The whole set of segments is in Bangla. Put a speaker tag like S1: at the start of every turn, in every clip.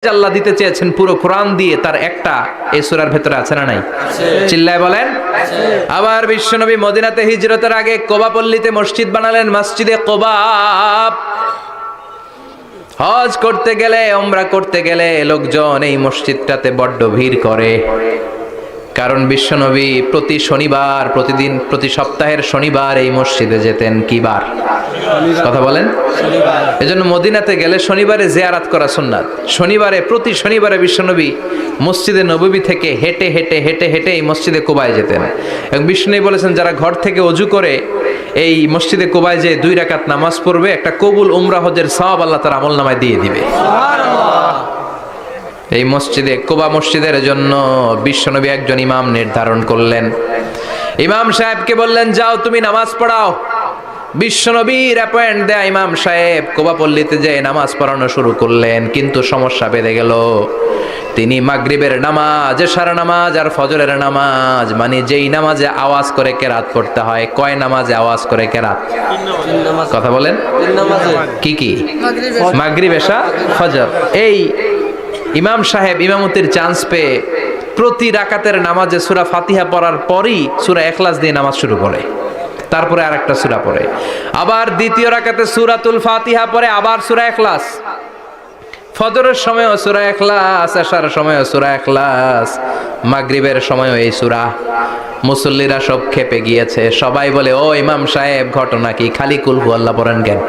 S1: আল্লাহ দিতে চেয়েছেন পুরো কোরআন দিয়ে, তার একটা এই সূরার ভেতরে আছে না নাই? চিল্লায় বলেন। আবার বিশ্বনবী মদিনাতে হিজরতের আগে কোবা পল্লীতে মসজিদ বানালেন, মসজিদে কোবা। হজ করতে গেলে, উমরা করতে গেলে লোকজন এই মসজিদটাতে বড্ড ভিড় করে, কারণ বিশ্বনবী প্রতি শনিবার, প্রতি সপ্তাহের শনিবার এই মসজিদে যেতেন। কি বার? কথা বলেন। এজন্য মদিনাতে গেলে শনিবারে জিয়ারত করা সুন্নাত। প্রতি শনিবারে বিশ্বনবী মসজিদে নববী থেকে হেঁটে হেঁটে হেঁটে হেঁটে এই মসজিদে কোবায় যেতেন। এবং বিশ্বনবী বলেছেন, যারা ঘর থেকে ওযু করে এই মসজিদে কোবায় যে 2 রাকাত নামাজ পড়বে, একটা কবুল উমরা হজের সওয়াব আল্লাহ তার আমলনামায় দিয়ে দিবে। এই মসজিদে কোবা মসজিদের জন্য বিশ্বনবী একজন ইমাম নির্ধারণ করলেন। ইমাম সাহেবকে বললেন, যাও তুমি নামাজ পড়াও। বিশ্বনবীর অ্যাপয়েন্ট দেয়া ইমাম সাহেব কোবা পল্লীতে যে নামাজ পড়ানো শুরু করলেন, কিন্তু সমস্যা বেড়ে গেল। তিনি মাগরিবের নামাজ, এশার নামাজ আর ফজরের নামাজ, মানে যেই নামাজে আওয়াজ করে কেরাত পড়তে হয়, কয় নামাজে আওয়াজ করে কেরাত? কথা বলেন। কি কি? মাগরিব, এশা, ফজর। এই ইমাম সাহেব ইমামতির চান্স পেয়ে প্রতি রাকাতের নামাজে সূরা ফাতিহা পড়ার পরই সূরা ইখলাস দিয়ে নামাজ শুরু করে, তারপরে আরেকটা সূরা পড়ে, আবার দ্বিতীয় রাকাতে সূরাতুল ফাতিহা পড়ে, আবার সূরা ইখলাস। ফজরের সময়ও সূরা ইখলাস, এশার সময়ও সূরা ইখলাস, মাগরিবের সময়ও এই সূরা। মুসল্লিরা সব খেপে গিয়েছে, সবাই বলে, ও ইমাম সাহেব, ঘটনা কি? খালি কুল হু আল্লাহ পড়েন কেন?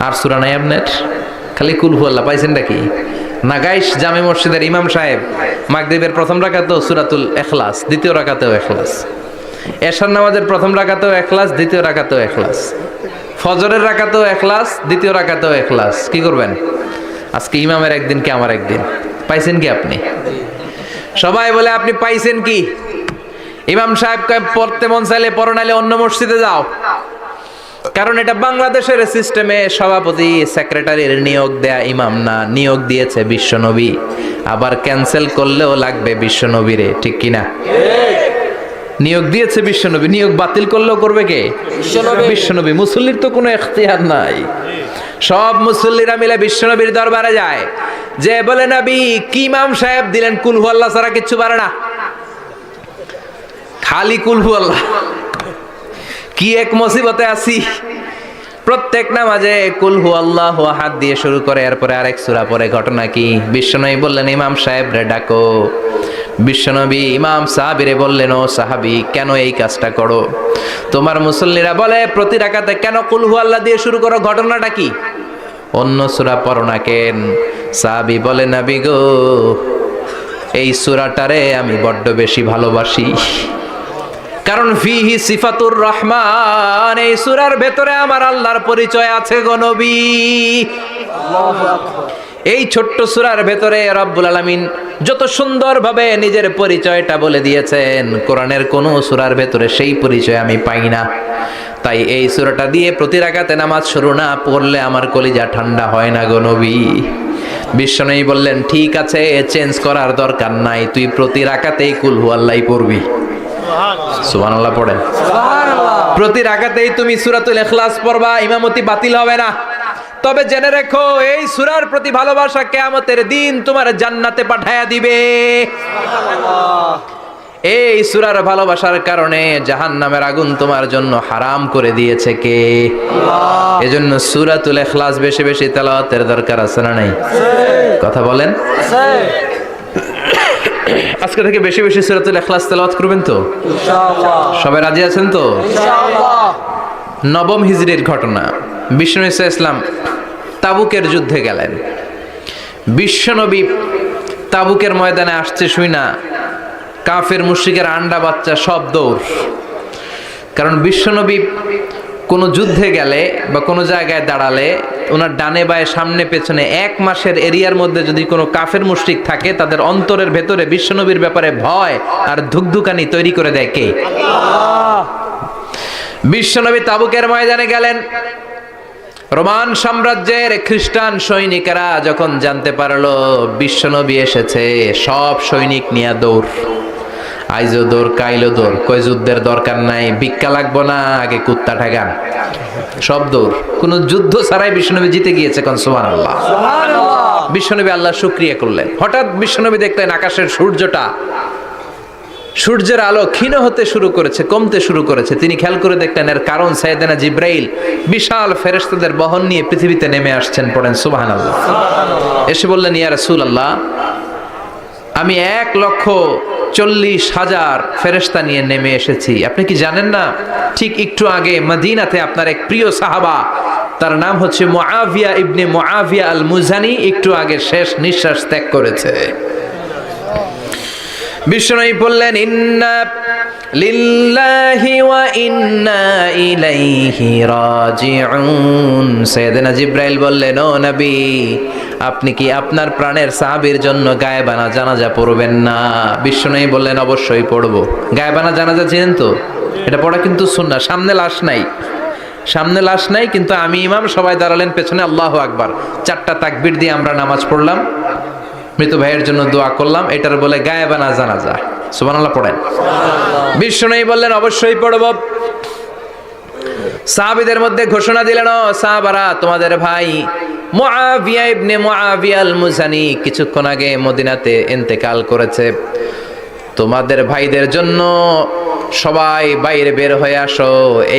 S1: আর সূরা নাই আপনার? খালি কুল হু আল্লাহ পাইছেন নাকি? নাগাইশ জামে মসজিদের ইমাম সাহেব মাগরিবের প্রথম রাকাতেও সূরাতুল ইখলাস, দ্বিতীয় রাকাতেও ইখলাস, এশার নামাজের প্রথম রাকাতেও ইখলাস, দ্বিতীয় রাকাতেও ইখলাস, ফজরের রাকাতেও ইখলাস, দ্বিতীয় রাকাতেও ইখলাস। কি করবেন? আজকে ইমামের একদিন কি আমার একদিন। পাইছেন কি আপনি? সবাই বলে, আপনি পাইছেন কি? ইমাম সাহেব কয়, পড়তে মন চাইলে পড়ো, নাইলে অন্য মসজিদে যাও। কারণ এটা বাংলাদেশের সিস্টেমে সভাপতি সেক্রেটারির নিয়োগ দেয়া ইমাম না, নিয়োগ দিয়েছে বিশ্বনবী। আবার ক্যান্সেল করলেও লাগবে বিশ্বনবীরে, ঠিক কিনা? নিয়োগ দিয়েছে বিশ্বনবী, নিয়োগ বাতিল করলেও করবে কে? বিশ্বনবী। মুসল্লির তো কোনো এখতিয়ার নাই। সব মুসল্লিরা মিলে বিশ্বনবীর দরবারে যায়, যে বলে, নবী কি ইমাম সাহেব দিলেন, কুল হু আল্লাহ ছাড়া কিচ্ছু পারে না, খালি কুল হু আল্লাহ। কি এক মুসিবতে আছি, প্রত্যেক নামাজে কুল হু আল্লাহু আহাদ দিয়ে শুরু করে, এরপরে আরেক সূরা পড়ে। ঘটনা কি? বিশ্বনবী বললেন, ইমাম সাহেব রে ডাকো। বিশ্বনবী ইমাম সাহাবীরে বললেন, ও সাহাবী, কেন এই কাজটা করো? তোমার মুসল্লিরা বলে, প্রতি রাকাতে কেন কুল হু আল্লাহ দিয়ে শুরু করো? ঘটনাটা কি? অন্য সূরা পড়ো না কেন? সাহাবী বলে, নবী গো, এই সূরাটারে আমি বড্ড বেশি ভালোবাসি, কারণ ফিহি সিফাতুর রহমান, এই সূরার ভেতরে আমার আল্লাহর পরিচয় আছে গো নবী। এই ছোট্ট সূরার ভেতরে রব্বুল আলামিন যত সুন্দরভাবে নিজের পরিচয়টা বলে দিয়েছেন, কোরআনের কোন সূরার ভেতরে সেই পরিচয় আমি পাই না। তাই এই সূরাটা দিয়ে প্রতি রাকাতে নামাজ শুরু না পড়লে আমার কলিজা ঠান্ডা হয় না গো নবী। বিশ্বনবী বললেন, ঠিক আছে, চেঞ্জ করার দরকার নাই, তুই প্রতি রাকাতেই কুল হু আল্লাহই পড়বি। সুবহানাল্লাহ পড়েন। প্রতি রাকাতেই তুমি সূরাতুল ইখলাস পড়বা, ইমামতি বাতিল হবে না। তবে জেনে রেখো, এই সূরার প্রতি ভালোবাসা কিয়ামতের দিন তোমার জান্নাতে পাঠায়া দিবে। এই সূরার ভালোবাসার কারণে জাহান্নামের আগুন তোমার জন্য হারাম করে দিয়েছে কে? আল্লাহ। এজন্য সূরাতুল ইখলাস বেশি বেশি তেলাওয়াতের দরকার আছে না নাই? কথা বলেন। আজকে থেকে বেশি বেশি সূরাতুল ইখলাস তেলাওয়াত করবেন তো ইনশাআল্লাহ? সবাই রাজি আছেন তো ইনশাআল্লাহ? নবম হিজরির ঘটনা, বিশ্বনবী সাল্লাল্লাহু আলাইহি ওয়াসাল্লাম তাবুকের যুদ্ধে গেলেন। বিশ্বনবী তাবুকের ময়দানে আসছে শুই না, কাফের মুশরিকের আন্ডা বাচ্চা সব দৌড়। কারণ বিশ্বনবী কোনো যুদ্ধে গেলে বা কোনো জায়গায় দাঁড়ালে ওনার ডানে বায়ে সামনে পেছনে 1 মাসের এরিয়ার মধ্যে যদি কোনো কাফের মুশরিক থাকে, তাদের অন্তরের ভেতরে বিশ্বনবীর ব্যাপারে ভয় আর ধুকধুকানি তৈরি করে দেয় কে? আল্লাহ। বিশ্বনবী তাবুকের ময়দানে গেলেন। রোমান সাম্রাজ্যের খ্রিস্টান সৈনিকেরা যখন জানতে পারলো বিশ্বনবী এসেছে, সব সৈনিক নিয়ে দৌড়। আইজো দৌড়, কাইলো দৌড়, কই যুদ্ধের দরকার নাই, ভিক্ষা লাগবো না, আগে কুত্তা ঠেকান। সব দৌড়, কোন যুদ্ধ ছাড়াই বিশ্বনবী জিতে গিয়েছে। কোন সুবহানাল্লাহ। বিশ্বনবী আল্লাহ শুকরিয়া করলেন। হঠাৎ বিশ্বনবী দেখলেন আকাশের সূর্যের আলো ক্ষীণ হতে শুরু করেছে, কমতে শুরু করেছে। তিনি খেয়াল করে দেখলেন এর কারণ সাইয়েদনা জিব্রাইল বিশাল ফেরেশতাদের বহন নিয়ে পৃথিবীতে নেমে আসছেন। পড়েন সুবহানাল্লাহ। এসে বললেন, ইয়া রাসূলুল্লাহ, আমি 1,40,000 ফেরেশতা নিয়ে নেমে এসেছি। আপনি কি জানেন না, ঠিক একটু আগে মদিনাতে আপনার এক প্রিয় সাহাবা, তার নাম হচ্ছে মুআবিয়া ইবনে মুআবিয়া আল মুজানি, একটু আগে শেষ নিঃশ্বাস ত্যাগ করেছে। বিষ্ণু বললেন, ইন্না লিল্লাহি ওয়া ইন্না ইলাইহি রাজিউন। সাইয়েদনা জিব্রাইল বললেন, ও নবী, আপনি কি আপনার প্রাণের সাহাবীর জন্য গায়েবানা জানাজা পড়বেন না? বিষ্ণু বললেন, অবশ্যই পড়বো। গায়েবানা জানাজা চিনেন তো? এটা পড়া কিন্তু সুন্নাহ। সামনে লাশ নাই, কিন্তু আমি ইমাম, সবাই দাঁড়ালেন পেছনে, আল্লাহু আকবার, 4টা তাকবীর দিয়ে আমরা নামাজ পড়লাম, মৃত ভাইয়ের জন্য দোয়া করলাম, এটার বলে গায়েবানা জানাজা। সুবহানাল্লাহ পড়েন। বিষ্ণু বললেন, অবশ্যই পড়ব। সাহাবীদের মধ্যে ঘোষণা দিলেন, ও সাহাবারা, তোমাদের ভাই মুআবিয়া ইবনে মুআবিয়া আল মুজানি কিছুক্ষণ আগে মদিনাতে ইন্তেকাল করেছে। তোমাদের ভাইদের জন্য সবাই বাইরে বের হয়ে আসো,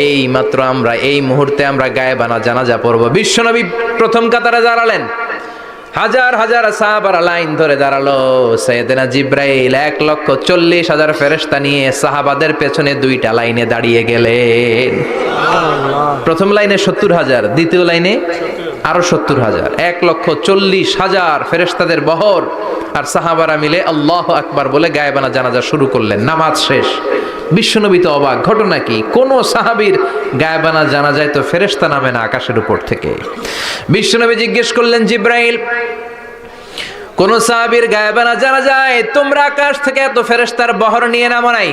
S1: এই মাত্র আমরা এই মুহূর্তে আমরা গায়েবানা জানাজা পড়ব। বিশ্বনবী প্রথম কাতারে দাঁড়ালেন, হাজার হাজার সাহাবারা লাইন ধরে দাঁড়ালো। সাইয়েদনা জিব্রাইল 1,40,000 ফেরেশতা নিয়ে সাহাবাদের পেছনে 2টা লাইনে দাঁড়িয়ে গেলেন। প্রথম লাইনে 70,000, দ্বিতীয় লাইনে আরো 70,000, 1,40,000 ফেরেশতাদের বহর। আর সাহাবারা মিলে আল্লাহু আকবার বলে গায়েবানা জানাজা শুরু করলেন। নামাজ শেষ। বিশ্বনবী তো অবাক, ঘটনা কি? কোন সাহাবীর গায়েবানা জানাজায় তো ফেরেশতা নামে না আকাশের উপর থেকে। বিশ্বনবী জিজ্ঞেস করলেন, জিব্রাইল, কোন সাহাবীর গায়েবানা জানাজায় তোমরা আকাশ থেকে এত ফেরেশতার বহর নিয়ে নামো নাই?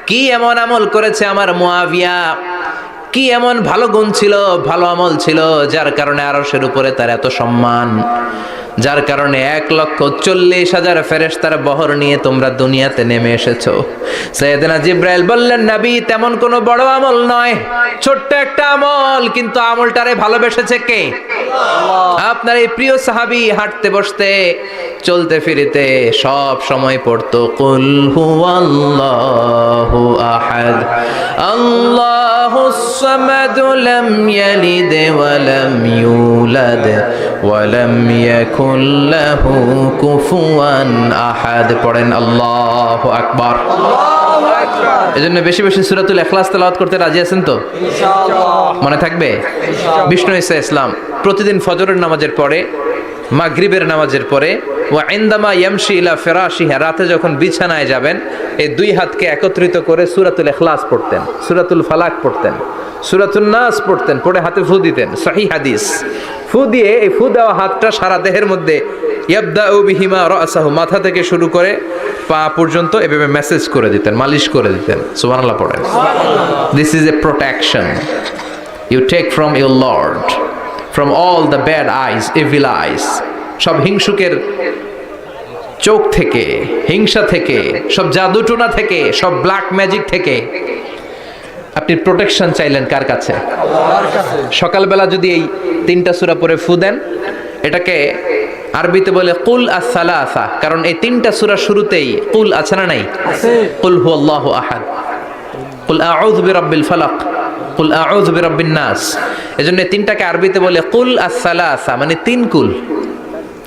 S1: কি এমন আমল করেছে আমার মুআবিয়া? কি এমন ভালো গুণ ছিল, ভালো আমল ছিল, যার কারণে আরশের উপরে তার এত সম্মান, যার কারণে 1,40,000 ফেরেশতার বহর নিয়ে তোমরা দুনিয়াতে নেমে এসেছো? সাইয়েদনা জিব্রাইল বললেন, নবী, তেমন কোনো বড় আমল নয়, ছোট্ট একটা আমল, কিন্তু আমলটারে ভালোবেসেছে কে? আপনার এই প্রিয় সাহাবী হাঁটতে বসতে চলতে ফিরিতে সব সময় পড়তো, কুল হুয়াল্লাহু আহাদ, আল্লাহুস সামাদ, লাম ইয়ালিদ ওয়া লাম ইউলাদ ওয়া লাম ইয়াকুন লাহু কুফুয়ান আহাদ। পড়েন আল্লাহু আকবার। এজন্য বেশি বেশি সূরাতুল ইখলাস তেলাওয়াত করতে রাজি আছেন তো? ইনশাআল্লাহ। মনে থাকবে? বিষ্ণু ঈসা ইসলাম প্রতিদিন ফজরের নামাজের পরে, মাগরিবের নামাজের পরে, ওয়া ইনদামা ইয়ামশি ইলা ফিরাশিহি, রাতে যখন বিছানায় যাবেন, এই 2 হাতকে একত্রিত করে সূরাতুল ইখলাস পড়তেন, সূরাতুল ফালাক পড়তেন, সূরাতুন নাস পড়তেন, পড়ে হাতে ফু দিতেন। সহিহ হাদিস। ফু দিয়ে এই ফু দেওয়া হাতটা সারা দেহের মধ্যে ইয়াবদাউ বিহিমা রাসাহু, মাথা থেকে শুরু করে পা পর্যন্ত এভাবে মেসেজ করে দিতেন, মালিশ করে দিতেন। সুবহানাল্লাহ পড়েন। This is a protection you take from your lord, from all the bad eyes, evil eyes, সব হিংসুকের চোখ থেকে, হিংসা থেকে, সব জাদুটোনা থেকে, সব ব্ল্যাক ম্যাজিক থেকে আপনি প্রোটেকশন চাইলেন কার কাছে? আল্লাহর কাছে। সকালবেলা যদি এই 3টা সূরা পড়ে ফু দেন, এটাকে আরবিতে বলে কুল আস-সালাসা, কারণ এই 3টা সূরা শুরুতেই কুল আছে না নাই? আছে। কুল হুয়াল্লাহু আহাদ, কুল আউযু বিরাব্বিল ফালাক, কুল আউযু বিরাব্বিন নাস। এজন্য 3টাকে আরবিতে বলে কুল আস-সালাসা, মানে 3 কুল।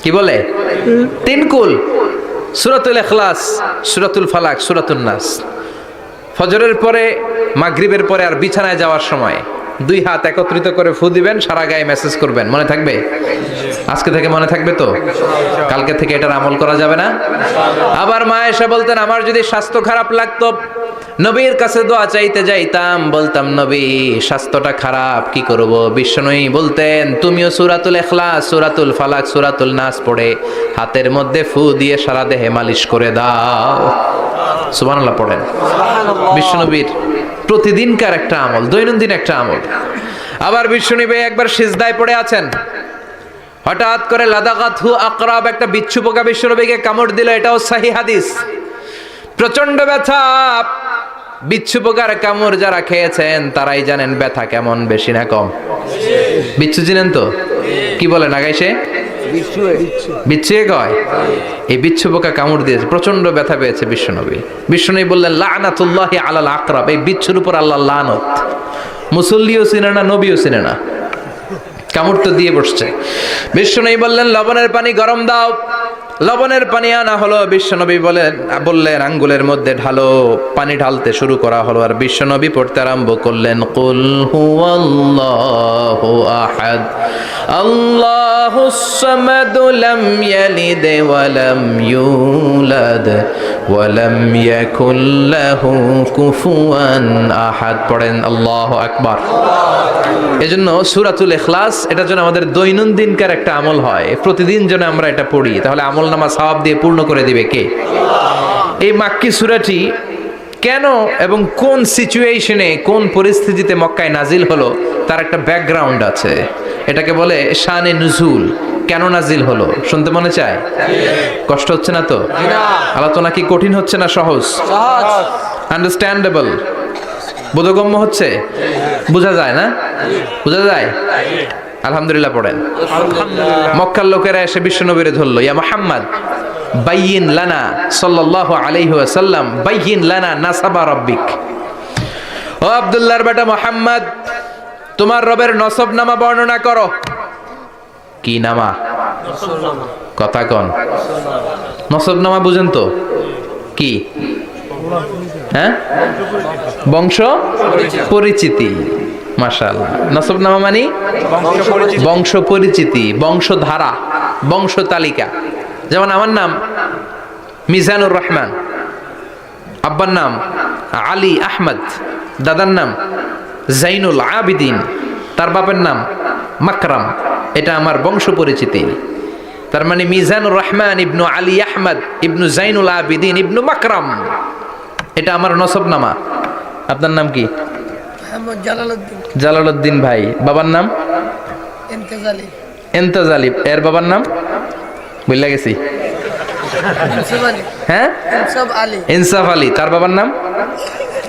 S1: কি বলে? 3 কুল। সূরাতুল ইখলাস, সূরাতুল ফালাক, সূরাতুন নাস। ফজরের পরে, মাগরিবের পরে আর বিছানায় যাওয়ার সময় 2 হাত একত্রিত করে ফু দিবেন, সারা গায়ে মেসেজ করবেন। মনে থাকবে? আজকে থেকে মনে থাকবে তো? কালকে থেকে এটার আমল করা যাবে না? আবার মা এসে বলতেন, আমার যদি স্বাস্থ্য খারাপ লাগতো, নবীর কাছে দোয়া চাইতে যাইতাম, বলতাম, নবী স্বাস্থ্যটা খারাপ, কি করব? বিশ্বনবী বলতেন, তুমিও সূরাতুল ইখলাস, সূরাতুল ফালাক, সূরাতুল নাস পড়ে হাতের মধ্যে ফু দিয়ে সারা দেহে মালিশ করে দাও। সুবহানাল্লাহ পড়েন। বিশ্বনবীর প্রতিদিনকার একটা আমল, দৈনন্দিন একটা আমল। আবার বিশ্বনবী একবার সিজদায় পড়ে আছেন, হঠাৎ করে লাদাগাতহু আকরাব, একটা বিচ্ছু পোকা বিশ্বনবীকে কামড় দিল। এটাও সহিহ হাদিস। প্রচন্ড ব্যথা। বিচ্ছু পোকার কামড় যারা খেয়েছেন তারাই জানেন ব্যথা কেমন, বেশি না কম? বিচ্ছু চিনেন তো? কি বলেন আগাইছে? বিচ্ছুয়ে কয়, এই বিচ্ছু পোকা কামড় দিয়েছে, প্রচন্ড ব্যথা পেয়েছে বিশ্বনবী। বিশ্বনবী বললেন লানাতুল্লাহি আলাল আকরাব, এই বিচ্ছুর উপর আল্লাহ লানত। মুসল্লিও চিনে না, নবীও চিনে না, কামড় তো দিয়ে বসছে। বিশ্বনবী বললেন লবণের পানি গরম দাও। লবণের পানি আনা হলো, বিশ্বনবী বললেন আঙ্গুলের মধ্যে ঢালো। পানি ঢালতে শুরু করা হলো, আর বিশ্বনবী পড়তে আরম্ভ করলেন কুল হুয়াল্লাহু আহাদ আল্লাহুস সামাদ লাম ইয়ালিদ ওয়া লাম ইউলাদ ওয়া লাম ইয়াকুল লাহু কুফুয়ান আহাদ। পড়েন আল্লাহু আকবার। এজন্য সূরাতুল ইখলাস এটার জন্য আমাদের দৈনন্দিনকার একটা আমল হয়, প্রতিদিন যেন আমরা এটা পড়ি, তাহলে আমলনামা সওয়াব দিয়ে পূর্ণ করে দিবে কে? এই মাক্কি সূরাটি কেন এবং কোন সিচুয়েশনে, কোন পরিস্থিতিতে মক্কায় নাজিল হলো তার একটা ব্যাকগ্রাউন্ড আছে। এটাকে বলে শানে নুজুল। কেন নাজিল হলো শুনতে মনে চায়? কষ্ট হচ্ছে না তো? আলোচনা কি কঠিন হচ্ছে না সহজ? আন্ডারস্ট্যান্ডেবল, বোধগম্য হচ্ছে? বোঝা যায় না? বোঝা যায়? আলহামদুলিল্লাহ পড়েন। মক্কার লোকেরা এসে বিশ্বনবীরে ধরলো, ইয়া মুহাম্মদ বাইয়িন লানা সাল্লাল্লাহু আলাইহি ওয়াসাল্লাম বাইয়িন লানা নাসাবা রাব্বিক। ও আব্দুল্লাহর বেটা মুহাম্মদ, তোমার রবের নসবনামা বর্ণনা করো। কি নামা? কথা কন। নসবনামা বুঝেন তো কি? হ্যাঁ, বংশ পরিচিতি। মাশাআল্লাহ। নসবনামা মানে বংশ পরিচিতি, বংশধারা, বংশ তালিকা। যেমন আমার নাম মিজানুর রহমান, আব্বার নাম আলী আহমদ, দাদার নাম জাইনুল আবিদিন, তার বাপের নাম মাকরাম। এটা আমার বংশ পরিচিতি। তার মানে মিজানুর রহমান ইবনু আলী আহমদ ইবনু জাইনুল আবিদিন ইবনু মাকরাম, এটা আমার নসবনামা। আপনার নাম কি? জালালউদ্দিন ভাই। বাবার নাম এন্তেজালি। এর বাবার নাম বললা গেছি। হ্যাঁ, ইনসাফ আলী। তার বাবার নাম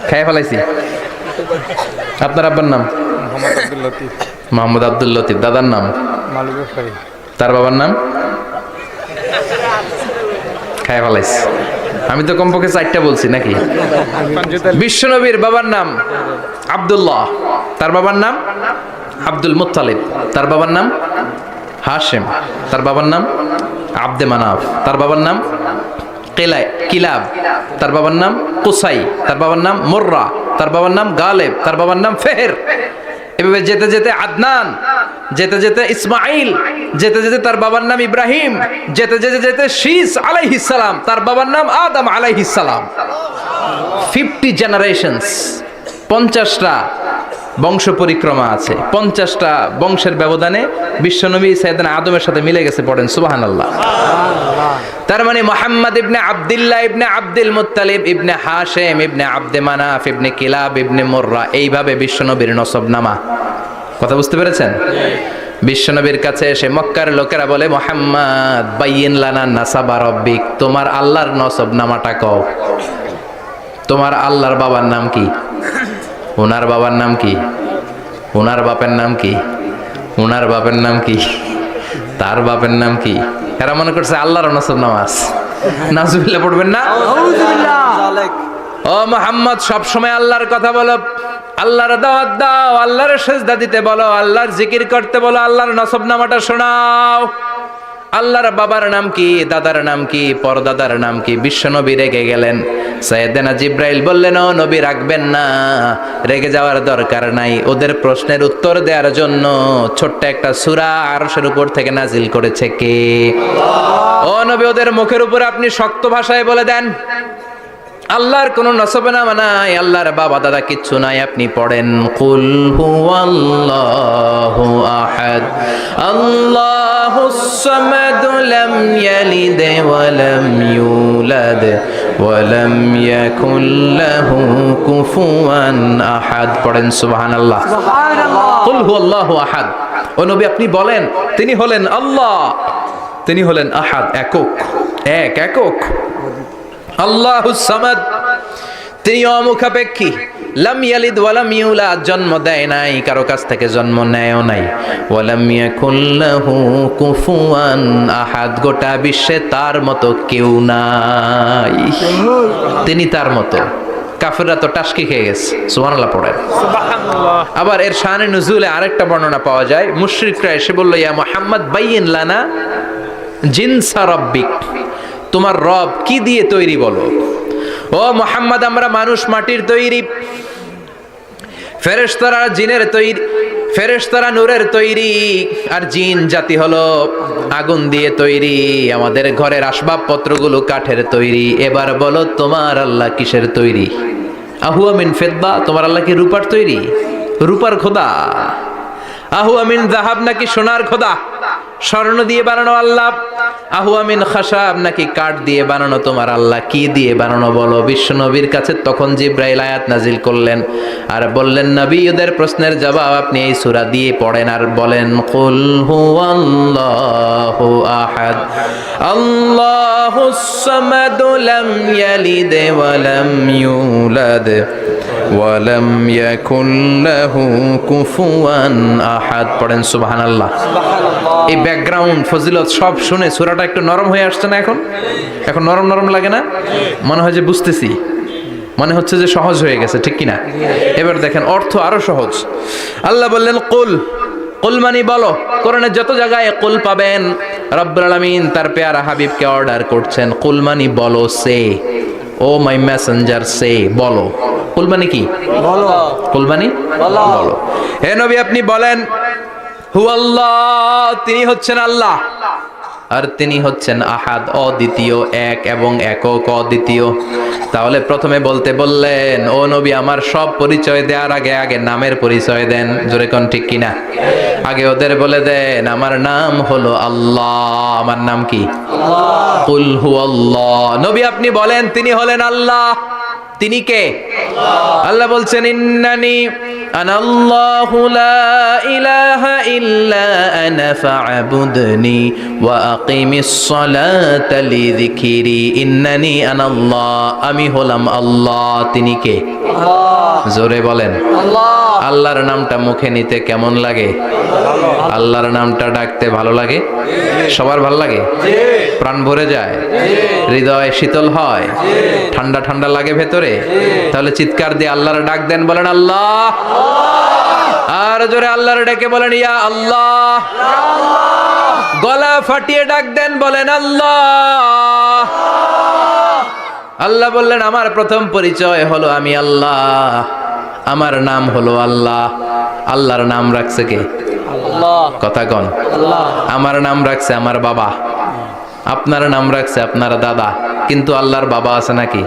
S1: খায় ফেলাইছি। আপনার আব্বার নাম মোহাম্মদ আব্দুল লতিফ। দাদার নাম তার বাবার নাম খায় ফেলাইছি। আমি তো কমপক্ষে 4টা বলছি নাকি? বিশ্বনবীর বাবার নাম আব্দুল্লাহ, তার বাবার নাম আব্দুল মুত্তালিব, তার বাবার নাম হাশিম, তার বাবার নাম আব্দে মানাফ, তার বাবার নাম কিলাব, তার বাবার নাম কুসাই, তার বাবার নাম মুররা, তার বাবার নাম গালেব, তার বাবার নাম ফেহের। এভাবে যেতে যেতে আদনান, যেতে যেতে ইসমাইল, যেতে যেতে তার বাবার নাম ইব্রাহিম, যেতে যেতে যেতে শীস আলাইহিস সালাম, তার বাবার নাম আদম আলাইহিস সালাম। 50 জেনারেশনস, 50টা বংশ পরিক্রমা আছে। 50টা বংশের ব্যবধানে বিশ্বনবী সাইয়েদনা আদমের সাথে মিলে গেছে। পড়েন সুবহানাল্লাহ। তার মানে মুহাম্মদ ইবনে আব্দুল্লাহ ইবনে আব্দুল মুত্তালিব ইবনে হাশিম ইবনে আব্দে মানাফ ইবনে কিলাব ইবনে মুররা, এইভাবে বিশ্বনবীর নসবনামা। কথা বুঝতে পেরেছেন? বিশ্বনবীর কাছে এসে মক্কার লোকেরা বলে, মুহাম্মদ বাইয়িন লানা নাসাবা রাব্বিক, তোমার আল্লাহর নসবনামাটা কও। তোমার আল্লাহর বাবার নাম কি? ওনার বাবার নাম কি? ওনার বাপের নাম কি? ওনার বাপের নাম কি? তার বাপের নাম কি? এরা মনে করছে আল্লাহর নসবনামা আছে। নাউজুবিল্লাহ পড়বেন না? ও মুহাম্মদ, সব সময় আল্লাহর কথা বলো, আল্লাহর দাওয়াত দাও, আল্লাহর সিজদা দিতে বলো, আল্লাহর জিকির করতে বলো, আল্লাহর নসবনামাটা শোনাও। আল্লাহর বাবার নাম কি? দাদার নাম কি? পরদাদার নাম কি? বিশ্বনবী রেগে গেলেন। সাইয়েদনা জিব্রাইল বললেন, ও নবী রাখবেন না, রেগে যাওয়ার দরকার নাই। ওদের প্রশ্নের উত্তর দেওয়ার জন্য ছোট্ট একটা সূরা আরশের উপর থেকে নাজিল করেছে কে? ও নবী, ওদের মুখের উপর আপনি শক্ত ভাষায় বলে দেন, আল্লাহর কোনো নসবনামা নাই, আল্লাহর বাবা দাদা কিচ্ছু নাই। আপনি পড়েন কুল হুয়াল্লাহু আহাদ আল্লাহুস সামাদ লাম ইয়ালিদ ওয়া লাম ইউলাদ ওয়া লাম ইয়াকুল লাহু কুফুয়ান আহাদ। পড়েন সুবহানাল্লাহ। কুল হুয়াল্লাহু আহাদ। ও নবী আপনি বলেন, তিনি হলেন আল্লাহ, তিনি হলেন আহাদ, একক, একক। আল্লাহুস সামাদ, তিনি অমুখাপেক্ষী, লাম ইয়ালিদ ওয়ালাম ইউলাদ, জন্ম দেয় নাই, কারো কাছ থেকে জন্ম নেয়ও নাই। ওয়ালাম ইয়াকুল লাহু কুফুয়ান আহাদ, গোটা বিশ্বে তার মতো কেউ নাই, তিনি তার মতো। কাফেররা তো টাসকি খেয়ে গেছে, সুবহানাল্লাহ পড়েন। আবার এর শানে নুজুলে আরেকটা বর্ণনা পাওয়া যায়, মুশরিকরা এসে বলল, ইয়া মুহাম্মদ বাইয়িন লানা জিনসা রাব্বিক, তোমার রব কি দিয়ে তৈরি বলো। ও মুহাম্মদ, আমরা মানুষ মাটির তৈরি, ফেরেশতারা জিনের তৈরি, ফেরেশতারা নূরের তৈরি, আর জিন জাতি হলো আগুন দিয়ে তৈরি, আমাদের ঘরের আসবাবপত্রগুলো কাঠের তৈরি। এবার বলো তোমার আল্লাহ কিসের তৈরি? আহুয়া মিন ফিদ্দা, তোমার আল্লাহ কি রূপার তৈরি? রূপার খোদা। আহুয়া মিন যাহাব, নাকি সোনার খোদা, স্বর্ণ দিয়ে বানানো আল্লাহ? আহুয়া মিন খাশাব, নাকি কাঠ দিয়ে বানানো তোমার আল্লাহ? কি দিয়ে বানানো বলো। বিশ্ব নবীর কাছে তখন জিব্রাইল আয়াত নাজিল করলেন আর বললেন, নবী, ওদের প্রশ্নের জবাব আপনি এই সূরা দিয়ে পড়েন আর বলেন, কুল হুয়াল্লাহু আহাদ আল্লাহুস সামাদ লাম ইয়ালিদ ওয়া লাম ইউলাদ ওয়া লাম ইয়াকুল লাহু কুফুয়ান আহাদ। পড়েন সুবহানাল্লাহ। এই ব্যাকগ্রাউন্ড ফজিলত সব শুনে সূরাটা একটু নরম হয়ে আসছে না? এখন নরম নরম লাগে না? মনে হয় যে বুঝতেছি, মনে হচ্ছে যে সহজ হয়ে গেছে, ঠিক কিনা? এবার দেখেন অর্থ আরো সহজ। আল্লাহ বললেন কুল, কুল মানে বলো। কোরআনের যত জায়গায় কুল পাবেন, রব্বুল আলামিন তার পেয়ারা হাবিবকে অর্ডার করছেন, কুল মানে বলো, সে, ও মাই মেসেঞ্জার সে, বলো। কুল মানে কি? বলো। কুল মানে বলো। হে নবী আপনি বলেন, হুয়াল্লাহ, তিনি হচ্ছেন আল্লাহ, আর তিনি হচ্ছেন আহাদ, অদ্বিতীয়, এক এবং একক, অদ্বিতীয়। তাহলে প্রথমে বলতে বললেন, ও নবী আমার সব পরিচয় দেওয়ার আগে আগে নামের পরিচয় দেন। জোরে কোন ঠিক কিনা? আগে ওদের বলে দেন আমার নাম হলো আল্লাহ। আমার নাম কি? আল্লাহ। কুল হুয়াল্লাহ, নবী আপনি বলেন তিনি হলেন আল্লাহ। তিনি কে? আল্লাহ বলছেন, ইন্নানি আনাল্লাহু লা ইলাহা ইল্লা আনা ফা'বুদনি ওয়া আকিমিস সালাতা লিযিকরি। ইন্নানি আনাল্লাহ, আমি হলাম আল্লাহ। তিনি কে? আল্লাহ। জোরে বলেন আল্লাহ। আল্লাহর নামটা মুখে নিতে কেমন লাগে? আল্লাহর নামটা ডাকতে ভালো লাগে? সবার ভালো লাগে? প্রাণ ভরে যায়, হৃদয় শীতল হয়, ঠান্ডা ঠান্ডা লাগে ভেতরে। তাহলে চিৎকার দিয়ে আল্লাহর ডাক দেন, বলেন আল্লাহ। আর জোরে আল্লাহর ডেকে বলেন ইয়া আল্লাহ। গলা ফাটিয়ে ডাক দেন, বলেন আল্লাহ। আল্লাহ বললেন আমার প্রথম পরিচয় হলো আমি আল্লাহ, আমার নাম হলো আল্লাহ। আল্লাহর নাম রাখছে কে? আল্লাহ। কথা কন। আমার নাম রাখছে আমার বাবা, আপনার নাম রাখছে আপনার দাদা। কিন্তু আল্লাহর বাবা আছে নাকি?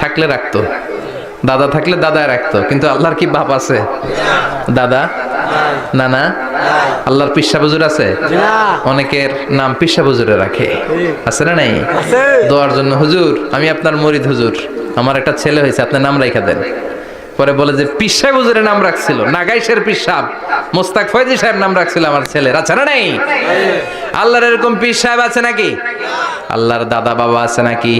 S1: থাকলে রাখতো, দাদা থাকলে দাদায় রাখতো। কিন্তু আল্লাহর কি বাপ আছে? দাদা, নানা? আল্লাহর পিসা হুজুর আছে? অনেকের নাম পিসা হুজুরে রাখে, আছে না নাই? দোয়ার জন্য, হুজুর আমি আপনার মুরিদ, হুজুর আমার একটা ছেলে হয়েছে, আপনার নাম রাখা দেন। পরে বলে যে পীর সাহেব হুজুরের নাম রাখছিল, নাগাইশের পীর সাহেব মোস্তাক ফয়জি সাহেব নাম রাখছিল আমার ছেলের, আছে না নাই? আল্লাহর এরকম পীর সাহেব আছে নাকি? আল্লাহর দাদা বাবা আছে নাকি?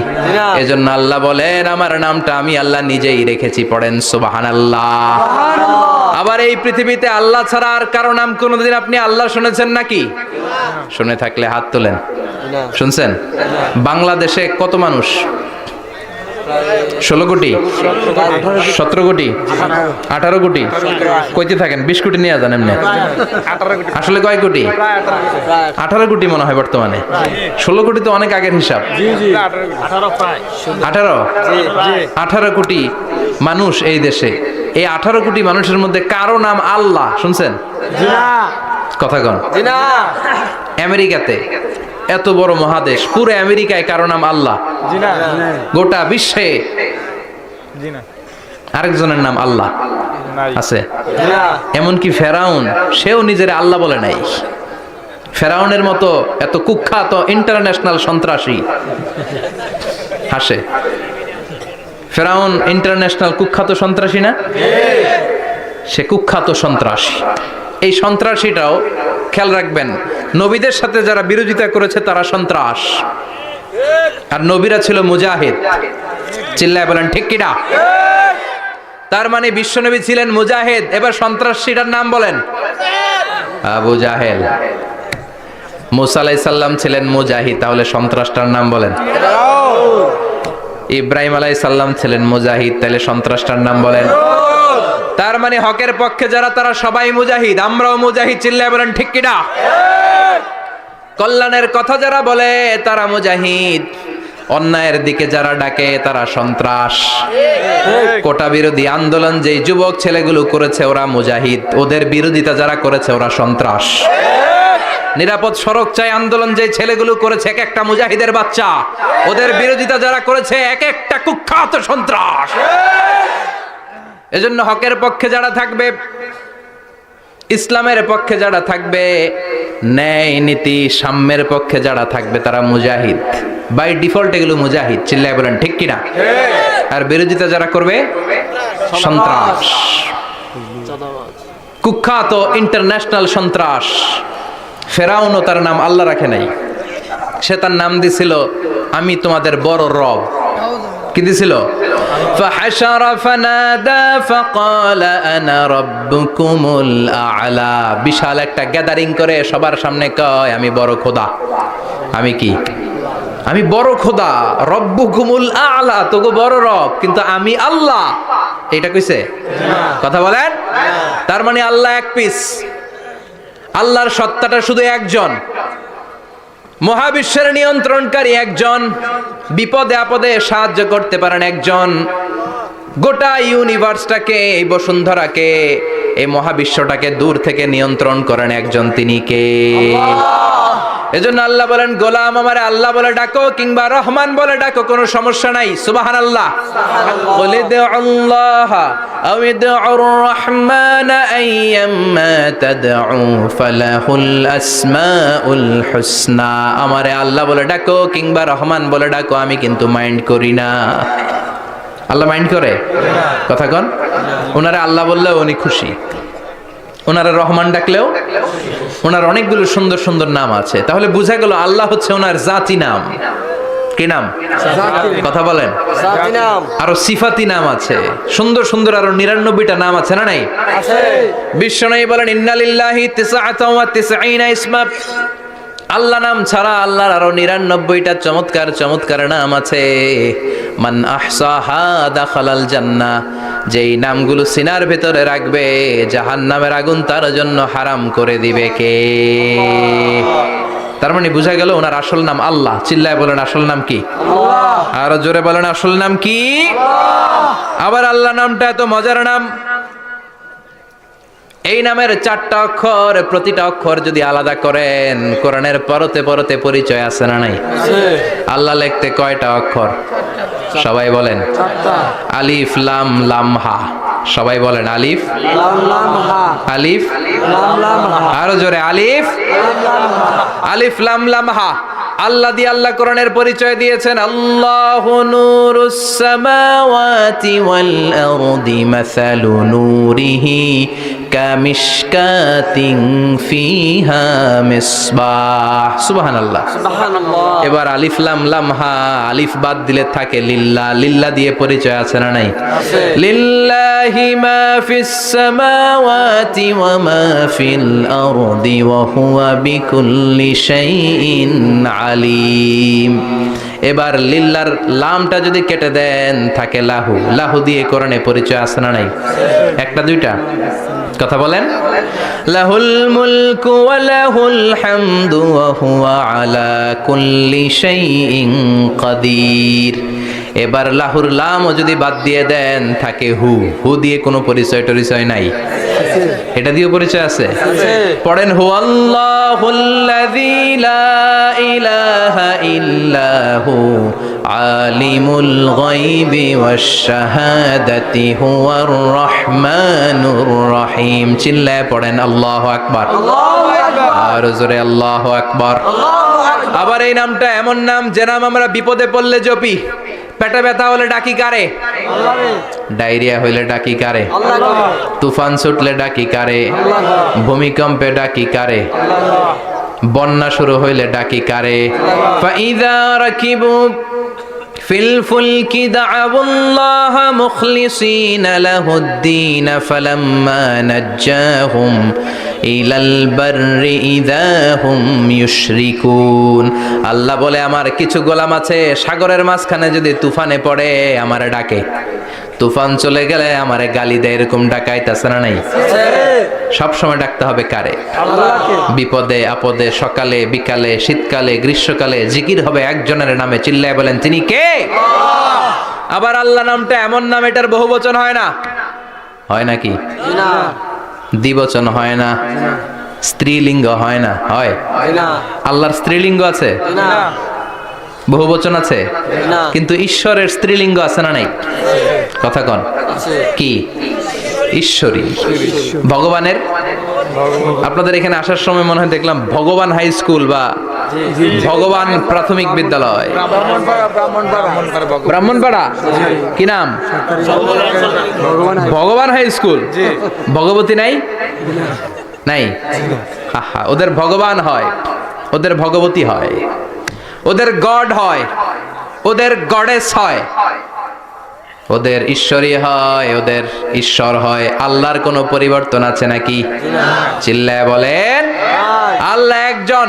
S1: এজন্য আল্লাহ বলেন আমার নামটা আমি আল্লাহ নিজেই রেখেছি। পড়েন সুবহানাল্লাহ। আবার এই পৃথিবীতে আল্লাহ ছাড়া আর কারো নাম কোনোদিন আপনি আল্লাহ শুনেছেন নাকি? শুনে থাকলে হাত তোলেন। শুনছেন? বাংলাদেশে কত মানুষ? 16 কোটি, 17 কোটি, 18 কোটি। কইতে থাকেন 20 কোটি নিয়ে যান এমনি। আসলে কয় কোটি? 18 কোটি মনে হয় বর্তমানে। 16 কোটি তো অনেক আগের হিসাব। 18 কোটি মানুষ এই দেশে। এই 18 কোটি মানুষের মধ্যে কারো নাম আল্লাহ শুনছেন? কথা কন। আমেরিকাতে, এত বড় মহাদেশ, পুরো আমেরিকায় কারো নাম আল্লাহ? গোটা বিশ্বে আরেকজনের নাম আল্লাহ আছে? এমনকি ফেরাউন, সেও নিজের আল্লাহ বলে নাই। ফেরাউনের মতো এত কুখ্যাত ইন্টারন্যাশনাল সন্ত্রাসী হাসে। ফেরাউন ইন্টারন্যাশনাল কুখ্যাত সন্ত্রাসী না? সে কুখ্যাত সন্ত্রাসী। এই সন্ত্রাসীটাও খেয়াল রাখবেন, নবীদের সাথে যারা বিরোধিতা করেছে তারা সন্ত্রাস, আর নবীরা ছিল মুজাহিদ। চিল্লায় বলেন ঠিক কিনা? তার মানে বিশ্বনবী ছিলেন মুজাহিদ। এবার সন্ত্রাসীটার নাম বলেন। আবু জাহেল। মুসা আলাইহিস সালাম ছিলেন মুজাহিদ, তাহলে সন্ত্রাসটার নাম বলেন। ইব্রাহিম আলাইহিস সালাম ছিলেন মুজাহিদ, তাহলে সন্ত্রাসটার নাম বলেন। তার মানে হকের পক্ষে যারা তারা সবাই মুজাহিদ, আমরাও মুজাহিদ। চিল্লায় বলেন ঠিক কিনা? কল্যাণের কথা যারা বলে তারা মুজাহিদ, অন্যায়ের দিকে যারা ডাকে তারা সন্ত্রাস। কোটা বিরোধী আন্দোলন যেই যুবক ছেলেগুলো করেছে ওরা মুজাহিদ, ওদের বিরোধিতা যারা করেছে ওরা সন্ত্রাস। নিরাপদ সড়ক চাই আন্দোলন যে ছেলেগুলো করেছে এক একটা মুজাহিদের বাচ্চা, ওদের বিরোধিতা যারা করেছে এক একটা কুখ্যাত সন্ত্রাস। এজন্য হকের পক্ষে যারা থাকবে, ইসলামের পক্ষে যারা থাকবে, ন্যায় নীতি সাম্যের পক্ষে যারা থাকবে তারা মুজাহিদ। বাই ডিফল্ট এগুলো মুজাহিদ। চিল্লায় বলেন ঠিক কিনা? আর বিরোধিতা যারা করবে সন্ত্রাস, কুখ্যাত ইন্টারন্যাশনাল সন্ত্রাস। ফেরাউনও তার নাম আল্লাহ রাখে নাই, সে তার নাম দিছিল আমি তোমাদের বড় রব। কি দিছিল? فحشر فنادى فقال انا ربكم الاعلى। বিশাল একটা গ্যাদারিং করে সবার সামনে কয় আমি বড় খোদা। আমি কি? আমি বড় খোদা, রব্বুকুমুল আ'লা, তোগো বড় রব, কিন্তু আমি আল্লাহ। এটা কইছে? কথা বলেন। তার মানে আল্লাহ এক পিস, আল্লাহর সত্তাটা শুধু একজন, মহাবিশ্বের নিয়ন্ত্রণকারী একজন, বিপদে আপদে সাহায্য করতে পারেন একজন, গোটা ইউনিভার্সটাকে, এই বসুন্ধরাকে, এই মহাবিশ্বটাকে দূর থেকে নিয়ন্ত্রণ করেন একজন, তিনি কে? এজন্য আল্লাহ বলেন গোলাম আমারে আল্লাহ বলে ডাকো কিংবা রহমান বলে ডাকো, কোনো সমস্যা নাই। সুবহানাল্লাহ। বলে দে আল্লাহ আও ইদউর রহমান আইয়াম্মা তাদউ ফালাহুল আসমাউল হুসনা। আমারে আল্লাহ বলে ডাকো কিংবা রহমান বলে ডাকো, আমি কিন্তু মাইন্ড করি না। আল্লাহ মাইন্ড করে? কথা কন। ওনারে আল্লাহ বললেও উনি খুশি, ওনারা রহমান ডাকলেও। ওনার অনেকগুলো সুন্দর সুন্দর নাম আছে, তাহলে বোঝা গেল আল্লাহ হচ্ছে ওনার জাতি নাম। কি নাম? কথা বলেন। আরো সিফাতি নাম আছে, সুন্দর সুন্দর আরো 99টা নাম আছে না নাই? বিশ্বনবী বলেন ইন্নালিল্লাহি 99 ইসমা। আল্লাহ নাম ছাড়া আল্লাহর আরো 99টা চমৎকার চমৎকার নাম আছে। মান আহসাহা দাখালাল জান্নাহ। যেই নামগুলো সিনার ভিতরে রাখবে জাহান্নামের আগুন তার জন্য হারাম করে দিবে কে? তার মানে বোঝা গেল ওনার আসল নাম আল্লাহ। চিল্লায় বলেন আসল নাম কি? আল্লাহ। আরো জোরে বলেন আসল নাম কি? আল্লাহ। আবার আল্লাহ নামটা এত মজার নাম, এই নামের 4টা অক্ষর, প্রতিটা অক্ষর যদি আলাদা করেন কোরআনের পরতে পরতে পরিচয় আছে না নাই? আল্লাহ লিখতে কয়টা অক্ষর? সবাই বলেন। আলিফ লাম লাম হা। সবাই বলেন আলিফ লাম লাম হা। আলিফ লাম লাম হা। আরো জোরে আলিফ আলিফ লাম লাম হা। আল্লাহ দিয়ে আল্লাহ কোরআনের পরিচয় দিয়েছেন আল্লাহু নূরুস সামাওয়াতি ওয়াল আরদি মাসালু নূরিহি কামিশকাতিন ফিহা মিসবাহ। সুবহানাল্লাহ। সুবহানাল্লাহ। এবার আলিফ লাম লাম হা, আলিফ বাদ দিলে থাকে লিল্লাহ। লিল্লাহ দিয়ে পরিচয় আছে না নাই? আছে। লিল্লাহি মা ফিস সামাওয়াতি ওয়া মা ফিল আরদি ওয়া হুয়া বিকুল্লি শাইইন আলিম। এবার লিল্লার লামটা যদি কেটে দেন থাকে লাহু। লাহু দিয়ে কোরআনে পরিচয় আছে না নাই? একটা দুইটা? কথা বলেন। লাহুল মুলকু ওয়া লাহুল হামদু ওয়া হুয়া আলা কুল্লি শাইইন কাদির। এবার লাহুর লামও যদি বাদ দিয়ে দেন থাকে হু। হু দিয়ে কোনো পরিচয় টরিচয় নাই, এটা দিয়ে পরিচয় আছে। পড়েন হু আল্লাহুল্লাযী লা ইলাহা ইল্লাহু আলিমুল গায়বি ওয়াশ শাহাদাতি হুয়ার রহমানুর রহিম। চিল্লায় পড়েন আল্লাহু আকবার। আল্লাহু আকবার। আর জোরে আল্লাহু আকবার। আবার এই নামটা এমন নাম যে নাম আমরা বিপদে পড়লে জপি। পেটে ব্যথা হলে ডাকি কারে? আল্লাহরে। ডায়রিয়া হইলে ডাকি কারে? আল্লাহরে। তুফান ছুটলে ডাকি কারে? আল্লাহরে। ভূমিকম্পে ডাকি কারে? আল্লাহরে। বন্যা শুরু হইলে ডাকি কারে? ফাইযা রাকিবু ফিল ফুলকি দাআউল্লাহ মুখলিসিনা লাহুদ্দিন ফালাম্মা নাজ্জাহুম ইলাল বাররি ইযা হুম ইউশরিকুন। আল্লাহ বলে আমার কিছু গোলাম আছে সাগরের মাঝখানে যদি তুফানে পড়ে আমারে ডাকে, তুফান চলে গেলে আমারে গালি দেয়, এরকম ডাকাইতাছে না নাই? সব সময় ডাকতে হবে কারে? আল্লাহকে। বিপদে আপদে, সকালে বিকালে, শীতকালে গ্রীষ্মকালে জিকির হবে একজনের নামে, চিল্লায় বলেন তিনি কে? আল্লাহ। আবার আল্লাহ নামটা এমন নাম এটার বহুবচন হয় না, হয় নাকি? না। দ্বিবচন হয় না, স্ত্রীলিঙ্গ হয় না, হয় না? আল্লাহর স্ত্রীলিঙ্গ আছে না, বহুবচন আছে না, কিন্তু ঈশ্বরের স্ত্রীলিঙ্গ আছে না নাই? কথা কন কি? ঈশ্বরী। ভগবানের, আপনাদের এখানে আসার সময় মনে হয় দেখলাম ভগবান হাই স্কুল বা ভগবান প্রাথমিক বিদ্যালয়, ব্রাহ্মণপাড়া, কি নাম? ভগবান হাই স্কুল। ভগবতী নাই? নাই। ওদের ভগবান হয়, ওদের ভগবতী হয়, ওদের গড হয়, ওদের গডেস হয়, ওদের ঈশ্বরী হয়, ওদের ঈশ্বর হয়। আল্লাহর কোনো পরিবর্তন আছে নাকি? চিল্লায় বলেন আল্লাহ একজন,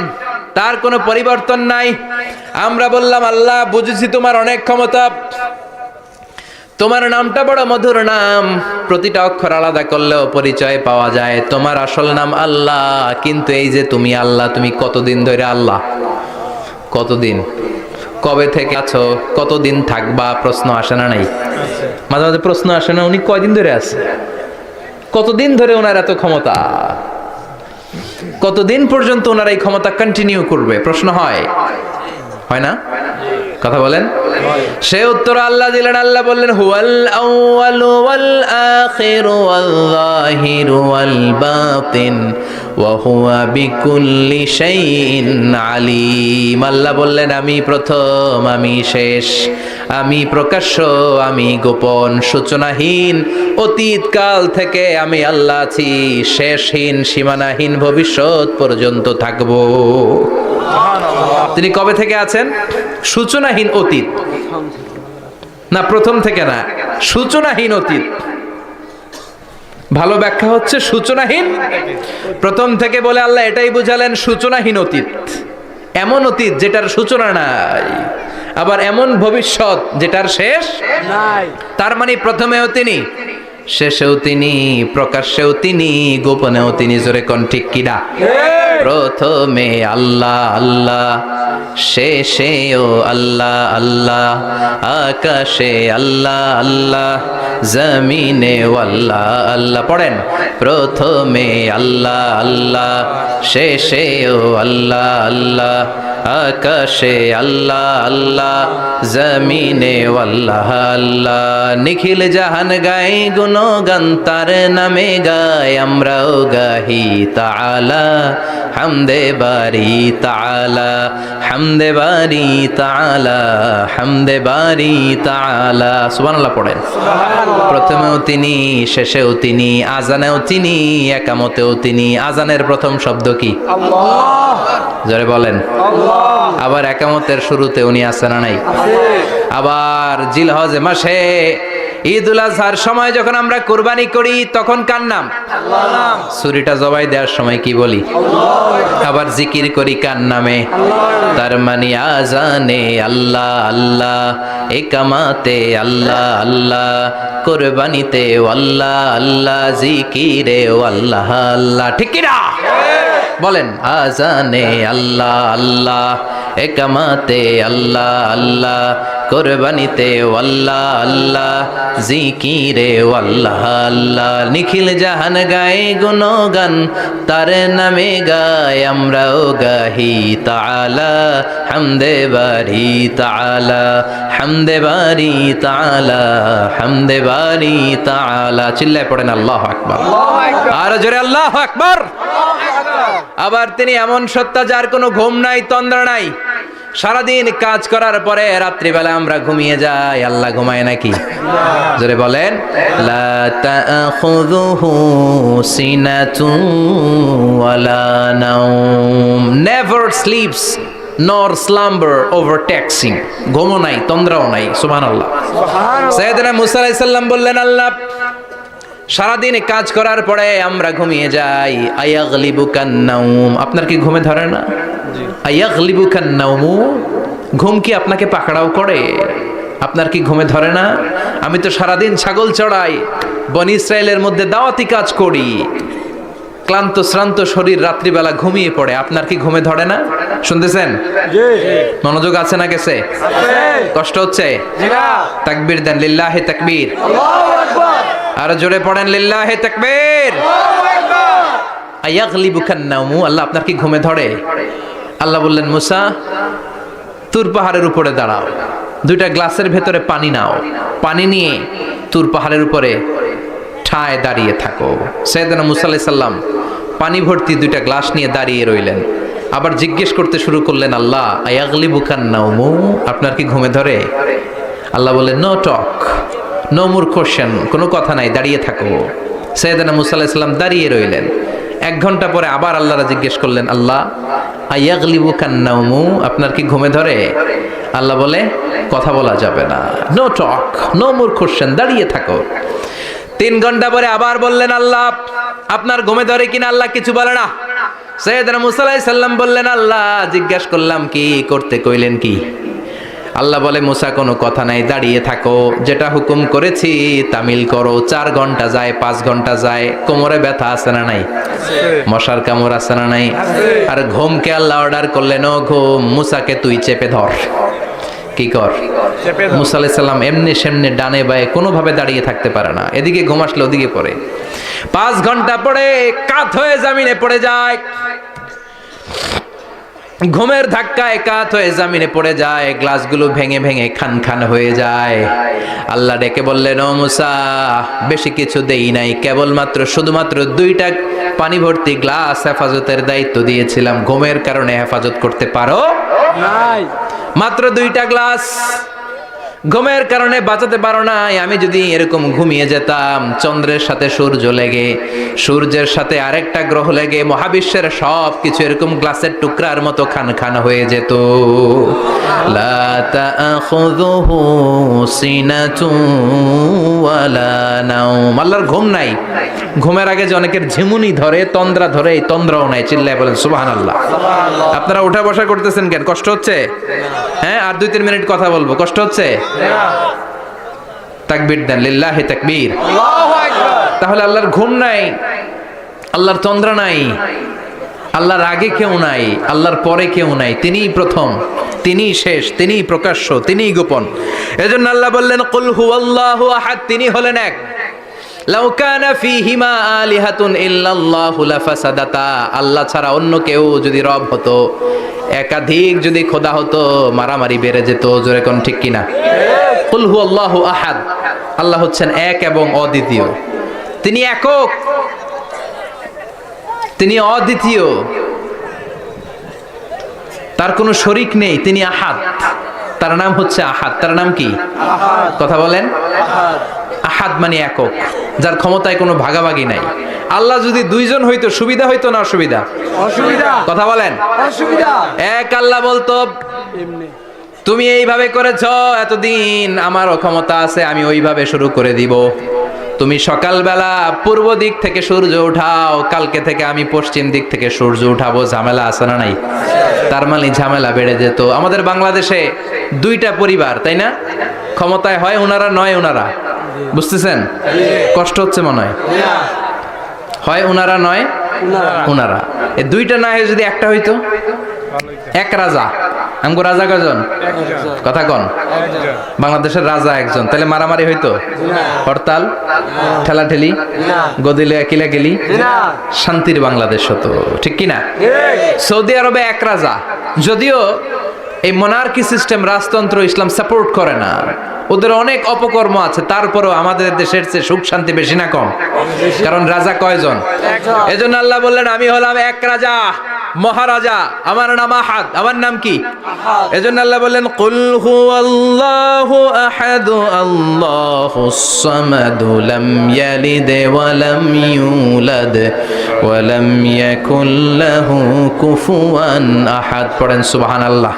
S1: তার কোনো পরিবর্তন নাই। আমরা বললাম আল্লাহ বুঝেছি তোমার অনেক ক্ষমতা, তোমার নামটা বড় মধুর নাম, প্রতিটা অক্ষর আলাদা করলেও পরিচয় পাওয়া যায়। তোমার আসল নাম আল্লাহ, কিন্তু এই যে তুমি আল্লাহ, তুমি কতদিন ধরে আল্লাহ? কতদিন? কবে থেকে আছো? কতদিন থাকবা? প্রশ্ন আসে না নাই? মাঝে মাঝে প্রশ্ন আসে না উনি কয়দিন ধরে আছে? কতদিন ধরে ওনার এত ক্ষমতা? কতদিন পর্যন্ত ওনার এই ক্ষমতা কন্টিনিউ করবে? প্রশ্ন হয়, হয় না? কথা বলেন। সে উত্তর আল্লাহ দিলেন। আল্লাহ বললেন হুয়াল আউয়ালু ওয়াল আখিরু ওয়াল যাহিরু ওয়াল বাতিন ওয়া হুয়া বিকুল্লি শাইইন আলিম। আল্লাহ বললেন আমি প্রথম, আমি শেষ, আমি প্রকাশ্য, আমি গোপন, সূচনাহীন, অতীতকাল থেকে আমি আল্লাহ আছি, শেষহীন, সীমানাহীন, ভবিষ্যৎ পর্যন্ত থাকবো। তিনি কবে থেকে আছেন? সূচনাহীন অতীত না, প্রথম থেকে না, সূচনাহীন অতীত। ভালো ব্যাখ্যা হচ্ছে সূচনাহীন প্রথম থেকে বলে আল্লাহ এটাই বুঝালেন সূচনাহীন অতীত, এমন অতীত যেটার সূচনা নাই, আবার এমন ভবিষ্যৎ যেটার শেষ নাই। তার মানে প্রথমেও তিনি, শেষেও তিনি, প্রকাশ্যেও তিনি, গোপনেও তিনি। জোরে কোন ঠিক কিনা? প্রথমে আল্লাহ আল্লাহ, শেষেও আল্লাহ আল্লাহ, আকাশে আল্লাহ আল্লাহ, জমিনে আল্লাহ আল্লাহ। পড়েন প্রথমে আল্লাহ আল্লাহ, শেষেও আল্লাহ আল্লাহ, আকাশে আল্লাহ আল্লাহ, জমিনে আল্লাহ আল্লাহ। নিখিল জাহান গায় গুণগান তার নামে গায়, আমরাও গাহি তাআলা হামদে বারি তাআলা, হামদে বারি তাআলা, হামদে বারি তাআলা। সুবহানাল্লাহ পড়েন। প্রথমেও তিনি, শেষেও তিনি, আজানেও তিনি, একামতেও তিনি। আজানের প্রথম শব্দ কি? আল্লাহ। জোরে বলেন আল্লাহ। আবার একামতের শুরুতে উনি আছেন না নাই? আবার জিলহজ মাসে ঈদুল আজহার সময় যখন আমরা কুরবানি করি তখন কার নাম? আল্লাহর নাম। ছুরিটা জবাই দেওয়ার সময় কি বলি? আল্লাহ। আবার জিকির করি কার নামে? আল্লাহ। তার মানে আজানে আল্লাহ আল্লাহ, একামাতে আল্লাহ আল্লাহ, কুরবানিতে আল্লাহ আল্লাহ, জিকিরে আল্লাহ আল্লাহ। ঠিক কি না? বলেন আজানে আল্লাহ আল্লাহ, একামাতে আল্লাহ আল্লাহ, কুরবানিতে আল্লাহ আল্লাহ, জিকিরে আল্লাহ আল্লাহ। নিখিল জাহান গায় গুণগান তার নামে গায়, আমরাও গাহি তাআলা হামদে বারি তাআলা, হামদে বারি তাআলা, হামদে বারি তাআলা। চিল্লায় পড়েন আল্লাহু আকবার। আর জোরে আল্লাহু আকবার। আবার তিনি এমন সত্তা যার কোনো ঘুম নাই, তন্দ্রা নাই। সারাদিন কাজ করার পরে রাত্রিবেলা আমরা ঘুমিয়ে যাই, আল্লাহ ঘুমায় নাকি? জোরে বলেন লা তাখুযুহু সিনাতুন ওয়ালা নাওম, never sleeps, nor slumber overtaxing, ঘুমও নাই, তন্দ্রাও নাই। সুবহানাল্লাহ। সাইয়েদনা মুসা আলাইহিস সালাম বললেন, আল্লাহ সারাদিন কাজ করার পরে আমরা ঘুমিয়ে যাই, আয়াগলিবুকান নাউম, আপনার কি ঘুমে ধরে না? আয়াগলিবুকান নাউমু, ঘুম কি আপনাকে পাকড়াও করে? আপনার কি ঘুমে ধরে না? আমি তো সারাদিন ছাগল চড়াই, বনি ইসরায়েলের মধ্যে দাওয়াতি কাজ করি, ক্লান্ত শ্রান্ত শরীর রাত্রিবেলা ঘুমিয়ে পড়ে, আপনার কি ঘুমে ধরে না? শুনতেছেন? মনোযোগ আছে না গেছে? কষ্ট হচ্ছে? তাকবীর দেন, লিল্লাহি তাকবীর। আর জোরে পড়েন, লিল্লাহি তাকবীর। আয়াগলিবুকান নাউমু, আল্লাহ আপনার কি ঘুমে ধরে? আল্লাহ বললেন, মুসা তুর পাহাড়ের উপরে দাঁড়াও, দুইটা গ্লাসের ভেতরে পানি নাও, পানি নিয়ে তুর পাহাড়ের উপরে ঠায় দাঁড়িয়ে থাকো। সাইয়েদনা মুসা আলাইহিস সালাম পানি ভর্তি দুইটা গ্লাস নিয়ে দাঁড়িয়ে রইলেন। আবার জিজ্ঞেস করতে শুরু করলেন, আল্লাহ আয়াগলিবুকান নাউমু, আপনার কি ঘুমে ধরে? আল্লাহ বললেন, no talk, no more question, কোনো কথা নাই, দাঁড়িয়ে থাকো। সাইয়েদনা মুসা আলাইহিস সালাম দাঁড়িয়ে রইলেন। 1 ঘন্টা পরে আবার আল্লাহরা জিজ্ঞেস করলেন, আল্লাহ আয়াগলিবুকান নাউমু, আপনার কি ঘুমে ধরে? আল্লাহ বলে, কথা বলা যাবে না, no talk, no more question, দাঁড়িয়ে থাকো। 3 ঘন্টা পরে আবার বললেন, আল্লাহ আপনার ঘুমে ধরে কিনা? আল্লাহ কিছু বলে না। সাইয়েদনা মুসা আলাইহিস সালাম বললেন, আল্লাহ জিজ্ঞাসা করলাম কি করতে কইলেন কি? আল্লাহ বলে, মুসা কোনো কথা নাই, দাঁড়িয়ে থাকো, যেটা হুকুম করেছি তামিল করো। 4 ঘন্টা যায়, 5 ঘন্টা যায়, কোমরে ব্যথা আছে না নাই? মশার কামড় আছে না নাই? আর ঘুমকে আল্লাহ অর্ডার করলেন, ও ঘুম, মুসাকে তুই চেপে ধর। কি কর? মুসা আলাইহিস সালাম এমনি সেমনি ডানে বায়ে কোনোভাবে দাঁড়িয়ে থাকতে পারে না, এদিকে ঘুম আসলে ওদিকে পড়ে। 5 ঘন্টা পরে কাত হয়ে জমিনে পড়ে যায়, ঘুমের ধাক্কায় কাত হয়ে জমিনে পড়ে যায়, গ্লাসগুলো ভেঙে ভেঙে খান খান হয়ে যায়। আল্লাহ ডেকে বললেন, ও মুসা বেশি কিছু দেই নাই, কেবলমাত্র শুধুমাত্র 2টা পানি ভর্তি গ্লাস হেফাজতের দায়িত্ব দিয়েছিলাম, ঘুমের কারণে হেফাজত করতে পারো নাই। মাত্র 2টা গ্লাস, ঘুমের কারণে বাঁচাতে পারো নাই। আমি যদি এরকম ঘুমিয়ে যেতাম, চন্দ্রের সাথে সূর্য লেগে, সূর্যের সাথে আরেকটা গ্রহ লেগে মহাবিশ্বের সব কিছু এরকম গ্লাসের টুকরার মতো খান খান হয়ে যেত। লা তাখুযুহু সিনাতুন ওয়ালা নাওম, আল্লাহর ঘুম নাই। ঘুমের আগে যে অনেকের ঝিমুনি ধরে, তন্দ্রা ধরে, এই তন্দ্রাও নাই। চিল্লায় বলেন সুবহানাল্লাহ। আপনারা উঠা বসা করতেছেন কেন? কষ্ট হচ্ছে? হ্যাঁ, আর 2-3 মিনিট কথা বলবো, কষ্ট হচ্ছে? তাকবীর দেন, লিল্লাহি তাকবীর। তাহলে আল্লাহর ঘুম নাই, আল্লাহর তন্দ্রা নাই, আল্লাহর আগে কেউ নাই, আল্লাহর পরে কেউ নাই। তিনিই প্রথম, তিনিই শেষ, তিনিই প্রকাশ্য, তিনিই গোপন। এজন্য আল্লাহ বললেন, কুল হুয়াল্লাহু আহাদ, তিনি হলেন এক। লাউ কানা ফীহিমা আলিহাতুন ইল্লাল্লাহু লাফাসাদাতা, আল্লাহ ছাড়া অন্য কেউ যদি রব হতো, একাধিক যদি খোদা হতো, মারামারি বেড়ে যেত। জোরে কোন ঠিক কিনা? কুল হুয়াল্লাহু আহাদ, আল্লাহ হচ্ছেন এক এবং অদ্বিতীয়। তিনি একক, তিনি অদ্বিতীয়, তার কোনো শরীক নেই, তিনি আহাদ। তার নাম হচ্ছে আহাদ। তার নাম কি? কথা বলেন। আহাদ মানে একক, যার ক্ষমতায় কোনো ভাগাভাগি নাই। আল্লাহ যদি 2 জন হইতো সুবিধা হইতো না অসুবিধা? অসুবিধা। কথা বলেন। অসুবিধা। এক আল্লাহ বলতো, তুমি এইভাবে করেছো এতদিন, আমারও ক্ষমতা আছে, আমি ওইভাবে শুরু করে দিব। তুমি সকালবেলা পূর্ব দিক থেকে সূর্য উঠাও, কালকে থেকে আমি পশ্চিম দিক থেকে সূর্য উঠাবো। ঝামেলা আছে না নাই? তার মানে ঝামেলা বেড়ে যেত। আমাদের বাংলাদেশে 2টা পরিবার, তাই না? ক্ষমতায় হয় ওনারা, নয় ওনারা। বুঝতেছেন? কষ্ট হচ্ছে মনে হয়? হয় ওনারা, নয় ওনারা। এই 2টা না হয়ে যদি একটা হইতো, এক রাজা। আমগো রাজা কয়জন? কথা কন। বাংলাদেশের রাজা একজন, তাহলে মারামারি হইতো? হরতাল, ঠেলাঠেলি, গদিলে কিলাকিলি, শান্তির বাংলাদেশ হতো। ঠিক কিনা? সৌদি আরবে এক রাজা, যদিও এই মোনার্কি সিস্টেম, রাজতন্ত্র ইসলাম সাপোর্ট করে না, ওদের অনেক অপকর্ম আছে, তারপরেও আমাদের দেশের চেয়ে সুখ শান্তি বেশি না কম? কারণ রাজা কয়জন? এজন্য আল্লাহ বললেন, আমি হলাম এক রাজা, মহারাজা, আমার নাম আহাদ, আমার নাম কি? এজন্য আল্লাহ বললেন কুল হুয়াল্লাহু আহাদ আল্লাহুস সামাদ লাম ইয়ালিদ ওয়া লাম ইউলাদ ওয়া লাম ইয়াকুল লাহু কুফুয়ান আহাদ। পড়েন সুবহানাল্লাহ।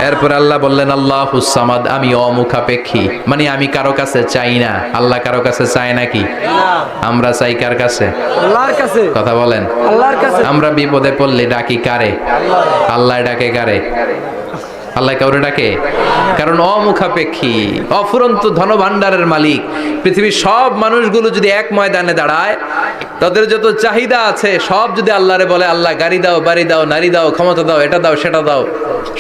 S1: এরপর আল্লাহ বললেন আল্লাহুস সামাদ, আমি অমুখাপেক্ষী, মানে আমি কারো কাছে চাই না। আল্লাহ কারো কাছে চায় নাকি? আমরা চাই কার কাছে?
S2: আল্লাহর কাছে।
S1: কথা বলেন।
S2: আল্লাহর কাছে।
S1: আমরা বিপদে পড়লে ডাকি কারে? আল্লাহ ডাকে কারে? আল্লাহ কাউরে ডাকে? কারণ অমুখাপেক্ষী, অফুরন্ত ধনভাণ্ডারের মালিক। পৃথিবীর সব মানুষগুলো যদি এক ময়দানে দাঁড়ায়, তাদের যত চাহিদা আছে সব যদি আল্লাহরে বলে, আল্লাহ গাড়ি দাও, বাড়ি দাও, নারী দাও, ক্ষমতা দাও, এটা দাও, সেটা দাও,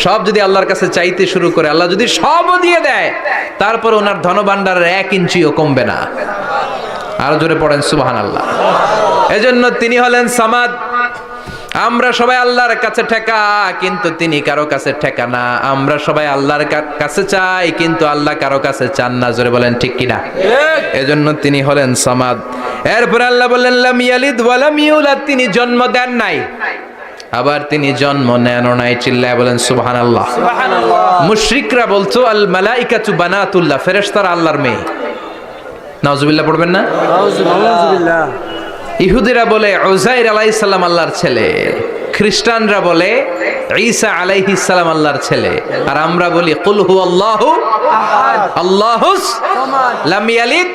S1: সব যদি আল্লাহর কাছে চাইতে শুরু করে, আল্লাহ যদি সবও দিয়ে দেয়, তারপর ওনার ধনভাণ্ডারের 1 ইঞ্চিও কমবে না। আরো জোরে পড়েন সুবহানাল্লাহ। এজন্য তিনি হলেন সামাদ। আমরা সবাই আল্লাহর কাছে ঠেকা, কিন্তু তিনি কারো কাছে ঠেকা না। আমরা সবাই আল্লাহর কাছে চাই, কিন্তু আল্লাহ কারো কাছে চান না। জোরে বলেন ঠিক কিনা? এজন্য তিনি হলেন সামাদ। এরপর আল্লাহ বললেন লাম ইয়ালিদ ওয়া লাম ইউলাদ, তিনি জন্ম দেন নাই, আবার তিনি জন্ম নেন নাই। চিল্লায় বলেন সুবহানাল্লাহ। মুশরিকরা বলতো আল মালাইকাতু বানাতুল্লাহ, ফেরেশতারা আল্লাহর মেয়ে। নাউজুবিল্লাহ পড়বেন না?
S2: নাউজুবিল্লাহ।
S1: ইহুদিরা বলে উযাইর আলাইহিস সালাম আল্লাহর ছেলে, খ্রিস্টানরা বলে ঈসা আলাইহিস সালাম আল্লাহর ছেলে, আর আমরা বলি কুল হুয়াল্লাহু আহাদ আল্লাহুস সামাদ লাম ইয়ালিদ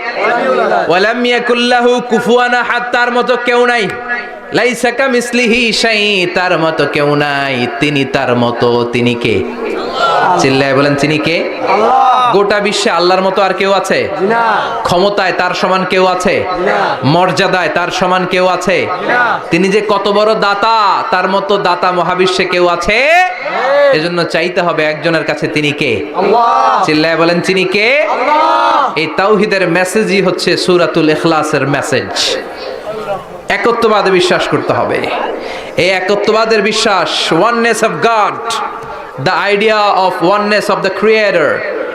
S1: ওয়া লাম ইয়াকুল লাহু কুফুয়ান আহাদ। তার মতো কেউ নাই। লাইসা কামিসলিহি শাই, তার মতো কেউ নাই। তিনি তার মতো, তিনি কে? চিল্লায় বলেন তিনি কে?
S2: আল্লাহ।
S1: গোটা বিশ্বে আল্লাহর মতো আর কেউ আছে?
S2: না।
S1: ক্ষমতায় তার সমান কেউ আছে?
S2: না।
S1: মর্যাদায় তার সমান কেউ আছে?
S2: না।
S1: তিনি যে কত বড় দাতা, তার মতো দাতা মহাবিশ্বে কেউ আছে? এজন্য চাইতে হবে একজনের কাছে, তিনি কে?
S2: আল্লাহ।
S1: চিল্লায় বলেন তিনি কে?
S2: আল্লাহ।
S1: এই তাওহীদের মেসেজই হচ্ছে সূরাতুল ইখলাসের মেসেজ। একত্ববাদে বিশ্বাস করতে হবে। এই একত্ববাদের বিশ্বাস, oneness of god, the idea of oneness of the creator,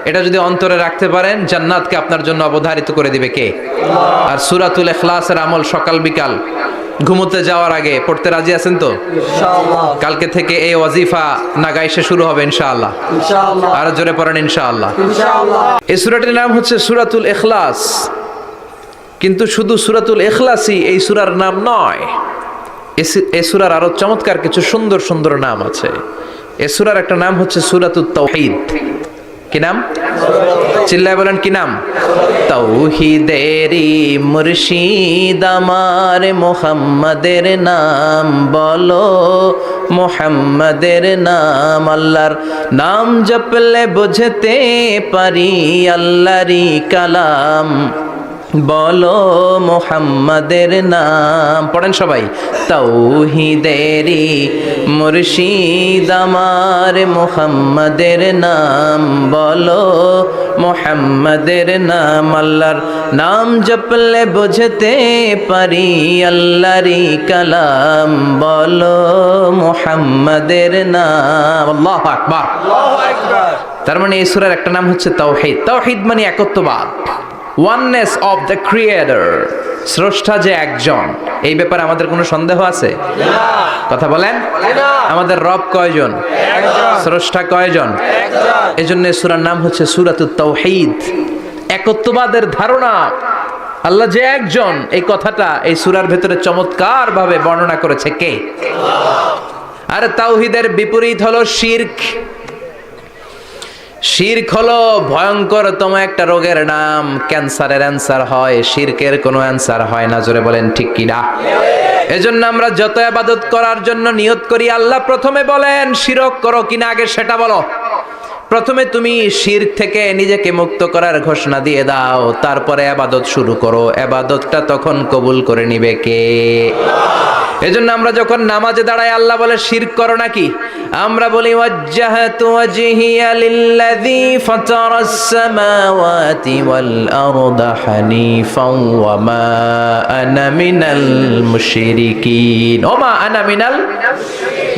S1: এটা যদি অন্তরে রাখতে পারেন, জান্নাতকে আপনার জন্য অবধারিত করে দিবে কে? আর সূরাতুল ইখলাসের আমল সকাল বিকাল ঘুমোতে যাওয়ার আগে পড়তে রাজি আছেন তো?
S2: ইনশাআল্লাহ।
S1: কালকে থেকে এই ওয়াজিফা নাগাইশে শুরু হবে ইনশাআল্লাহ।
S2: ইনশাআল্লাহ।
S1: আর জোরে পড়েন ইনশাআল্লাহ।
S2: ইনশাআল্লাহ।
S1: এই সূরাটির নাম হচ্ছে সূরাতুল ইখলাস। কিন্তু শুধু সূরাতুল ইখলাসই এই সূরার নাম নয়। এই সূরার আরো চমৎকার কিছু সুন্দর সুন্দর নাম আছে। এই সূরার একটা নাম হচ্ছে সূরাতুত তাওহীদ। কি নাম? চিল্লায় বলেন কি নাম? তাওহীদেরই মুর্শিদ আমার মুহাম্মাদের নাম বলো, মুহাম্মাদের নাম। আল্লাহর নাম জপলে বুঝতে পারি আল্লাহরই কালাম বলো, মুহাম্মাদের নাম। পড়েন সবাই। তাওহীদেরই মুর্শিদ আমার মুহাম্মাদের নাম বলো, মুহাম্মাদের নাম। আল্লাহর নাম জপলে বুঝতে পারি আল্লাহরই কালাম বলো, মুহাম্মাদের নাম। আল্লাহু আকবার।
S2: আল্লাহু আকবার।
S1: তার মানে এই সূরার একটা নাম হচ্ছে তাওহীদ। তাওহীদ মানে একত্ববাদ, ওয়াননেস অফ দ্য ক্রিয়েটর, স্রষ্টা যে একজন। এই ব্যাপারে আমাদের কোনো সন্দেহ আছে? কথা বলেন। আমাদের রব কয়জন? স্রষ্টা কয়জন? এজন্য সূরার নাম হচ্ছে সূরাতুত তাওহীদ। একত্ববাদের ধারণা, আল্লাহ যে একজন, এই কথাটা এই সূরার ভেতরে চমৎকার ভাবে বর্ণনা করেছে কে? আর তাওহীদের বিপরীত হলো শিরক। শিরক হলো ভয়ঙ্করতম একটা রোগের নাম। ক্যান্সারের অ্যান্সার হয়, শিরকের কোনো অ্যান্সার হয় না। জোরে বলেন ঠিক কিনা? এজন্য আমরা যত ইবাদত করার জন্য নিয়ত করি, আল্লাহ প্রথমে বলেন শিরক করো কিনা আগে সেটা বলো। প্রথমে তুমি শিরক থেকে নিজেকে মুক্ত করার ঘোষণা দিয়ে দাও, তারপরে ইবাদত শুরু করো। ইবাদতটা তখন কবুল করে নিবে কে? এজন্য আমরা যখন নামাজে দাঁড়াই, আল্লাহ বলে শিরক করো নাকি? আমরা বলি ওয়াজ্জাহাতু ওয়াজহিয়া লিল্লাযী ফাতারাস সামাওয়াতি ওয়াল আরদা হানিফাও ওয়া মা আনা মিনাল মুশরিকিন। ওমা আনা মিনাল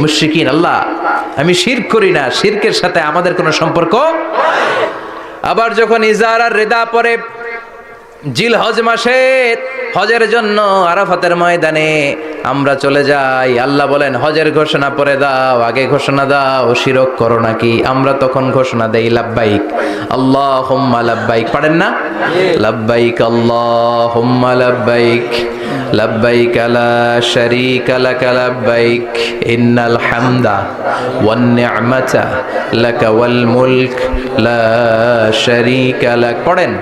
S1: মুশরিকিন। আল্লাহ আমি শিরক করি না, শিরকের সাথে আমাদের কোনো সম্পর্ক। আবার যখন ইজার আর রিদা পরে জিলহজ মাসে হজের জন্য আরাফাতের ময়দানে আমরা চলে যাই। আল্লাহ বলেন হজের ঘোষণা পরে দাও, আগে ঘোষণা দাও শিরক করো নাকি। আমরা তখন ঘোষণা দেই লাব্বাইক আল্লাহুম্মা লাব্বাইক। পারেন না? লাব্বাইক আল্লাহুম্মা লাব্বাইক লাব্বাইক লা শারীকা লাক লাব্বাইক ইন্নাল হামদা ওয়ান নি'মাতা লাকা ওয়াল মুলক লা শারীকা লাক। পড়েন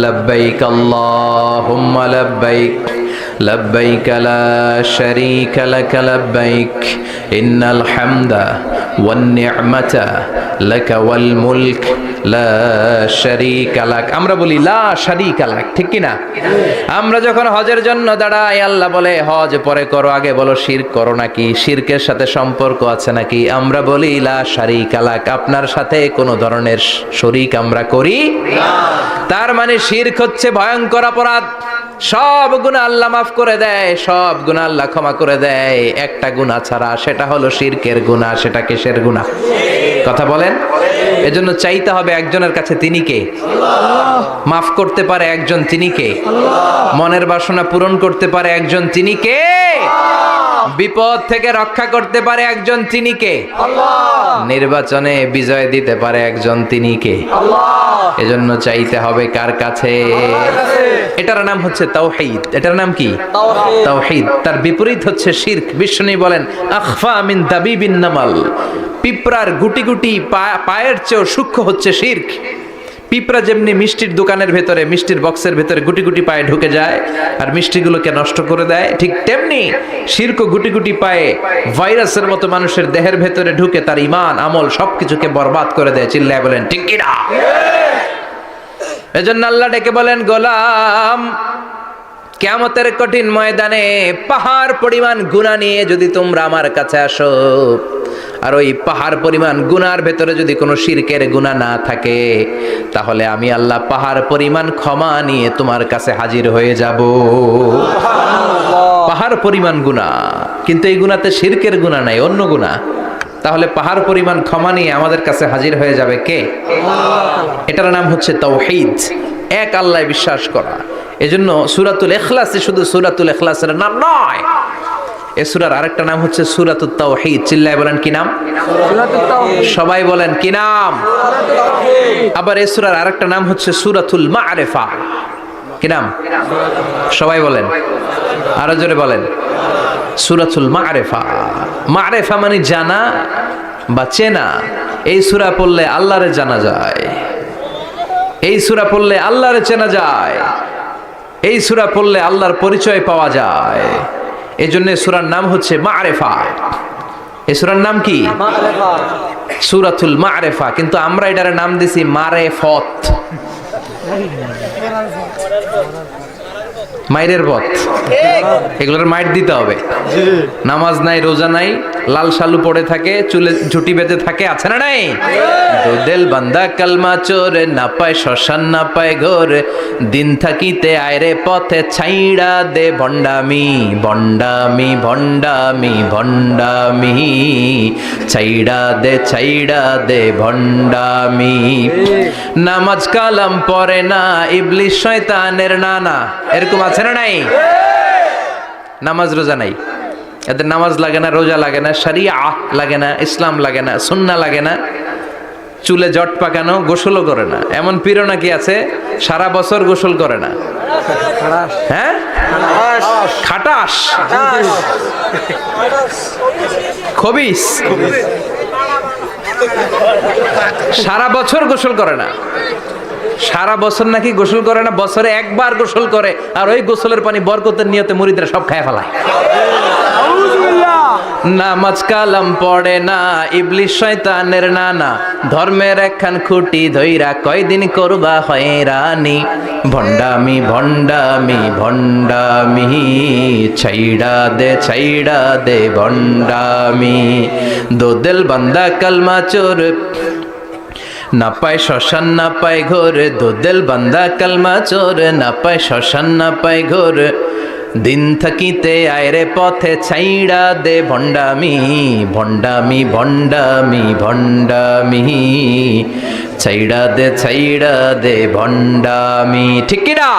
S1: لبيك اللهم لبيك لبيك لا شريك لك لبيك إن الحمد والنعمة لك والملك لا شريك لك। আমরা বলি লা শারীকা লাক, ঠিক কি না? আমরা যখন হজের জন্য দাঁড়াই আল্লাহ বলে হজ পরে করো, আগে বলো শিরক করো নাকি, শিরকের সাথে সম্পর্ক আছে নাকি। আমরা বলি লা শারীকা লাক, আপনার সাথে কোনো ধরনের শরীক আমরা করি না। তার মানে শিরক হচ্ছে ভয়ঙ্কর অপরাধ। সব গুনাহ আল্লাহ মাফ করে দেয়, সব গুনাহ আল্লাহ ক্ষমা করে দেয়, একটা গুনাহ ছাড়া, সেটা হলো শিরকের গুনাহ। সেটা কিসের গুনাহ? কথা বলেন। এজন্য চাইতে হবে একজনের কাছে, তিনি কে? মাফ করতে পারে একজন, তিনি কে? মনের বাসনা পূরণ করতে পারে একজন, তিনি কে? বিপদ থেকে রক্ষা করতে পারে একজন, তিনি কে? নির্বাচনে বিজয় দিতে পারে একজন, তিনি কে? এজন্য চাইতে হবে কার কাছে? এটার নাম হচ্ছে তাওহীদ। এটার নাম কি? তাওহীদ। তার বিপরীত হচ্ছে শিরক। বিষ্ণু বলেন আখফা মিন দাবিবিন নামাল, পিঁপড়ার গুটি গুটি পায়ের চেয়েও সূক্ষ্ম হচ্ছে শিরক। পিঁপড়া যেমনি মিষ্টির দোকানের ভেতরে, মিষ্টির বক্সের ভেতরে গুটি গুটি পায়ে ঢুকে যায় আর মিষ্টিগুলোকে নষ্ট করে দেয়, ঠিক তেমনি শিরক গুটি গুটি পায়ে ভাইরাসের মতো মানুষের দেহের ভেতরে ঢুকে তার ঈমান আমল সবকিছুকে বরবাদ করে দেয়। চিল্লায় বলেন ঠিক কি না? এজন্য আল্লাহ ডেকে বলেন গোলাম, কিয়ামতের কঠিন ময়দানে পাহাড় পরিমাণ গুনাহ নিয়ে যদি তোমরা আমার কাছে আসো, আর ওই পাহাড় পরিমাণ গুনার ভেতরে যদি কোনো শিরকের গুনাহ না থাকে, তাহলে আমি আল্লাহ পাহাড় পরিমাণ ক্ষমা নিয়ে তোমার কাছে হাজির হয়ে যাব। পাহাড় পরিমাণ গুনাহ, কিন্তু এই গুনাতে শিরকের গুনাহ নাই, অন্য গুনাহ। তাহলে পাহাড় পরিমাণ ক্ষমা নিয়ে আমাদের কাছে হাজির হয়ে যাবে কে? এটার নাম হচ্ছে তাওহীদ, এক আল্লাহ বিশ্বাস করা। এজন্য সূরাতুল ইখলাসে শুধু সূরাতুল ইখলাসের নাম নয়, এই সূরার আরেকটা নাম হচ্ছে সূরাতুত তাওহীদ। চিল্লায় বলেন কি নাম? সবাই বলেন কি নাম? আবার এই সূরার আরেকটা নাম হচ্ছে সূরাতুল মা'রিফা। কি নাম? সবাই বলেন, আরো জোরে বলেন। সূরাতুল মা'রিফা। মা'রিফা মানে জানা বা চেনা। এই সূরা পড়লে আল্লাহরে জানা যায়, এই সূরা পড়লে আল্লাহরে চেনা যায়, এই সূরা পড়লে আল্লাহর পরিচয় পাওয়া যায়। এই জন্য সূরার নাম হচ্ছে মা'রিফা। এই সূরার নাম কি? সূরাতুল মা'রিফা। কিন্তু আমরা এটার নাম দিছি মারেফত, মাইরের পথ। এগুলোর মাইর দিতে হবে। নামাজ নাই, রোজা নাই, লাল শালু পড়ে থাকে, চুলে ঝুটি বেঁধে থাকে, আছে না নাই? দিল বান্দা কালমা চোরে, না পায় শ্মশান না পায় ঘর, দিন থাকিতে আয়রে পথে ছাইড়া দে ভণ্ডামি ভণ্ডামি ভণ্ডামি ভণ্ডামি, ছাইড়া দে ভণ্ডামি। নামাজ কালাম পড়ে না, ইবলিশ শয়তানের নানা। এরকম আছে না নাই? নামাজ রোজা নাই, এদের নামাজ লাগে না, রোজা লাগে না, শরিয়া লাগে না, ইসলাম লাগে না, সুন্নাহ লাগে না, চুলে জট পাকানো, গোসলও করে না। এমন পীর নাকি আছে সারা বছর গোসল করে না। হ্যাঁ, খাটাস, খবিস, সারা বছর গোসল করে না। সারা বছর নাকি গোসল করে না, বছরে একবার গোসল করে, আর ওই গোসলের পানি বরকতের নিয়তে মুরিদরা সব খায় ফেলায়। নামাজ কালাম পড়ে না, ইবলিশ শয়তানের নানা, ধর্মের একখান খুঁটি ধইরা কয়দিন করবা হয়রানি, ভণ্ডামি ভণ্ডামি ভণ্ডামি, ছাইড়া দে ভণ্ডামি। দোদেল বান্দা কালমা চোর, না পায় শ্মশান না পায় ঘোর, দোদেল বান্দা কালমা চোর, না পায় শ্মশান না পায় ঘোর, দিন থাকিতে আয়রে পথে ছাইড়া দে ভণ্ডামি ভণ্ডামি ভণ্ডামি ভণ্ডামি। ছাইড়া দে ভণ্ডামি, ঠিক কি না?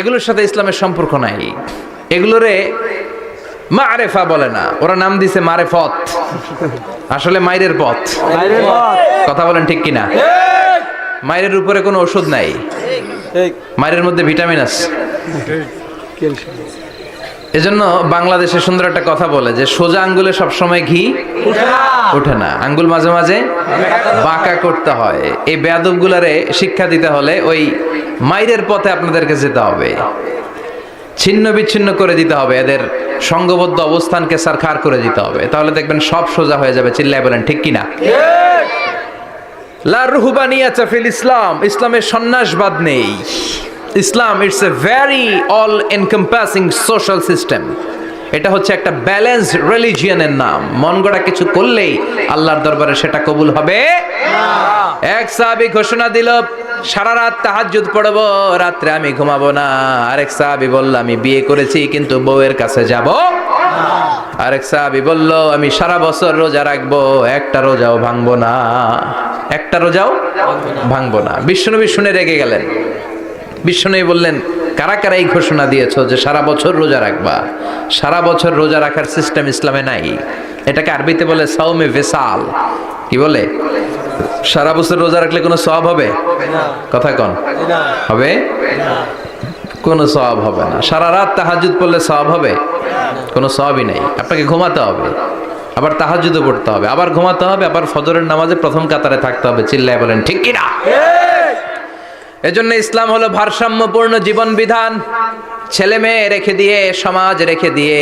S1: এগুলোর সাথে ইসলামের সম্পর্ক নাই। এগুলোরে মারেফা বলে না, ওরা নাম দিছে মারেফত, আসলে মাইরের পথ।
S2: মাইরের পথ।
S1: কথা বলেন ঠিক কিনা? মাইরের উপরে কোনো ওষুধ নাই,
S2: ঠিক।
S1: মাইরের মধ্যে ভিটামিন আছে। এজন্য বাংলাদেশে সুন্দর একটা কথা বলে যে সোজা আঙ্গুলে সবসময় ঘি ওঠে না, আঙ্গুল মাঝে মাঝে বাঁকা করতে হয়। এই বেয়াদবগুলারে শিক্ষা দিতে হলে ওই মাইরের পথে আপনাদেরকে যেতে হবে, ছিন্ন বিচ্ছিন্ন করে দিতে হবে, এদের সংঘবদ্ধ অবস্থানকে সারখার করে দিতে হবে, তাহলে দেখবেন সব সোজা হয়ে যাবে। চিল্লায় বলেন ঠিক কিনা? লা রুহবানিয়াতা ফিল ইসলাম, ইসলামে সন্ন্যাসবাদ নেই। ইসলাম it's a very all encompassing social system. এটা হচ্ছে একটা ব্যালেন্সড রিলিজিয়নের নাম। মন গড়া কিছু করলেই আল্লাহর দরবারে সেটা কবুল হবে না। এক সাহাবী ঘোষণা দিল, সারা রাত তাহাজ্জুদ পড়ব, রাত্রে আমি ঘুমাবো না। আরেক সাহাবী বলল, আমি বিয়ে করেছি কিন্তু বউয়ের কাছে যাব না। আরেক সাহাবী বলল, আমি সারা বছর রোজা রাখবো, একটা রোজাও ভাঙবো না, একটা রোজাও ভাঙবো না। বিশ্বনবী শুনে রেগে গেলেন। বিশ্বনবী বললেন, কারা কারা এই ঘোষণা দিয়েছো যে সারা বছর রোজা রাখবা? সারা বছর রোজা রাখার সিস্টেম ইসলামে নাই। এটাকে আরবিতে বলে সাওমে ভিসাল। কি বলে? সারা বছর রোজা রাখলে কোনো সওয়াব হবে? কথা কন, হবে? কোনো সওয়াব হবে না। সারা রাত তাহাজ্জুদ পড়লে সওয়াব হবে? কোনো সওয়াবই নাই। আপনাকে ঘুমাতে হবে, আবার তাহাজ্জুদও পড়তে হবে, আবার ঘুমাতে হবে, আবার ফজরের নামাজে প্রথম কাতারে থাকতে হবে। চিল্লায় বলেন ঠিক কি না? এজন্য ইসলাম হলো ভারসাম্যপূর্ণ জীবন বিধান। ছেলে মেয়ে রেখে দিয়ে, সমাজ রেখে দিয়ে,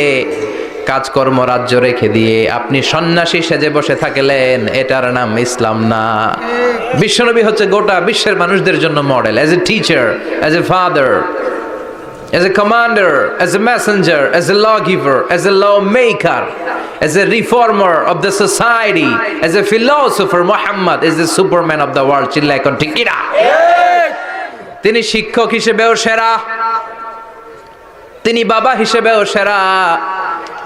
S1: কাজকর্ম রাজ্য রেখে দিয়ে আপনি সন্ন্যাসী সেজে বসে থাকলেন, এটার নাম ইসলাম না। বিশ্বনবী হচ্ছে গোটা বিশ্বের মানুষদের জন্য model, as a teacher, as a father, as a commander, as a messenger, as a lawgiver, as a lawmaker, as a reformer of the society, as a philosopher, Muhammad is the superman of the world. চিল্লায় কোন ঠিক কি না? তিনি শিক্ষক হিসেবেও সেরা, তিনি বাবা হিসেবেও সেরা।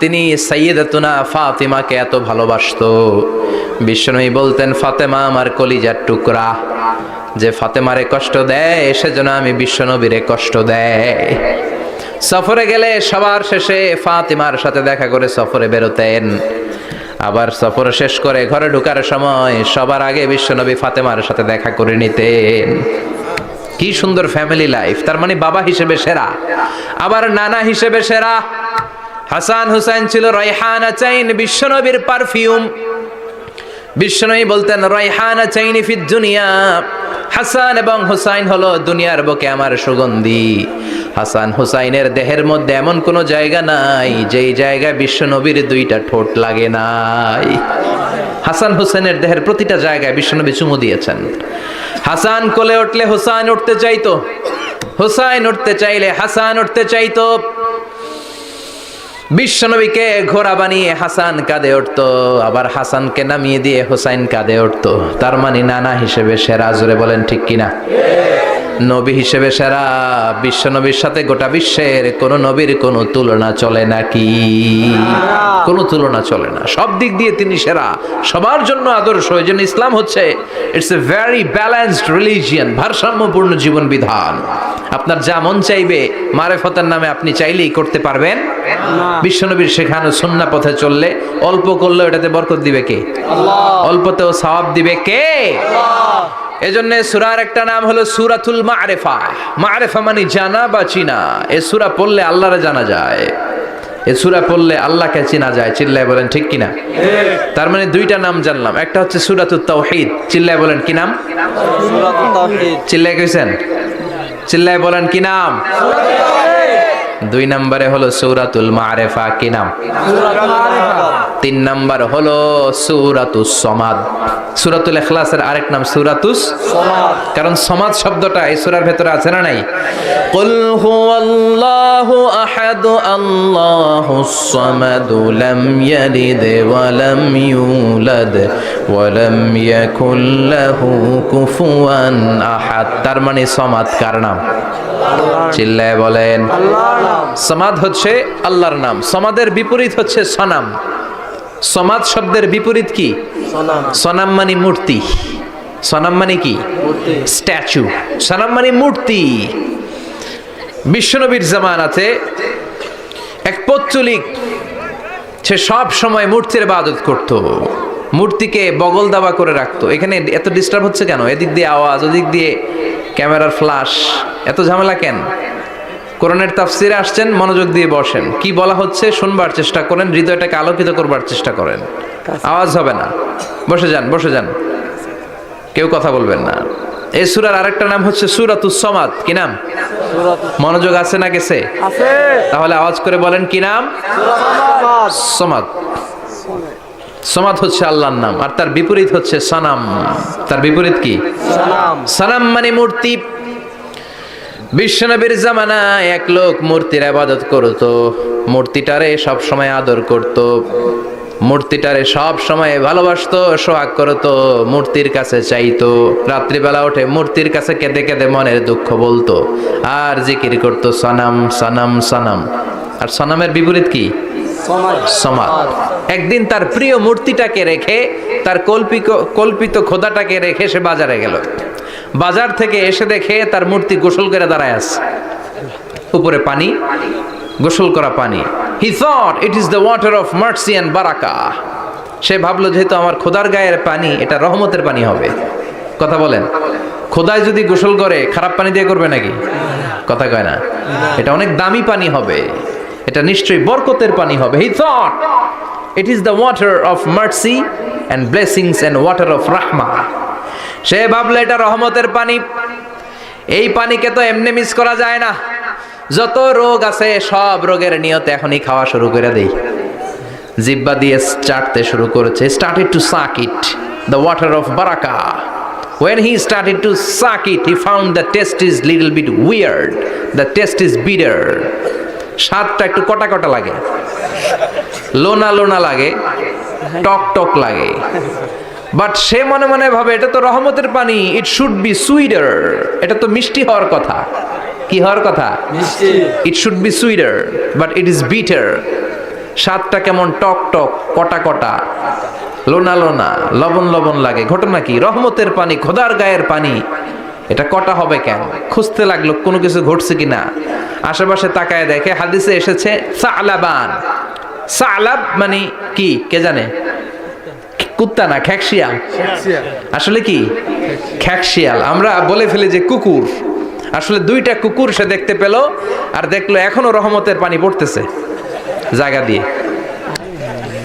S1: তিনি সাইয়্যিদাতুনা ফাতিমাকে এত ভালোবাসতো, বিশ্বনবী বলতেন, ফাতেমা আমার কলিজার টুকরা, যে ফাতেমারে কষ্ট দেয় সেজন্য আমি বিশ্বনবীরে কষ্ট দেয়। সফরে গেলে সবার শেষে ফাতিমার সাথে দেখা করে সফরে বেরোতেন, আবার সফর শেষ করে ঘরে ঢোকার সময় সবার আগে বিশ্বনবী ফাতেমার সাথে দেখা করে নিতেন। কি সুন্দর ফ্যামিলি লাইফ। তার মানে বাবা হিসেবে সেরা, আবার নানা হিসেবে সেরা। হাসান হুসাইন ছিল রায়হানা চাইন, বিশ্বনবীর পারফিউম। বিশ্বনবী বলতেন, রায়হানা চাইনি ফিদ দুনিয়া, হাসান এবং হুসাইন হলো দুনিয়ার বুকে আমার সুগন্ধি। হাসান হুসাইনের দেহের মধ্যে এমন কোন জায়গা নাই যেই জায়গায় বিশ্বনবীর দুইটা ঠোঁট লাগে নাই। হাসান হুসাইনের দেহের প্রতিটা জায়গায় বিশ্বনবী চুমু দিয়েছেন। হাসান কোলে উঠলে হুসাইন উঠতে চাইতো, হুসাইন উঠতে চাইলে হাসান উঠতে চাইতো। বিশ্বনবীকে ঘোড়া বানিয়ে হাসান কাঁধে উঠতো, আবার হাসানকে নামিয়ে দিয়ে হুসাইন কাঁধে উঠতো। তার মানে নানা হিসেবে সেরা। জোরে বলেন ঠিক কিনা? নবী হিসেবে সেরা। বিশ্বনবীর সাথে গোটা বিশ্বের কোন নবীর কোনো তুলনা চলে নাকি? কোনো তুলনা চলে না। সব দিক দিয়ে তিনি সেরা, সবার জন্য আদর্শ। এই জন্য ইসলাম হচ্ছে it's a very balanced religion, ভারসাম্যপূর্ণ জীবন বিধান। আপনার যা মন চাইবে মারেফতের নামে আপনি চাইলেই করতে পারবেন না। বিশ্বনবীর শেখানো সুন্নাহ পথে চললে অল্প করলেও এটাতে বরকত দিবে কে? আল্লাহ। অল্পতেও সওয়াব দিবে কে? আল্লাহ। এজন্য সূরার একটা নাম হলো সূরাতুল মা'রিফা। মা'রিফা মানে জানা বা চিনা। এই সূরা পড়লে আল্লাহরে জানা যায়, এই সূরা পড়লে আল্লাহকে চেনা যায়। চিল্লায় বলেন ঠিক কিনা? তার মানে দুইটা নাম জানলাম, একটা হচ্ছে সূরাতুত তাওহীদ। চিল্লায় বলেন কি নাম?
S2: সূরাতুত তাওহীদ।
S1: চিল্লায় কইছেন? চিল্লায় বলেন কি নাম? দুই নম্বরে হলো সূরাতুল মা'রিফা। কি নাম? তিন নম্বর হলো সূরাতুস সমাদ। সূরাতুল ইখলাসের আরেক নাম সূরাতুস সমাদ, কারণ সমাদ শব্দটা এই সূরার ভেতরে আছে না নাই? কুল হুয়াল্লাহু আহাদ আল্লাহুস সামাদ লাম ইয়ালিদ ওয়া লাম ইউলাদ ওয়া লাম ইয়াকুল লাহু কুফুয়ান আহাদ। তার মানে সমাদ কার নাম? চিল্লায় বলেন। সমাদ হচ্ছে আল্লাহর নাম। সমাদের বিপরীত হচ্ছে সনাম। সমাদ শব্দের বিপরীত কি? সনাম মানে মূর্তি। সনাম মানে কি?
S2: মূর্তি।
S1: স্ট্যাচু। সনাম মানে মূর্তি। বিশ্বনবীর জামানাতে এক পৌত্তলিক, সে সব সময় মূর্তির ইবাদত করত, মূর্তিকে বগল দাবা করে রাখতো। এখানে এত ডিস্টার্ব হচ্ছে কেন? এদিক দিয়ে আওয়াজ, ওদিক দিয়ে ক্যামেরার ফ্ল্যাশ, এত ঝামেলা কেন? কোরআনের তাফসিরে আসছেন, মনোযোগ দিয়ে বসেন, কি বলা হচ্ছে শুনবার চেষ্টা করেন, হৃদয়টাকে আলোকিত করবার চেষ্টা করেন। আওয়াজ হবে না, বসে যান, বসে যান, কেউ কথা বলবেন না। এই সূরার আরেকটা নাম হচ্ছে সূরাতুস সামাদ। কি নাম? মনোযোগ আছে না গেছে?
S2: আছে।
S1: তাহলে আওয়াজ করে বলেন কি নাম? সামাদ। সামাদ হচ্ছে আল্লাহর নাম, আর তার বিপরীত হচ্ছে সানাম। তার বিপরীত কি?
S2: সালাম।
S1: সানাম মানে মূর্তি। বিশ্বনবীর জামানায় এক লোক মূর্তির ইবাদত করত, মূর্তিটারে সব সময় আদর করত, মূর্তিটারে সব সময় ভালোবাসতো, সোহাগ করতো, মূর্তির কাছে চাইতো। রাত্রিবেলা উঠে মূর্তির কাছে কেঁদে কেঁদে মনের দুঃখ বলতো, আর জিকির করতো সনাম সনাম সনাম। আর সনামের বিপরীত কি? সমাদ। একদিন তার প্রিয় মূর্তিটাকে রেখে, তার কল্পিত খোদাটাকে রেখে সে বাজারে গেল। বাজার থেকে এসে দেখে তার মূর্তি গোসল করে দাঁড়ায় আছে, উপরে পানি, গোসল করা পানি। He thought it is the water of mercy and বারাকা। সে ভাবলো যেহেতু আমার খোদার গায়ের পানি, এটা রহমতের পানি হবে। কথা বলেন, খোদায় যদি গোসল করে খারাপ পানি দিয়ে করবে নাকি? কথা কয় না, এটা অনেক দামি পানি হবে, এটা নিশ্চয়ই বরকতের পানি হবে। He thought it is the water of mercy and blessings and water of rahmah। সে ভাবলো এটা রহমতের পানি, এই পানিকে তো এমনি মিস করা যায় না। যত রোগ আছে সব রোগের নিয়তে এখনই খাওয়া শুরু করে দেই। জিহ্বা দিয়ে চাটতে শুরু করেছে, started to suck it, the water of baraka. When he started to suck it, he found the taste is little bit weird, the taste is bitter। স্বাদটা একটু কটা কটা লাগে, লোনা লোনা লাগে, টক টক লাগে। বাট সে মনে মনে ভাবে এটা তো রহমতের পানি, ইট শুড বি সুইটার, এটা তো মিষ্টি হওয়ার কথা। কি হওয়ার কথা?
S2: মিষ্টি।
S1: It should be sweeter but it is bitter. স্বাদটা কেমন টক টক, কটা কটা, লোনা লোনা, লবণ লবণ লাগে। ঘটনা কি? রহমতের পানি, খোদার গায়ের পানি, এটা কটা হবে কেন? খুঁজতে লাগলো কোনো কিছু ঘটছে কিনা। আশেপাশে তাকায় দেখে হাদিসে এসেছে সালাবান। সালাব মানে কি কে জানে? কুত্তা না, খ্যাকশিয়াল। আসলে কি? খ্যাকশিয়াল। আমরা বলে ফেলি যে কুকুর, আসলে দুইটা কুকুর সে দেখতে পেল, আর দেখলো এখনো রহমতের পানি পড়তেছে জায়গা দিয়ে,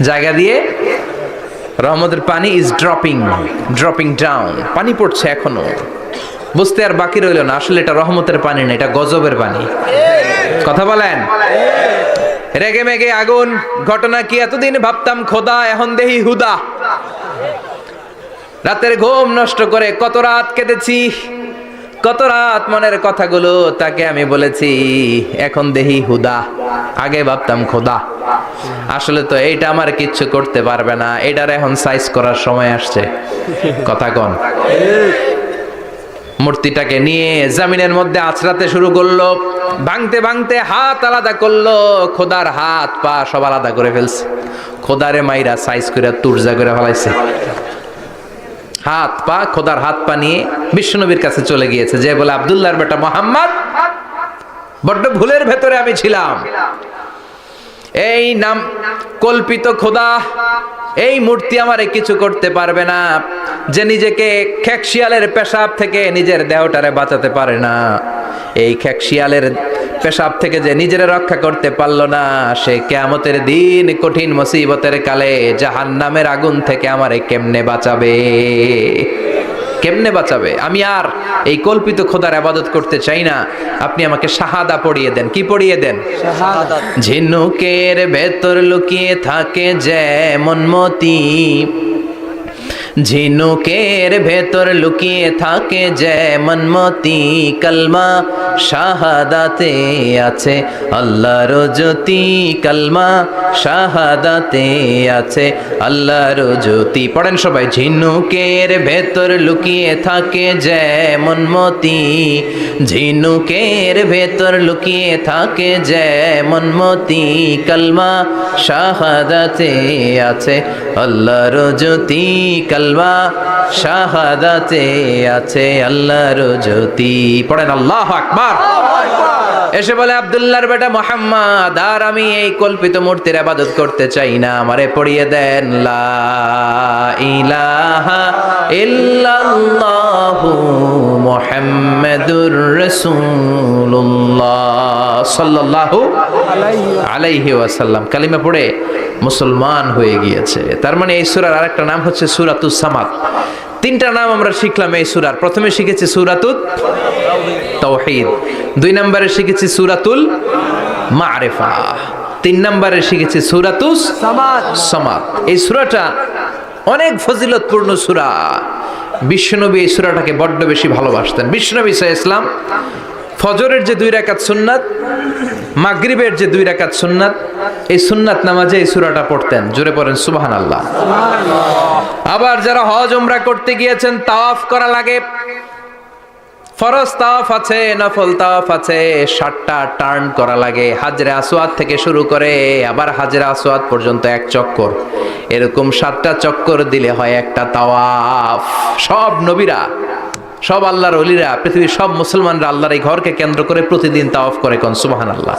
S1: জায়গা দিয়ে রহমতের পানি ইজ ড্রপিং ডাউন, পানি পড়ছে এখনো। বুঝতে আর বাকি রইল না, আসলে এটা রহমতের পানি না, এটা গজবের পানি। কথা বলেন, রেগে মেগে আগুন। ঘটনা কি? এতদিন ভাবতাম খোদা, এখন দেহি হুদা। রাতের ঘুম নষ্ট করে কত রাত কেঁদেছি, কত রাত মনের কথাগুলো তাকে আমি বলেছি, এখন দেহি হুদা। আগে ভাবতাম খোদা, আসলে তো এইটা আমার কিচ্ছু করতে পারবে না, এটার এখন সাইজ করার সময় আসছে। কথা কন। মূর্তিটাকে নিয়ে জমিনের মধ্যে আছড়াতে শুরু করলো, ভাঙতে ভাঙতে হাত আলাদা করলো, খোদার হাত পা সব আলাদা করে ফেলছে। খোদারে মাইরা সাইজ করে তুরজা করে ফেলাইছে। হাত পা, খোদার হাত পা নিয়ে বিশ্বনবীর কাছে চলে গিয়েছে, যে বলে আব্দুল্লাহর বেটা মোহাম্মদ, বড্ড ভুলের ভেতরে আমি ছিলাম। এই নাম কল্পিত খোদা, এই মূর্তি আমারে কিছু করতে পারবে না। যে নিজেকে খ্যাকশিয়ালের পেশাব থেকে নিজের দেহটারে বাঁচাতে পারে না, এই খ্যাকশিয়ালের পেশাব থেকে যে নিজের রক্ষা করতে পারলো না, সে কিয়ামতের দিন কঠিন মুসিবতের কালে জাহান্নামের আগুন থেকে আমারে কেমনে বাঁচাবে? কেমনে বাঁচাবে? আমি আর এই কল্পিত খোদার ইবাদত করতে চাই না। আপনি আমাকে শাহাদা পড়িয়ে দেন। কি পড়িয়ে দেন?
S2: শাহাদাত।
S1: ঝিনুকের ভেতর লুকিয়ে থাকে যেমন মতি, ঝিনুকের ভেতর লুকিয়ে থাকে যেমন মতি, কলমা শাহাদাতে আছে আল্লাহর জ্যোতি, কলমা শাহাদাতে আছে আল্লাহর জ্যোতি। পড়েন সবাই। ঝিনুকের ভেতর লুকিয়ে থাকে যেমন মতি, ঝিনুকের ভেতর লুকিয়ে থাকে যেমন মতি, কালমা শাহাদাতে আছে আল্লাহর জ্যোতি, কালমা শাহাদাতে আছে আল্লাহর জ্যোতি। পড়েন আল্লাহু আকবার। এসে বলে আব্দুল্লাহর বেটা মুহাম্মদ, আর আমি এই কল্পিত মূর্তির ইবাদত করতে চাই না, আমারে পড়িয়ে দেন লা ইলাহা ইল্লাল্লাহু মুহাম্মাদুর রাসূলুল্লাহ সাল্লাল্লাহু আলাইহি ওয়াসাল্লাম। কালিমা পড়ে মুসলমান হয়ে গিয়েছে। তার মানে এই সূরার আরেকটা নাম হচ্ছে সূরাতুস সামাদ। তিনটা নাম আমরা শিখলাম এই সূরার। প্রথমে শিখেছি সূরাতুত তাওহীদ, 2 নম্বরে শিখেছি সূরাতুল মারিফা, 3 নম্বরে শিখেছি সূরাতুস সামাদ। এই সূরাটা অনেক ফজিলতপূর্ণ সূরা। বিশ্বনবী এই সূরাটাকে বড্ড বেশি ভালোবাসতেন। বিশ্বনবী সাল্লাল্লাহু আলাইহি ওয়াসাল্লাম ফজরের যে 2 রাকাত সুন্নাত, মাগরিবের যে 2 রাকাত সুন্নাত, এই সুন্নাত নামাজে এই সূরাটা পড়তেন। জোরে পড়েন সুবহানাল্লাহ। আবার যারা হজ উমরা করতে গিয়েছেন, তাওয়াফ করা লাগে, ফরজ তাওয়াফ আছে, নফল তাওয়াফ আছে, 7টা টার্ন করা লাগে। হাজরে আসওয়াদ থেকে শুরু করে আবার হাজরে আসওয়াদ পর্যন্ত 1 চক্কর, এরকম 7টা চক্কর দিলে হয় একটা তাওয়াফ। সব নবীরা, সব আল্লাহর ওলিরা, পৃথিবীর সব মুসলমানরা আল্লাহর এই ঘরকে কেন্দ্র করে প্রতিদিন তাওয়াফ করে, কোন সুবহানাল্লাহ।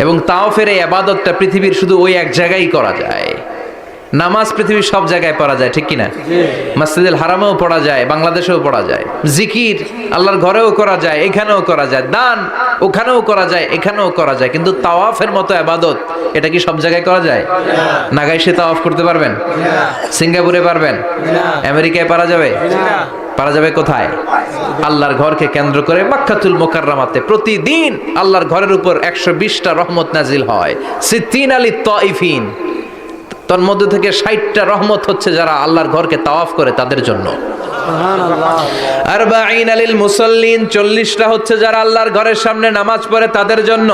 S1: এবং তাওয়াফের এই ইবাদতটা পৃথিবীর শুধু ওই এক জায়গায় করা যায়। নামাজ পৃথিবীর সব জায়গায় পড়া যায়, ঠিক কিনা? মসজিদুল হারামেও পড়া যায়, বাংলাদেশেও পড়া যায়। জিকির আল্লাহর ঘরেও করা যায়, এখানেও করা যায়। দান ওখানেও করা যায়, এখানেও করা যায়। কিন্তু তাওয়াফের মতো ইবাদত, এটা কি সব জায়গায় করা যায়? নাগাইশে তাওয়াফ করতে পারবেন? সিঙ্গাপুরে পারবেন? আমেরিকায় পারা যাবে? পারা যাবে কোথায়? আল্লাহর ঘরকে কেন্দ্র করে মক্কাতুল মুকাররমাতে প্রতিদিন আল্লাহর ঘরের উপর 120টা রহমত নাজিল হয়। সিদ্দিন আলী তাইফিন, তার মধ্যে থেকে 60টা রহমত হচ্ছে যারা আল্লাহর ঘরকে তাওয়াফ করে তাদের জন্য। আরবাঈন লিল মুসাল্লিন, 40টা হচ্ছে যারা আল্লাহর ঘরের সামনে নামাজ পড়ে তাদের জন্য।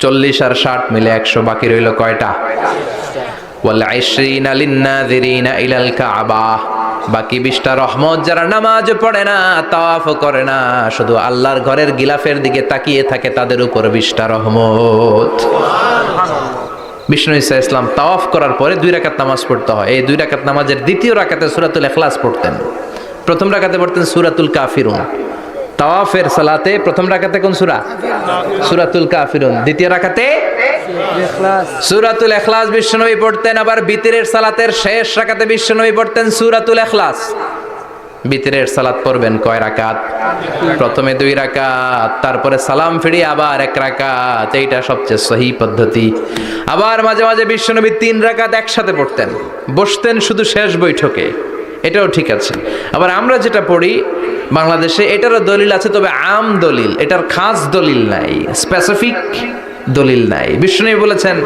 S1: 40 আর 60 মিলে 100, বাকি রইল কয়টা? ওয়াল 20 লিন নাযিরিনা ইলাল কাবা, বাকি 20টা রহমত যারা নামাজ পড়ে না, তাওয়াফ করে না, শুধু আল্লাহর ঘরের গিলাফের দিকে তাকিয়ে থাকে, তাদের উপর 20টা রহমত। বিষ্ণু ঈসা ইসলাম তাওয়াফ করার পরে 2 রাকাত নামাজ পড়তে হয়। এই 2 রাকাত নামাজের দ্বিতীয় রাকাতে সূরাতুল ইখলাস পড়তেন, প্রথম রাকাতে পড়তেন সূরাতুল কাফিরুন। তাওয়াফের সালাতে প্রথম রাকাতে কোন সূরা? সূরাতুল কাফিরুন। দ্বিতীয় রাকাতে সূরাতুল ইখলাস বিশ্বনবী পড়তেন। আবার বিতরের সালাতের শেষ রাকাতে বিশ্বনবী পড়তেন সূরাতুল ইখলাস। বিতরের সালাত পড়বেন কয় রাকাত? প্রথমে 2 রাকাত, তারপরে সালাম ফিরিয়ে আবার 1 রাকাত। এইটা সবচেয়ে সহি পদ্ধতি। আবার মাঝে মাঝে বিশ্বনবী 3 রাকাত একসাথে পড়তেন, বসতেন শুধু শেষ বৈঠকে, এটাও ঠিক আছে। আবার আমরা যেটা পড়ি বাংলাদেশে, এটারও দলিল আছে, তবে আম দলিল, এটার খাস দলিল নাই, স্পেসিফিক দলিল নাই। বিশ্বনবী বলেছেন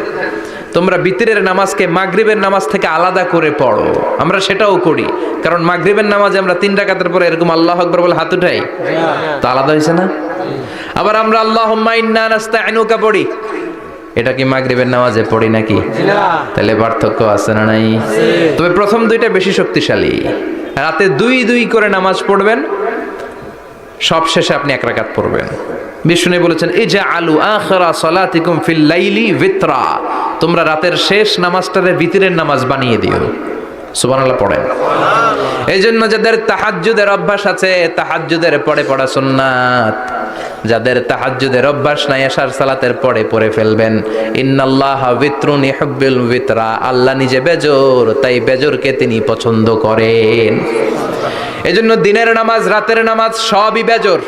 S1: তোমরা বিতরের নামাজকে মাগরিবের নামাজ থেকে আলাদা করে পড়ো। আমরা সেটাও করি, কারণ মাগরিবের নামাজে আমরা 3 রাকাতের পরে এরকম আল্লাহু আকবার বলে হাত উঠাই, তো আলাদা হয়েছে না? আবার আমরা আল্লাহুম্মা ইন্না নাস্তাইনুকা পড়ি, এটা কি মাগরিবের নামাজে পড়ি নাকি? তাহলে পার্থক্য আছে না নাই? তবে প্রথম 2টা বেশি শক্তিশালী। রাতে 2 করে নামাজ পড়বেন, সব শেষে আপনি 1 রাকাত পড়বেন। বিষ্ণু বলেছেন ইজআলু আখিরা সালাতিকুম ফিল লাইলি বিতরা, তোমরা রাতের শেষ নামাজটারে বিতরের নামাজ বানিয়ে দিও। সুবহানাল্লাহ পড়েন। এইজন্য যাদের তাহাজ্জুদের অভ্যাস আছে, তাহাজ্জুদের পড়ে পড়া সুন্নাত। যাদের তাহাজ্জুদের অভ্যাস নাই, এশার সালাতের পড়ে পড়ে ফেলবেন। ইন্নাল্লাহা বিতরুন ইউহিব্বুল বিতরা, আল্লাহ নিজে বেজোর, তাই বেজোরকে তিনি পছন্দ করেন। এজন্য দিনের নামাজ, রাতের নামাজ সবই বেজোর।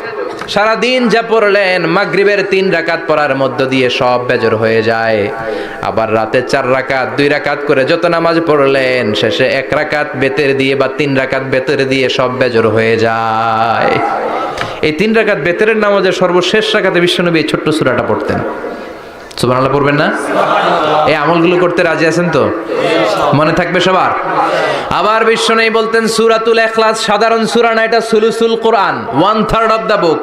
S1: সারা দিন যা পড়লেন, মাগরিবের 3 রাকাত পড়ার মধ্য দিয়ে সব বেজর হয়ে যায়। আবার রাতে 4 রাকাত, 2 রাকাত করে যত নামাজ পড়লেন, শেষে 1 রাকাত বেতের দিয়ে বা 3 রাকাত বেতের দিয়ে সব বেজর হয়ে যায়। এই 3 রাকাত বেতের নামাজের সর্বশেষ রাকাতে বিশ্বনবী এই ছোট্ট সূরাটা পড়তেন। সুবহানাল্লাহ পড়বেন না? এই আমলগুলো করতে রাজি আছেন তো? মনে থাকবে সবার? আবার বিশ্বনবী বলতেন সূরাতুল ইখলাস সাধারণ সূরা না, এটা সুলুসুল কোরআন, 1/3 অফ দা বুক।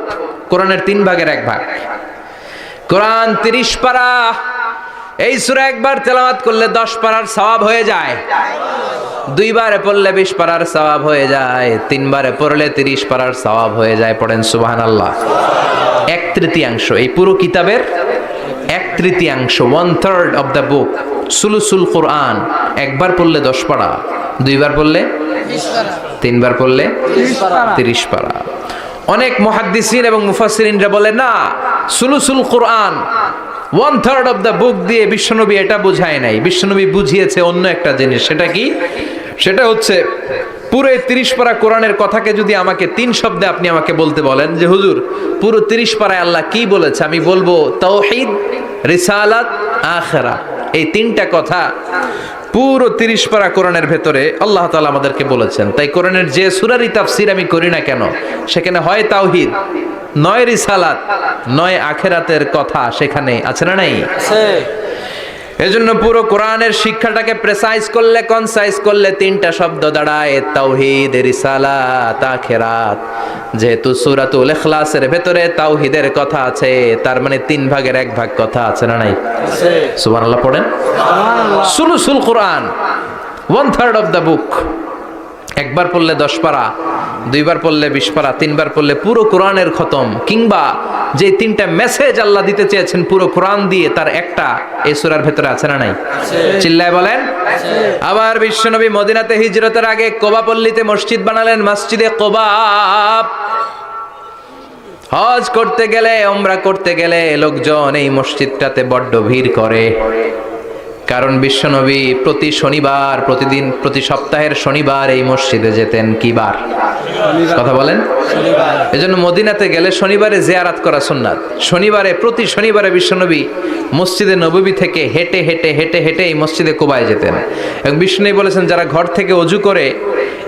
S1: কোরআনের 3 ভাগের 1 ভাগ। কোরআন 30 পারা। এই সূরা একবার তেলাওয়াত করলে 10 পারার সওয়াব হয়ে যায়। দুইবারে পড়লে 20 পারার সওয়াব হয়ে যায়, তিনবারে পড়লে 30 পারার সওয়াব হয়ে যায়। পড়েন সুবহানাল্লাহ। 1/3 এই পুরো কিতাবের 1/3, 1/3 অফ দ্য বুক, সুলুসুল কোরআন একবার পড়লে 10 পারা, দুইবার পড়লে
S3: 20 পারা,
S1: তিনবার পড়লে 30 পারা। অনেক মুহাদ্দিসিন এবং মুফাসসিরিনরা বলে না, সুলুসুল কোরআন 1/3 অফ দ্য বুক দিয়ে বিশ্বনবী এটা বুঝায় নাই, বিশ্বনবী বুঝিয়েছে অন্য একটা জিনিস। সেটা কি? সেটা হচ্ছে পুরো 30 পারা কোরআনের কথাকে যদি আমাকে 3 শব্দে আপনি আমাকে বলতে বলেন যে হুজুর পুরো 30 পারায় আল্লাহ কি বলেছে, আমি বলবো তাওহীদ, রিসালাত, আখিরাত। এই 3টা কথা পুরো 30 পারা কোরআনের ভেতরে আল্লাহ তাআলা আমাদেরকে বলেছেন। তাই কোরআনের যে সূরারই তাফসীর আমি করি না কেন, সেখানে হয় তাওহীদ, নয় রিসালাত, নয় আখিরাতের কথা সেখানে আছে না নাই? এজন্য পুরো কোরআনের শিক্ষাটাকে প্রেসাইজ করলে, কনসাইজ করলে 3টা শব্দ দাঁড়ায়, তাওহীদ, রিসালাত, আখিরাত। যেহেতু সূরাতুল ইখলাসের ভেতরে তাওহীদের কথা আছে, তার মানে 3 ভাগের 1 ভাগ কথা আছে না নাই? সুবহানাল্লাহ পড়েন। সুলুসুল কোরআন 1/3 অফ দ্য বুক, একবার পড়লে 10 পারা, দুইবার পড়লে 20 পারা, তিনবার পড়লে পুরো কোরআনের খতম। কিংবা যে 3টা মেসেজ আল্লাহ দিতে চেয়েছেন পুরো কোরআন দিয়ে, তার একটা এই সূরার ভেতরে আছে না নাই? চিল্লায় বলেন। আবার বিশ্বনবী মদিনাতে হিজরতের আগে কোবা পল্লীতে মসজিদ বানালেন, মসজিদে কোবা। হজ করতে গেলে, উমরা করতে গেলে লোকজন এই মসজিদটাতে বড্ড ভিড় করে। কারণ বিশ্বনবী প্রতি শনিবার, প্রতি সপ্তাহের শনিবার এই মসজিদে যেতেন। কি বার? কথা বলেন। এজন্য মদিনাতে গেলে শনিবারে জিয়ারাত করা সুন্নাত। প্রতি শনিবারে বিশ্বনবী মসজিদে নববী থেকে হেঁটে হেঁটে হেঁটে হেঁটে এই মসজিদে কোবায় যেতেন। এবং বিশ্বনবী বলেছেন যারা ঘর থেকে ওযু করে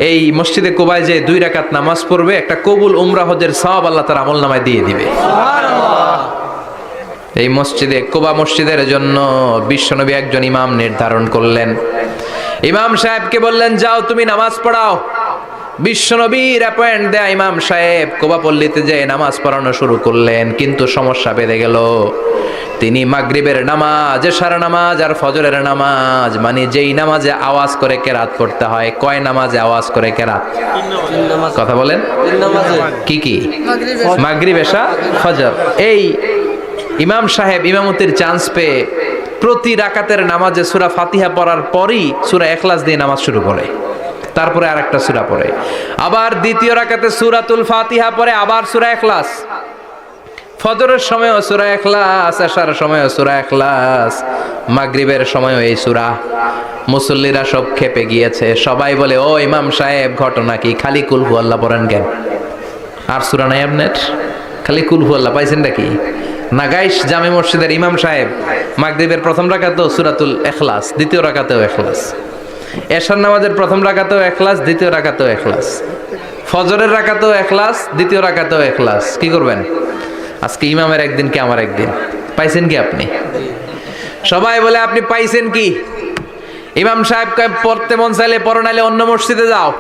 S1: এই মসজিদে কোবায় যে 2 রাকাত নামাজ পড়বে, একটা কবুল উমরা হজের সওয়াব আল্লাহ তার আমলনামায় দিয়ে দিবে। এই মসজিদে কোবা মসজিদের জন্য বিশ্বনবী একজন ইমাম নির্ধারণ করলেন। ইমাম সাহেবকে বললেন যাও তুমি নামাজ পড়াও। বিশ্বনবীর অ্যাপয়েন্ট দেয়া ইমাম সাহেব কোবা পল্লীতে যেয়ে নামাজ পড়ানো শুরু করলেন। কিন্তু সমস্যা বেড়ে গেল। তিনি মাগরিবের নামাজ, এশার নামাজ আর ফজরের নামাজ, মানে যেই নামাজে আওয়াজ করে কেরাত পড়তে হয়, কয় নামাজে আওয়াজ করে কেরাত? কথা বলেন। কি কি? মাগরিব, এশা, ফজর। এই ইমাম সাহেব ইমামতির চান্স পেয়ে প্রতি রাকাতের নামাজে সূরা ফাতিহা পড়ার পরই সূরা ইখলাস দিয়ে নামাজ শুরু করে, তারপরে আরেকটা সূরা পড়ে, আবার দ্বিতীয় রাকাতে সূরাতুল ফাতিহা পড়ে, আবার সূরা ইখলাস। ফজরের সময়ও সূরা ইখলাস, এশার সময়ও সূরা ইখলাস, মাগরিবের সময়ও এই সূরা। মুসল্লিরা সব খেপে গিয়েছে। সবাই বলে ও ইমাম সাহেব ঘটনা কি? খালি কুল হু আল্লাহ পড়েন কেন? আর সূরা নাই আপনার? খালি কুল হু আল্লাহ পাইছেন নাকি? নাগাইশ জামে মসজিদের ইমাম সাহেব মাগরিবের প্রথম রাকাতেও সূরাতুল ইখলাস, দ্বিতীয় রাকাতেও ইখলাস, এশার নামাজের প্রথম রাকাতেও ইখলাস, দ্বিতীয় রাকাতেও ইখলাস, ফজরের রাকাতেও ইখলাস, দ্বিতীয় রাকাতেও ইখলাস। কি করবেন? আজকে ইমামের একদিন কি আমার একদিন। পাইছেন কি আপনি? সবাই বলে আপনি পাইছেন কি? ইমাম সাহেব পড়তে মন চাইলে পড়ো, নাইলে অন্য মসজিদে যাও।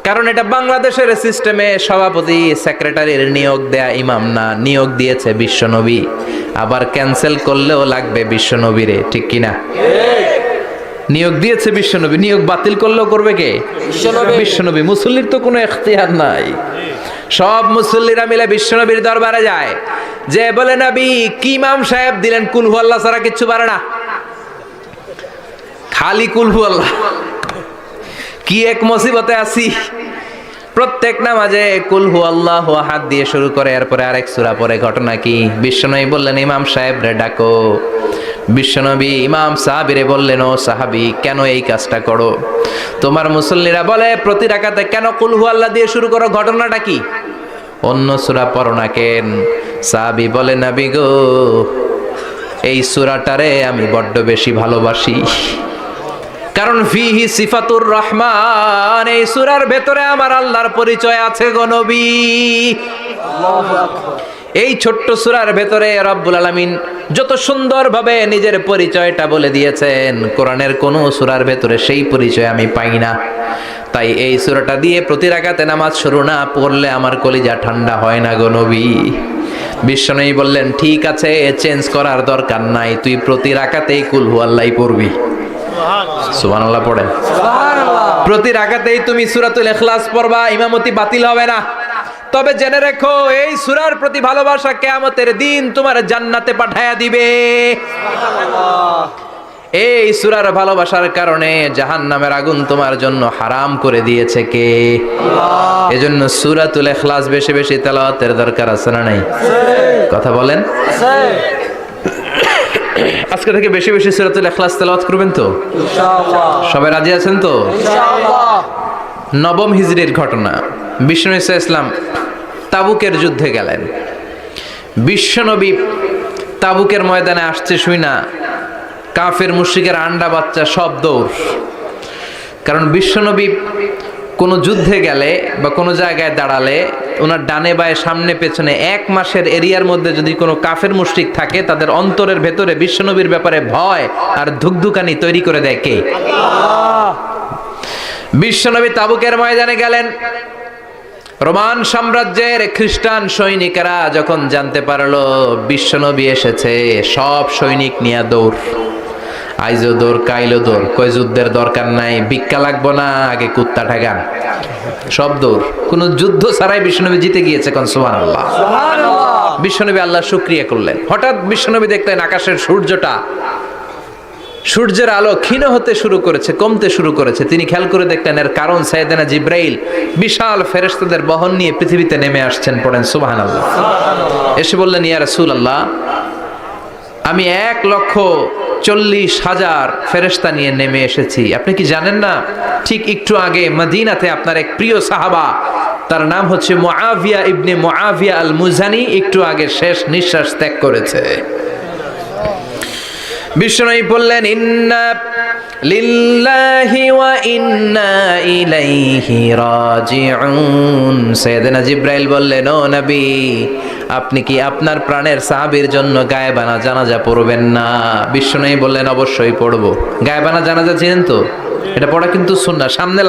S1: কারণ এটা বাংলাদেশের সিস্টেমে সভাপতি সেক্রেটারির নিয়োগ দেয়া ইমাম না, নিয়োগ দিয়েছে বিশ্বনবী। আবার ক্যান্সেল করলেও লাগবে বিশ্বনবীরে, ঠিক কিনা? নিয়োগ দিয়েছে বিশ্বনবী, নিয়োগ বাতিল করলেও করবে কে? বিশ্বনবী। মুসল্লির তো কোনো এখতিয়ার নাই। সব মুসল্লিরা মিলে বিশ্বনবীর দরবারে যায়, যে বলে নবী কি ইমাম সাহেব দিলেন, কুল হু আল্লাহ ছাড়া কিচ্ছু পারে না, খালি কুল হু আল্লাহ। কি এক মুসিবতে আছি। প্রত্যেক নামাজে কুল হু আল্লাহু আহাদ দিয়ে শুরু করে, এরপরে আরেক সূরা পড়ে। ঘটনা কি? বিশ্বনবী বললেন ইমাম সাহেব রে ডাকো। বিশ্বনবী ইমাম সাহাবীরে বললেন ও সাহাবী কেন এই কাজটা করো? তোমার মুসল্লিরা বলে প্রতি রাকাতে কেন কুল হু আল্লাহ দিয়ে শুরু করো, ঘটনাটা কি? অন্য সূরা পড়ো না কেন? সাহাবী বলে নবী গো এই সূরাটারে আমি বড্ড বেশি ভালোবাসি। কারণ ফিহি সিফাতুর রহমান, এই সূরার ভেতরে আমার আল্লাহর পরিচয় আছে গো নবী। এই ছোট্ট সূরার ভেতরে রব্বুল আলামিন যত সুন্দরভাবে নিজের পরিচয়টা বলে দিয়েছেন, কোরআনের কোন সূরার ভেতরে সেই পরিচয় আমি পাই না। তাই এই সূরাটা দিয়ে প্রতি রাকাতে নামাজ শুরু না পড়লে আমার কলিজা ঠান্ডা হয় না গো নবী। বিশ্বনবী বললেন ঠিক আছে, চেঞ্জ করার দরকার নাই, তুই প্রতি রাকাতেই কুল হু আল্লাহই পড়বি। সুবহানাল্লাহ পড়েন। প্রতি রাকাতেই তুমি সূরাতুল ইখলাস পড়বা, ইমামতি বাতিল হবে না। তবে জেনে রেখো, এই সূরার প্রতি ভালোবাসা কিয়ামতের দিন তোমার জান্নাতে পাঠায়া দিবে। এই সূরার ভালোবাসার কারণে জাহান্নামের আগুন তোমার জন্য হারাম করে দিয়েছে কে? এজন্য সূরাতুল ইখলাস বেশি বেশি তেলাওয়াতের দরকার আছে না নাই? কথা বলেন। আজকে থেকে বেশি বেশি সূরাতুল ইখলাস তেলাওয়াত করবেন তো?
S2: ইনশাআল্লাহ।
S1: সবাই রাজি আছেন তো?
S2: ইনশাআল্লাহ।
S1: নবম হিজরির ঘটনা। বিশ্বনবী সাল্লাল্লাহু আলাইহি ওয়াসাল্লাম তাবুকের যুদ্ধে গেলেন। বিশ্বনবী তাবুকের ময়দানে আসছে শুই না কাফের মুশরিকের আন্ডা বাচ্চা সব দৌড়। কারণ বিশ্বনবী কোনো যুদ্ধে গেলে বা কোনো জায়গায় দাঁড়ালে ওনার ডানে বায়ে সামনে পেছনে 1 মাসের এরিয়ার মধ্যে যদি কোনো কাফের মুশরিক থাকে, তাদের অন্তরের ভেতরে বিশ্বনবীর ব্যাপারে ভয় আর ধুকধুকানি তৈরি করে দেয় কে? বিশ্বনবী তাবুকের ময়দানে গেলেন। রোমান সাম্রাজ্যের খ্রিস্টান সৈনিকেরা যখন জানতে পারলো বিশ্বনবী এসেছে, সব সৈনিক নিয়ে দৌড়। আইজো দৌড়, কাইলো দৌড়, কই যুদ্ধের দরকার নাই, ভিক্ষা লাগবো না, আগে কুত্তা ঠেকান। সব দৌড়। কোন যুদ্ধ ছাড়াই বিশ্বনবী জিতে গিয়েছে। কোন সুবহানাল্লাহ। বিশ্বনবী আল্লাহ শুকরিয়া করলেন। হঠাৎ বিশ্বনবী দেখলেন আকাশের সূর্যের আলো ক্ষীণ হতে শুরু করেছে, কমতে শুরু করেছে। তিনি খেয়াল করে দেখলেন এর কারণ সাইয়েদনা জিব্রাইল বিশাল ফেরেশতাদের বহন নিয়ে পৃথিবীতে নেমে আসছেন। পড়েন সুবহানাল্লাহ। এসে বললেন, ইয়া রাসূলুল্লাহ, আমি 1,40,000 ফেরেশতা নিয়ে নেমে এসেছি। আপনি কি জানেন না, ঠিক একটু আগে মদিনাতে আপনার এক প্রিয় সাহাবা, তার নাম হচ্ছে মুআবিয়া ইবনে মুআবিয়া আল মুজানি, একটু আগে শেষ নিঃশ্বাস ত্যাগ করেছে। বিশ্বনবী বললেন, ইন্না লিল্লাহি ওয়া ইন্না ইলাইহি রাজিউন। সাইয়েদনা জিব্রাইল বললেন, ও নবী, আপনি কি আপনার প্রাণের সাহাবীর জন্য গায়েবানা জানাজা পড়বেন না? বিশ্বনবী বললেন, অবশ্যই পড়ব। গায়েবানা জানাজা চিনেন তো? এটা পড়া কিন্তু সুন্নাহ। সামনে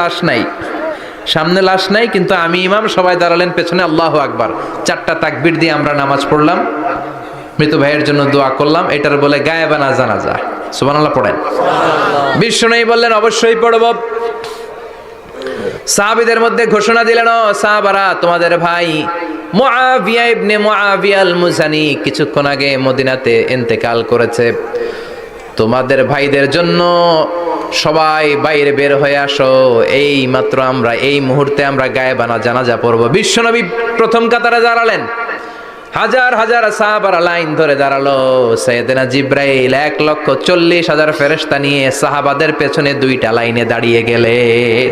S1: লাশ নাই, কিন্তু আমি ইমাম, সবাই দাঁড়ালেন পেছনে, আল্লাহু আকবার 4টা তাকবীর দিয়ে আমরা নামাজ পড়লাম, মৃত ভাইয়ের জন্য দোয়া করলাম। এটার বলে গায়েবানা জানাজা। সুবহানাল্লাহ পড়েন। বিশ্বনবী বললেন, অবশ্যই পড়ব। সাহাবীদের মধ্যে ঘোষণা দিলেন, ও সাহাবারা, তোমাদের ভাই মুআবিয়া ইবনে মুআবিয়া আল মুজানি কিছুক্ষণ আগে মদিনাতে ইন্তেকাল করেছে। তোমাদের ভাইদের জন্য সবাই বাইরে বের হয়ে আসো, এই মাত্র আমরা এই মুহূর্তে আমরা গায়েবানা জানাজা পড়ব। বিশ্বনবী প্রথম কাতারে দাঁড়ালেন। হাজার হাজার সাহাবারা লাইন ধরে দাঁড়ালো। সাইয়েদনা জিব্রাইল 1,40,000 ফেরেশতা নিয়ে সাহাবাদের পেছনে 2টা লাইনে দাঁড়িয়ে গেলেন।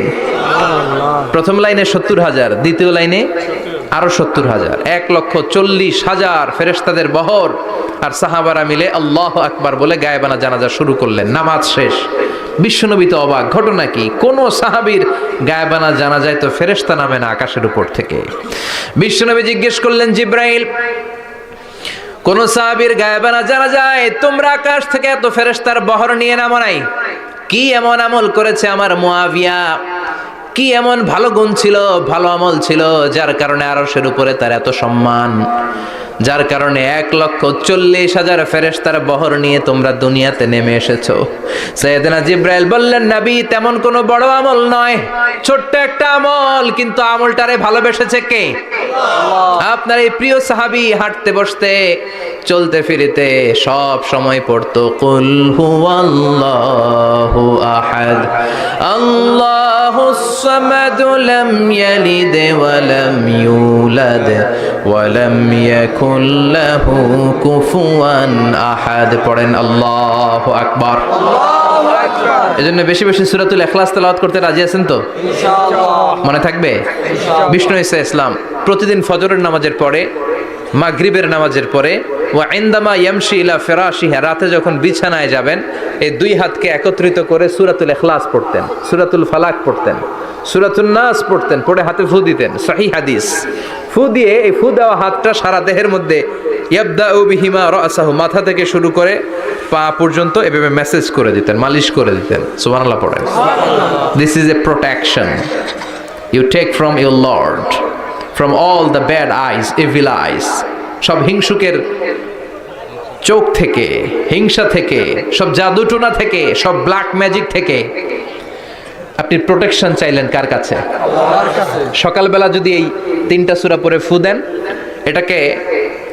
S1: প্রথম লাইনে 70,000, দ্বিতীয় লাইনে আরো 70,000, 1,40,000 ফেরেশতাদের বহর। আর সাহাবারা মিলে আল্লাহু আকবার বলে গায়েবানা জানাজা শুরু করলেন। নামাজ শেষ। বিশ্বনবী তো অবাক, ঘটনা কি? কোন সাহাবীর গায়েবানা জানাজায় তো ফেরেশতা নামে না আকাশের উপর থেকে। বিশ্বনবী জিজ্ঞেস করলেন, জিব্রাইল, কোন সাহাবীর গায়েবানা জানাজায় তোমরা আকাশ থেকে এত ফেরেশতার বহর নিয়ে নামো নাই? কি এমন আমল করেছে আমার মুআবিয়া? কি এমন ভালো গুণ ছিল, ভালো আমল ছিল, যার কারণে আরশের উপরে তার এত সম্মান, যার কারণে 1,40,000 ফেরেশতার বহর নিয়ে তোমরা দুনিয়াতে নেমে এসেছো? সাইয়েদনা জিব্রাইল বললেন, নবী, তেমন কোনো বড় আমল নয়, ছোট্ট একটা আমল, কিন্তু আমলটারে ভালোবেসেছে কে? আপনার এই প্রিয় সাহাবী হাঁটতে বসতে চলতে ফিরিতে সব সময় পড়তো, কুল হুয়াল্লাহু আহাদ, আল্লাহুস সামাদ, লাম ইয়ালিদ ওয়া লাম ইউলাদ ওয়া লাম ইয়াকুল লাহু কুফুয়ান আহাদ। পড়েন আল্লাহু আকবার।
S2: আল্লাহু আকবার।
S1: এজন্য বেশি বেশি সূরাতুল ইখলাস তেলাওয়াত করতে রাজি আছেন তো?
S2: ইনশাআল্লাহ।
S1: মনে থাকবে? বিষ্ণু ঈসা ইসলাম প্রতিদিন ফজরের নামাজের পরে, মাগরিবের নামাজের পরে, ওয়া ইনদামা ইয়ামশি ইলা ফিরাশিহি, রাতে যখন বিছানায় যাবেন, এই 2 হাতকে একত্রিত করে সূরাতুল ইখলাস পড়তেন, সূরাতুল ফালাক পড়তেন, সূরাতুন নাস পড়তেন, পড়ে হাতে ফু দিতেন। সহিহ হাদিস। ফু দিয়ে এই ফু দেওয়া হাতটা সারা দেহের মধ্যে ইয়াবদাউ বিহিমা রাসাহু, মাথা থেকে শুরু করে পা পর্যন্ত এভাবে মেসেজ করে দিতেন, মালিশ করে দিতেন। সুবহানাল্লাহ পড়েন। This is a protection you take from your lord, from all the bad eyes, evil eyes. সব হিংসুকের চোখ থেকে, হিংসা থেকে, সব জাদুটোনা থেকে, সব ব্ল্যাক ম্যাজিক থেকে আপনি প্রোটেকশন চাইলেন কার কাছে?
S2: আল্লাহর কাছে।
S1: সকালবেলা যদি এই 3টা সূরা পড়ে ফু দেন, এটাকে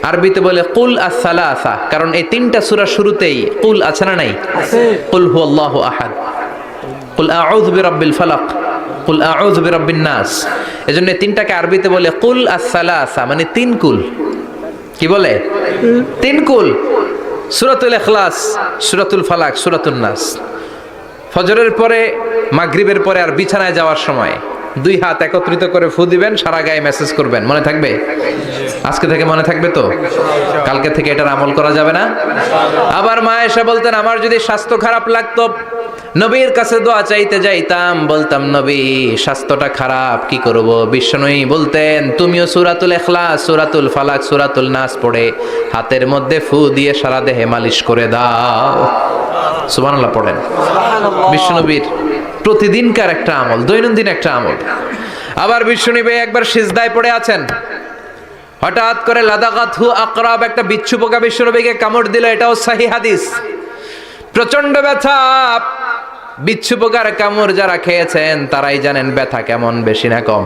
S1: আরবিতে বলে কুল আস-সালাসা, কারণ এই 3টা সূরা শুরুতেই কুল আছে না নাই?
S2: আছে।
S1: কুল হুয়াল্লাহু আহাদ, কুল আউযু বিরাব্বিল ফালাক, কুল আউযু বিরাব্বিন নাস। এজন্য এই 3টাকে আরবিতে বলে কুল আস-সালাসা, মানে 3 কুল। কি বলে? 3 কুল। সূরাতুল ইখলাস, সূরাতুল ফালাক, সূরাতুন নাস। ফজরের পরে, মাগরিবের পরে আর বিছানায় যাওয়ার সময় 2 হাত একত্রিত করে ফু দিবেন, সারা গায়ে মেসেজ করবেন। মনে থাকবে? আজকে থেকে মনে থাকবে তো? কালকে থেকে এটার আমল করা যাবে না? আবার মা এসে বলতেন, আমার যদি স্বাস্থ্য খারাপ লাগতো, নবীর কাছে দোয়া চাইতে যাইতাম, বলতাম নবী স্বাস্থ্যটা খারাপ, কি করব? বিশ্বনবী বলতেন, তুমিও সূরাতুল ইখলাস, সূরাতুল ফালাক, সূরাতুল নাস পড়ে হাতের মধ্যে ফু দিয়ে সারা দেহে মালিশ করে দাও। সুবহানাল্লাহ পড়েন। বিশ্বনবীর প্রতিদিনকার একটা আমল, দৈনন্দিন একটা আমল। আবার বিশ্বনবী একবার সিজদায় পড়ে আছেন, হঠাৎ করে লাদাগাতহু আকরাব, একটা বিচ্ছু পোকা বিশ্বনবীকে কামড় দিল। এটাও সহিহ হাদিস। প্রচন্ড ব্যথা। বিচ্ছু পোকার কামড় যারা খেয়েছেন তারাই জানেন ব্যথা কেমন, বেশি না কম?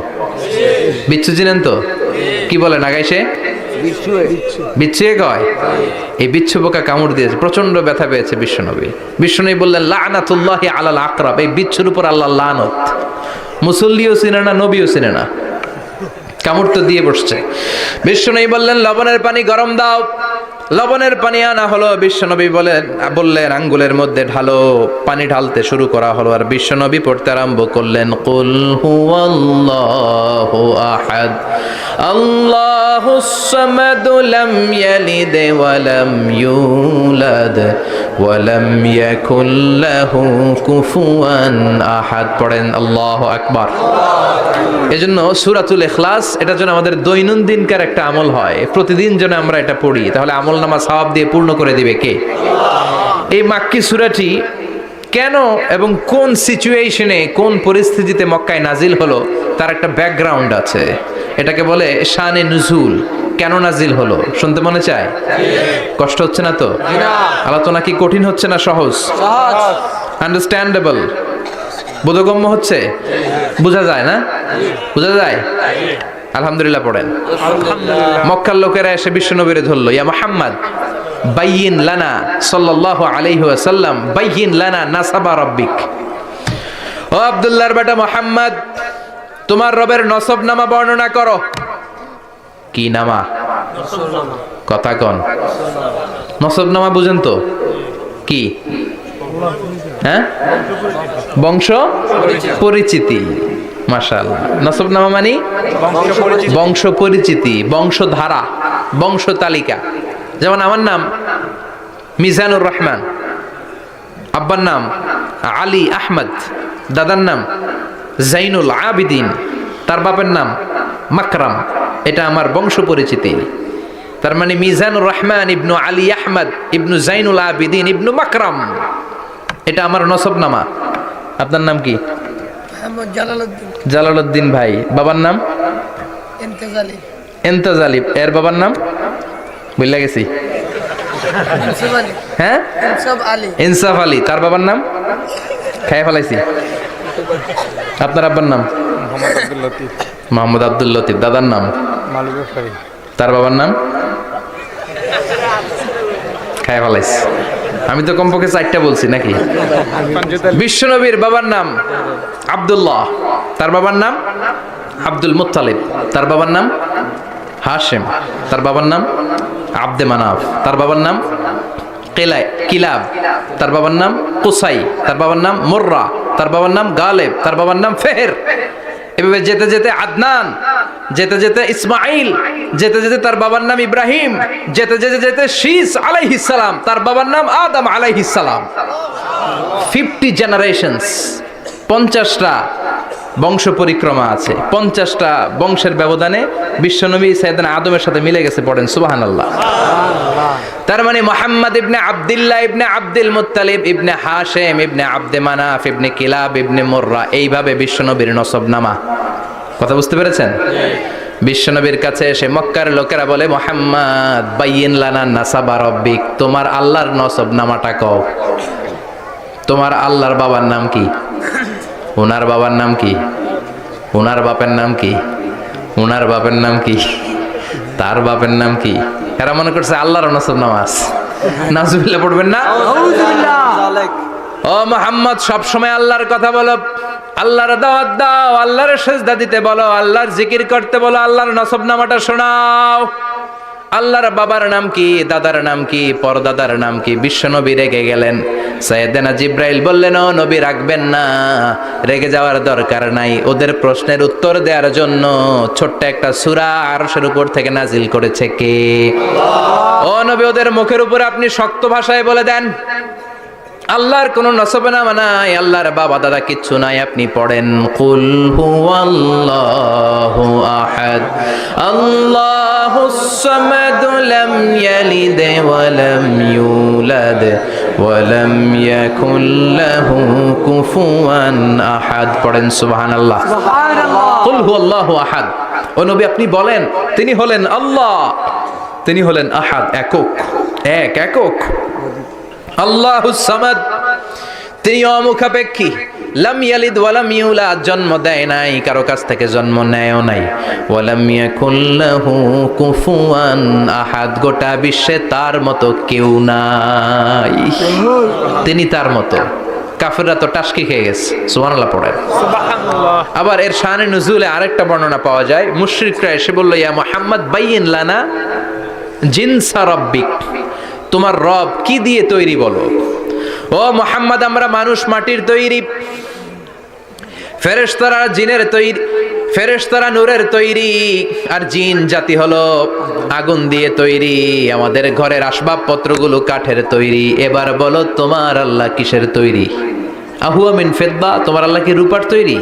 S1: বিচ্ছু চিনেন তো? কি বলেন আগাইছে? বিচ্ছু কয়? এই বিচ্ছু পোকা কামড় দিয়েছে, প্রচন্ড ব্যথা পেয়েছে বিশ্বনবী। বিশ্বনবী বললেন, লানাতুল্লাহি আলাল আকরাব, এই বিচ্ছুর উপর আল্লাহর লানত। মুসল্লিও চিনে না, নবীও চিনে না, কামড় তো দিয়ে বসছে। বিশ্বনবী বললেন, লবণের পানি গরম দাও। লবণের পানি আনা হলো। বিশ্বনবী বললেন আঙ্গুলের মধ্যে ঢালো। পানি ঢালতে শুরু করা হলো, আর বিশ্বনবী পড়তে আরম্ভ করলেন, কুল হুয়াল্লাহু আহাদ, আল্লাহুস সামাদ, লাম ইয়ালিদ ওয়া লাম ইউলাদ ওয়া লাম ইয়াকুল লাহু কুফুয়ান আহাদ। পড়েন আল্লাহু আকবার। এজন্য সূরাতুল ইখলাস, এটা যেন আমাদের দৈনন্দিনকার একটা আমল হয়, প্রতিদিন যেন আমরা এটা পড়ি, তাহলে আমল নামা সওয়াব দিয়ে পূর্ণ করে দিবে কে? এই মাক্কি সূরাটি কেন এবং কোন সিচুয়েশনে, কোন পরিস্থিতিতে মক্কায় নাজিল হলো তার একটা ব্যাকগ্রাউন্ড আছে। এটাকে বলে শানে নুজুল। কেন নাজিল হলো শুনতে মনে চায়? কষ্ট হচ্ছে না তো? আলোচনা কি কঠিন হচ্ছে না সহজ? আন্ডারস্ট্যান্ডেবল, বোধগম্য হচ্ছে? বোঝা যায় না? বোঝা যায়? আলহামদুলিল্লাহ পড়েন। মক্কার লোকেরা এসে বিশ্বনবীরে ধরলো, ইয়া মুহাম্মদ বাইয়িন লানা, সাল্লাল্লাহু আলাইহি ওয়াসাল্লাম, বাইয়িন লানা নাসাবা রাব্বিক। ও আব্দুল্লাহর বেটা মুহাম্মদ, তোমার রবের নসব নামা বর্ণনা করো। কি নামা? কথা কন। নসব নামা বুঝেন তো? কি? হ্যাঁ, বংশ পরিচিতি। মাশাআল্লাহ। নসব নামা মানে বংশ পরিচিতি, বংশধারা, বংশ তালিকা। যেমন আমার নাম মিজানুর রহমান, আব্বার নাম আলী আহমদ, দাদার নাম জাইনুল আবিদিন, তার বাপের নাম মাকরাম। এটা আমার বংশ পরিচিতি। তার মানে মিজানুর রহমান ইবনু আলী আহমদ ইবনু জাইনুল আবিদিন ইবনু মাকরাম, এটা আমার নসব নামা। আপনার নাম কি? জালালউদ্দিন ভাই। বাবার নাম এন্তেজালি। এর বাবার নাম বুঝলা গেছি। হ্যাঁ, ইনসাফ আলী। তার বাবার নাম খায় ফেলাইছি। আপনার আব্বার নাম? মোহাম্মদ আব্দুল লতিফ। দাদার নাম? তার বাবার নাম খায় ফেলাইছি। আমি তো কমপক্ষে 4টা বলছি নাকি? বিশ্বনবীর বাবার নাম আব্দুল্লাহ, তার বাবার নাম আব্দুল মুত্তালিব, তার বাবার নাম হাশিম, তার বাবার নাম আব্দে মানাফ, তার বাবার নাম কিলাব, তার বাবার নাম কুসাই, তার বাবার নাম মুররা, তার বাবার নাম গালেব, তার বাবার নাম ফেহের। এভাবে যেতে যেতে আদনান, যেতে যেতে ইসমাইল, যেতে যেতে তার বাবার নাম ইব্রাহিম, যেতে যেতে যেতে শীস আলাইহিস সালাম, তার বাবার নাম আদম আলাইহিস সালাম। 50 জেনারেশনস, 50টা বংশ পরিক্রমা আছে। 50টা বংশের ব্যবধানে বিশ্বনবী সাইয়েদনা আদমের সাথে মিলে গেছে। পড়েন সুবহানাল্লাহ। তার মানে মুহাম্মদ ইবনে আব্দুল্লাহ ইবনে আব্দুল মুত্তালিব ইবনে হাশিম ইবনে আব্দে মানাফ ইবনে কিলাব ইবনে মুররা, এইভাবে বিশ্বনবীর নসব নামা। কথা বুঝতে পেরেছেন? বিশ্বনবীর কাছে এসে মক্কার লোকেরা বলে, মুহাম্মদ বাইয়িন লানা নাসাবা রাব্বিক, তোমার আল্লাহর নসব নামাটা কও। তোমার আল্লাহর বাবার নাম কি? ওনার বাবার নাম কি? ওনার বাপের নাম কি? ওনার বাপের নাম কি? তার বাপের নাম কি? এরা মনে করছে আল্লাহর নসব নামাজ। নাউজুবিল্লাহ পড়বেন না? ও মুহাম্মদ, সব সময় আল্লাহর কথা বলো, আল্লাহর দাওয়াত দাও, আল্লাহর সেজদা দিতে বলো, আল্লাহর জিকির করতে বলো, আল্লাহর নসব নামাটা শোনাও। আল্লাহর বাবার নাম কি, দাদার নাম কি, পরদাদার নাম কি? বিশ্বনবী রেগে গেলেন। সাইয়েদনা জিব্রাইল বললেন, ও নবী রাখবেন না, রেগে যাওয়ার দরকার নাই। ওদের প্রশ্নের উত্তর দেওয়ার জন্য ছোট্ট একটা সূরা আরশের উপর থেকে নাজিল করেছে কে? ও নবী, ওদের মুখের উপর আপনি শক্ত ভাষায় বলে দেন, আল্লাহর কোনো নসবনামা নাই, আল্লাহর বাবা দাদা কিচ্ছু নাই। আপনি পড়েন, কুল হুয়াল্লাহু আহাদ আল্লাহুস সামাদ লাম ইয়ালিদ ওয়া লাম ইউলাদ ওয়া লাম ইয়াকুল লাহু কুফুয়ান আহাদ। পড়েন সুবহানাল্লাহ। কুল হুয়াল্লাহু আহাদ। ও নবী, আপনি বলেন, তিনি হলেন আল্লাহ, তিনি হলেন আহাদ, একক, একক। আল্লাহুস সামাদ, তিনি অমুখাপেক্ষী। লাম ইয়ালিদ ওয়া লাম ইউলাদ, জন্ম দেয় নাই, কারো কাছ থেকে জন্ম নেয়ও নাই। ওয়া লাম ইয়াকুল লাহু কুফুয়ান আহাদ, গোটা বিশ্বে তার মতো কেউ নাই, তিনি তার মতো। কাফেররা তো টাসকি খেয়ে গেছে। সুবহানাল্লাহ পড়েন। সুবহানাল্লাহ। আবার এর শানে নুজুলে আরেকটা বর্ণনা পাওয়া যায়। মুশরিকরা এসে বলল, ইয়া মুহাম্মদ বাইয়িন লানা জিনসা রাব্বিক, তোমার রব কি দিয়ে তৈরি বলো। ও মুহাম্মদ, আমরা মানুষ মাটির তৈরি, ফেরেশতারা জিনের তৈরি, ফেরেশতারা নূরের তৈরি, আর জিন জাতি হলো আগুন দিয়ে তৈরি। আমাদের ঘরের আসবাবপত্রগুলো কাঠের তৈরি। এবার বলো, তোমার আল্লাহ কিসের তৈরি? আহুয়া মিন ফিদ্দা, তোমার আল্লাহ কি রূপার তৈরি?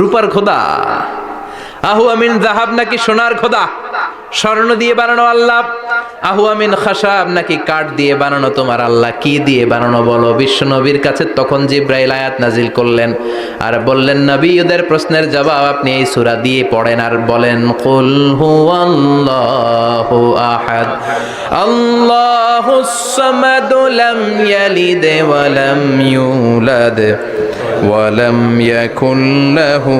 S1: রূপার খোদা। আহুয়া মিন যাহাব, নাকি সোনার খোদা, স্বর্ণ দিয়ে বানানো আল্লাহ? আহুয়া মিন খাশাব, নাকি কাঠ দিয়ে বানানো তোমার আল্লাহ? কি দিয়ে বানানো বলো। বিশ্বনবীর কাছে তখন জিব্রাইল আয়াত নাজিল করলেন আর বললেন, নবী, ওদের প্রশ্নের জবাব আপনি এই সূরা দিয়ে পড়েন আর বলেন, কুল হুয়াল্লাহু আহাদ আল্লাহুস সামাদ লাম ইয়ালিদ ওয়া লাম ইউলাদ ওয়া লাম ইয়াকুল লাহু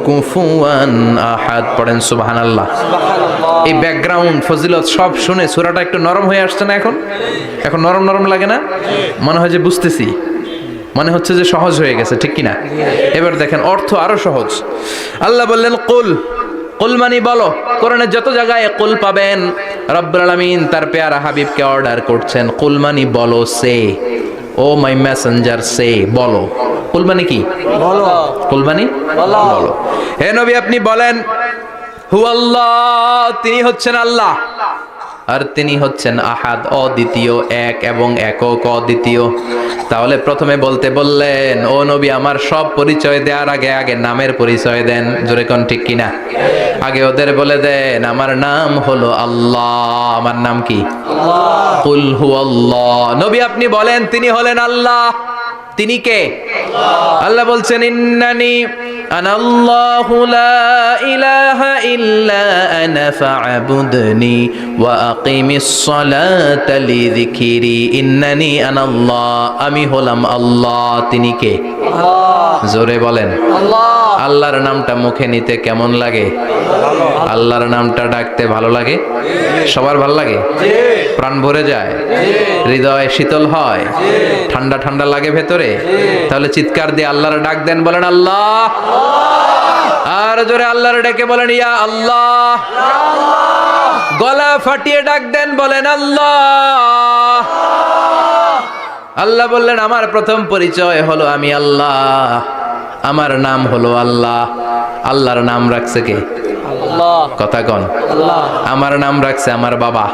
S1: কুফুয়ান আহাদ। পড়েন সুবহানাল্লাহ। এই ব্যাকগ্রাউন্ড ফজিলত সব শুনে সূরাটা একটু নরম হয়ে আসছে না? এখন নরম নরম লাগে না? মনে হয় যে বুঝতেছি, মনে হচ্ছে যে সহজ হয়ে গেছে, ঠিক কিনা? এবার দেখেন অর্থ আরো সহজ। আল্লাহ বললেন, কুল, কুল মানে বলো। কোরআনের যত জায়গায় কুল পাবেন, রব্বুল আলামিন তার পেয়ারা হাবিবকে অর্ডার করছেন, কুল মানে বলো, সে, ও মাই মেসেঞ্জার, সে, বলো। কুল মানে কি? বলো। কুল মানে বলো। হে নবী, আপনি বলেন, হুয়াল্লাহ, তিনি হচ্ছেন আল্লাহ, আর তিনি হচ্ছেন আহাদ, অদ্বিতীয়, এক এবং একক, অদ্বিতীয়। তাহলে প্রথমে বলতে বললেন, ও নবী, আমার সব পরিচয় দেওয়ার আগে আগে নামের পরিচয় দেন। জোরে কোন ঠিক কিনা? আগে ওদের বলে দেন, আমার নাম হলো আল্লাহ। আমার নাম কি? আল্লাহ। কুল হুয়াল্লাহ। নবী, আপনি বলেন, তিনি হলেন আল্লাহ। তিনি কে? আল্লাহ বলছেন, ইন্নানি আনাল্লাহু লা ইলাহা ইল্লা আনা ফা'বুদনি ওয়া আকিমিস সালাতা লিযিকরি। ইন্নানি আনাল্লাহ, আমি হলাম আল্লাহ। তিনি কে? জোরে বলেন। আল্লাহর নামটা মুখে নিতে কেমন লাগে? আল্লাহর নামটা ডাকতে ভালো লাগে? সবার ভালো লাগে? প্রাণ ভরে যায়, হৃদয় শীতল হয়, ঠান্ডা ঠান্ডা লাগে ভেতরে। তাহলে চিৎকার দিয়ে আল্লাহর ডাক দেন, বলেন আল্লাহ। আর জোরে আল্লাহর ডেকে বলেন, ইয়া আল্লাহ। গলা ফাটিয়ে ডাক দেন, বলেন আল্লাহ। আল্লাহ বললেন, আমার প্রথম পরিচয় হলো আমি আল্লাহ, আমার নাম হলো আল্লাহ। আল্লাহর নাম রাখছে কে? আল্লাহ। কথা কন। আমার নাম রাখছে আমার বাবা,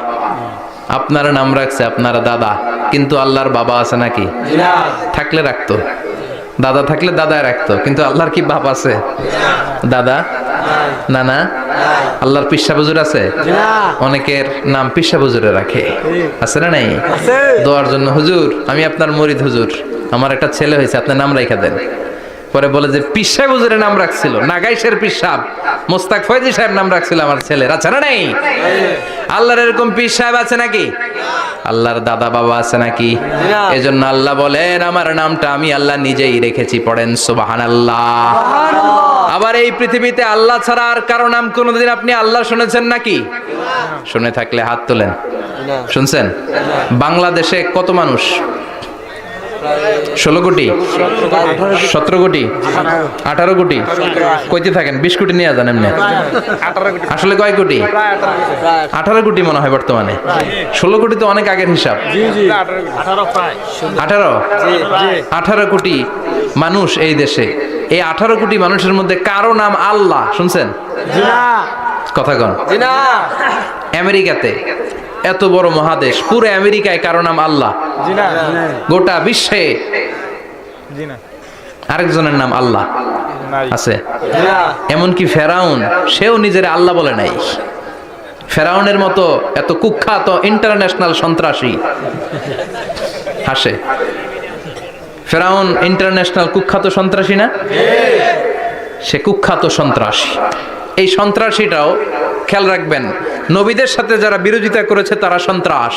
S1: আপনার নাম রাখছে আপনার দাদা। কিন্তু আল্লাহর বাবা আছে নাকি? থাকলে রাখতো, দাদা থাকলে দাদায় রাখতো। কিন্তু আল্লাহর কি বাপ আছে? দাদা, নানা? আল্লাহর পিসা হুজুর আছে? অনেকের নাম পিসা হুজুরে রাখে, আছে না নাই? দোয়ার জন্য, হুজুর আমি আপনার মুরিদ, হুজুর আমার একটা ছেলে হয়েছে, আপনার নাম রাখা দেন। পরে বলে যে পীর সাহেব হুজুরের নাম রাখছিল, নাগাইশের পীর সাহেব মোস্তাক ফয়জি সাহেব নাম রাখছিল আমার ছেলের, আচ্ছা না নাই? আল্লাহর এরকম পীর সাহেব আছে নাকি? আল্লাহর দাদা বাবা আছে নাকি? এজন্য আল্লাহ বলেন আমার নামটা আমি আল্লাহ নিজেই রেখেছি, পড়েন সুবহানাল্লাহ। আবার এই পৃথিবীতে আল্লাহ ছাড়া আর কারো নাম কোনোদিন আপনি আল্লাহ শুনেছেন নাকি? শুনে থাকলে হাত তোলেন। শুনছেন? বাংলাদেশে কত মানুষ? 16 কোটি, 17 কোটি, 18 কোটি, কইতে থাকেন 20 কোটি নিয়ে যান এমনি। আসলে কয় কোটি? 18 কোটি মনে হয় বর্তমানে। 16 কোটি তো অনেক আগের হিসাব। 18 কোটি মানুষ এই দেশে। এই 18 কোটি মানুষের মধ্যে কারো নাম আল্লাহ শুনছেন? কথা কন। আমেরিকাতে এত বড় মহাদেশ, পুরো আমেরিকায় কারো নাম আল্লাহ? গোটা বিশ্বে আরেকজনের নাম আল্লাহ আছে? এমনকি ফেরাউন, সেও নিজের আল্লাহ বলে নাই। ফেরাউনের মতো এত কুখ্যাত ইন্টারন্যাশনাল সন্ত্রাসী হাসে। ফেরাউন ইন্টারন্যাশনাল কুখ্যাত সন্ত্রাসী না? সে কুখ্যাত সন্ত্রাসী। এই সন্ত্রাসীটাও খেয়াল রাখবেন, নবীদের সাথে যারা বিরোধিতা করেছে তারা সন্ত্রাস,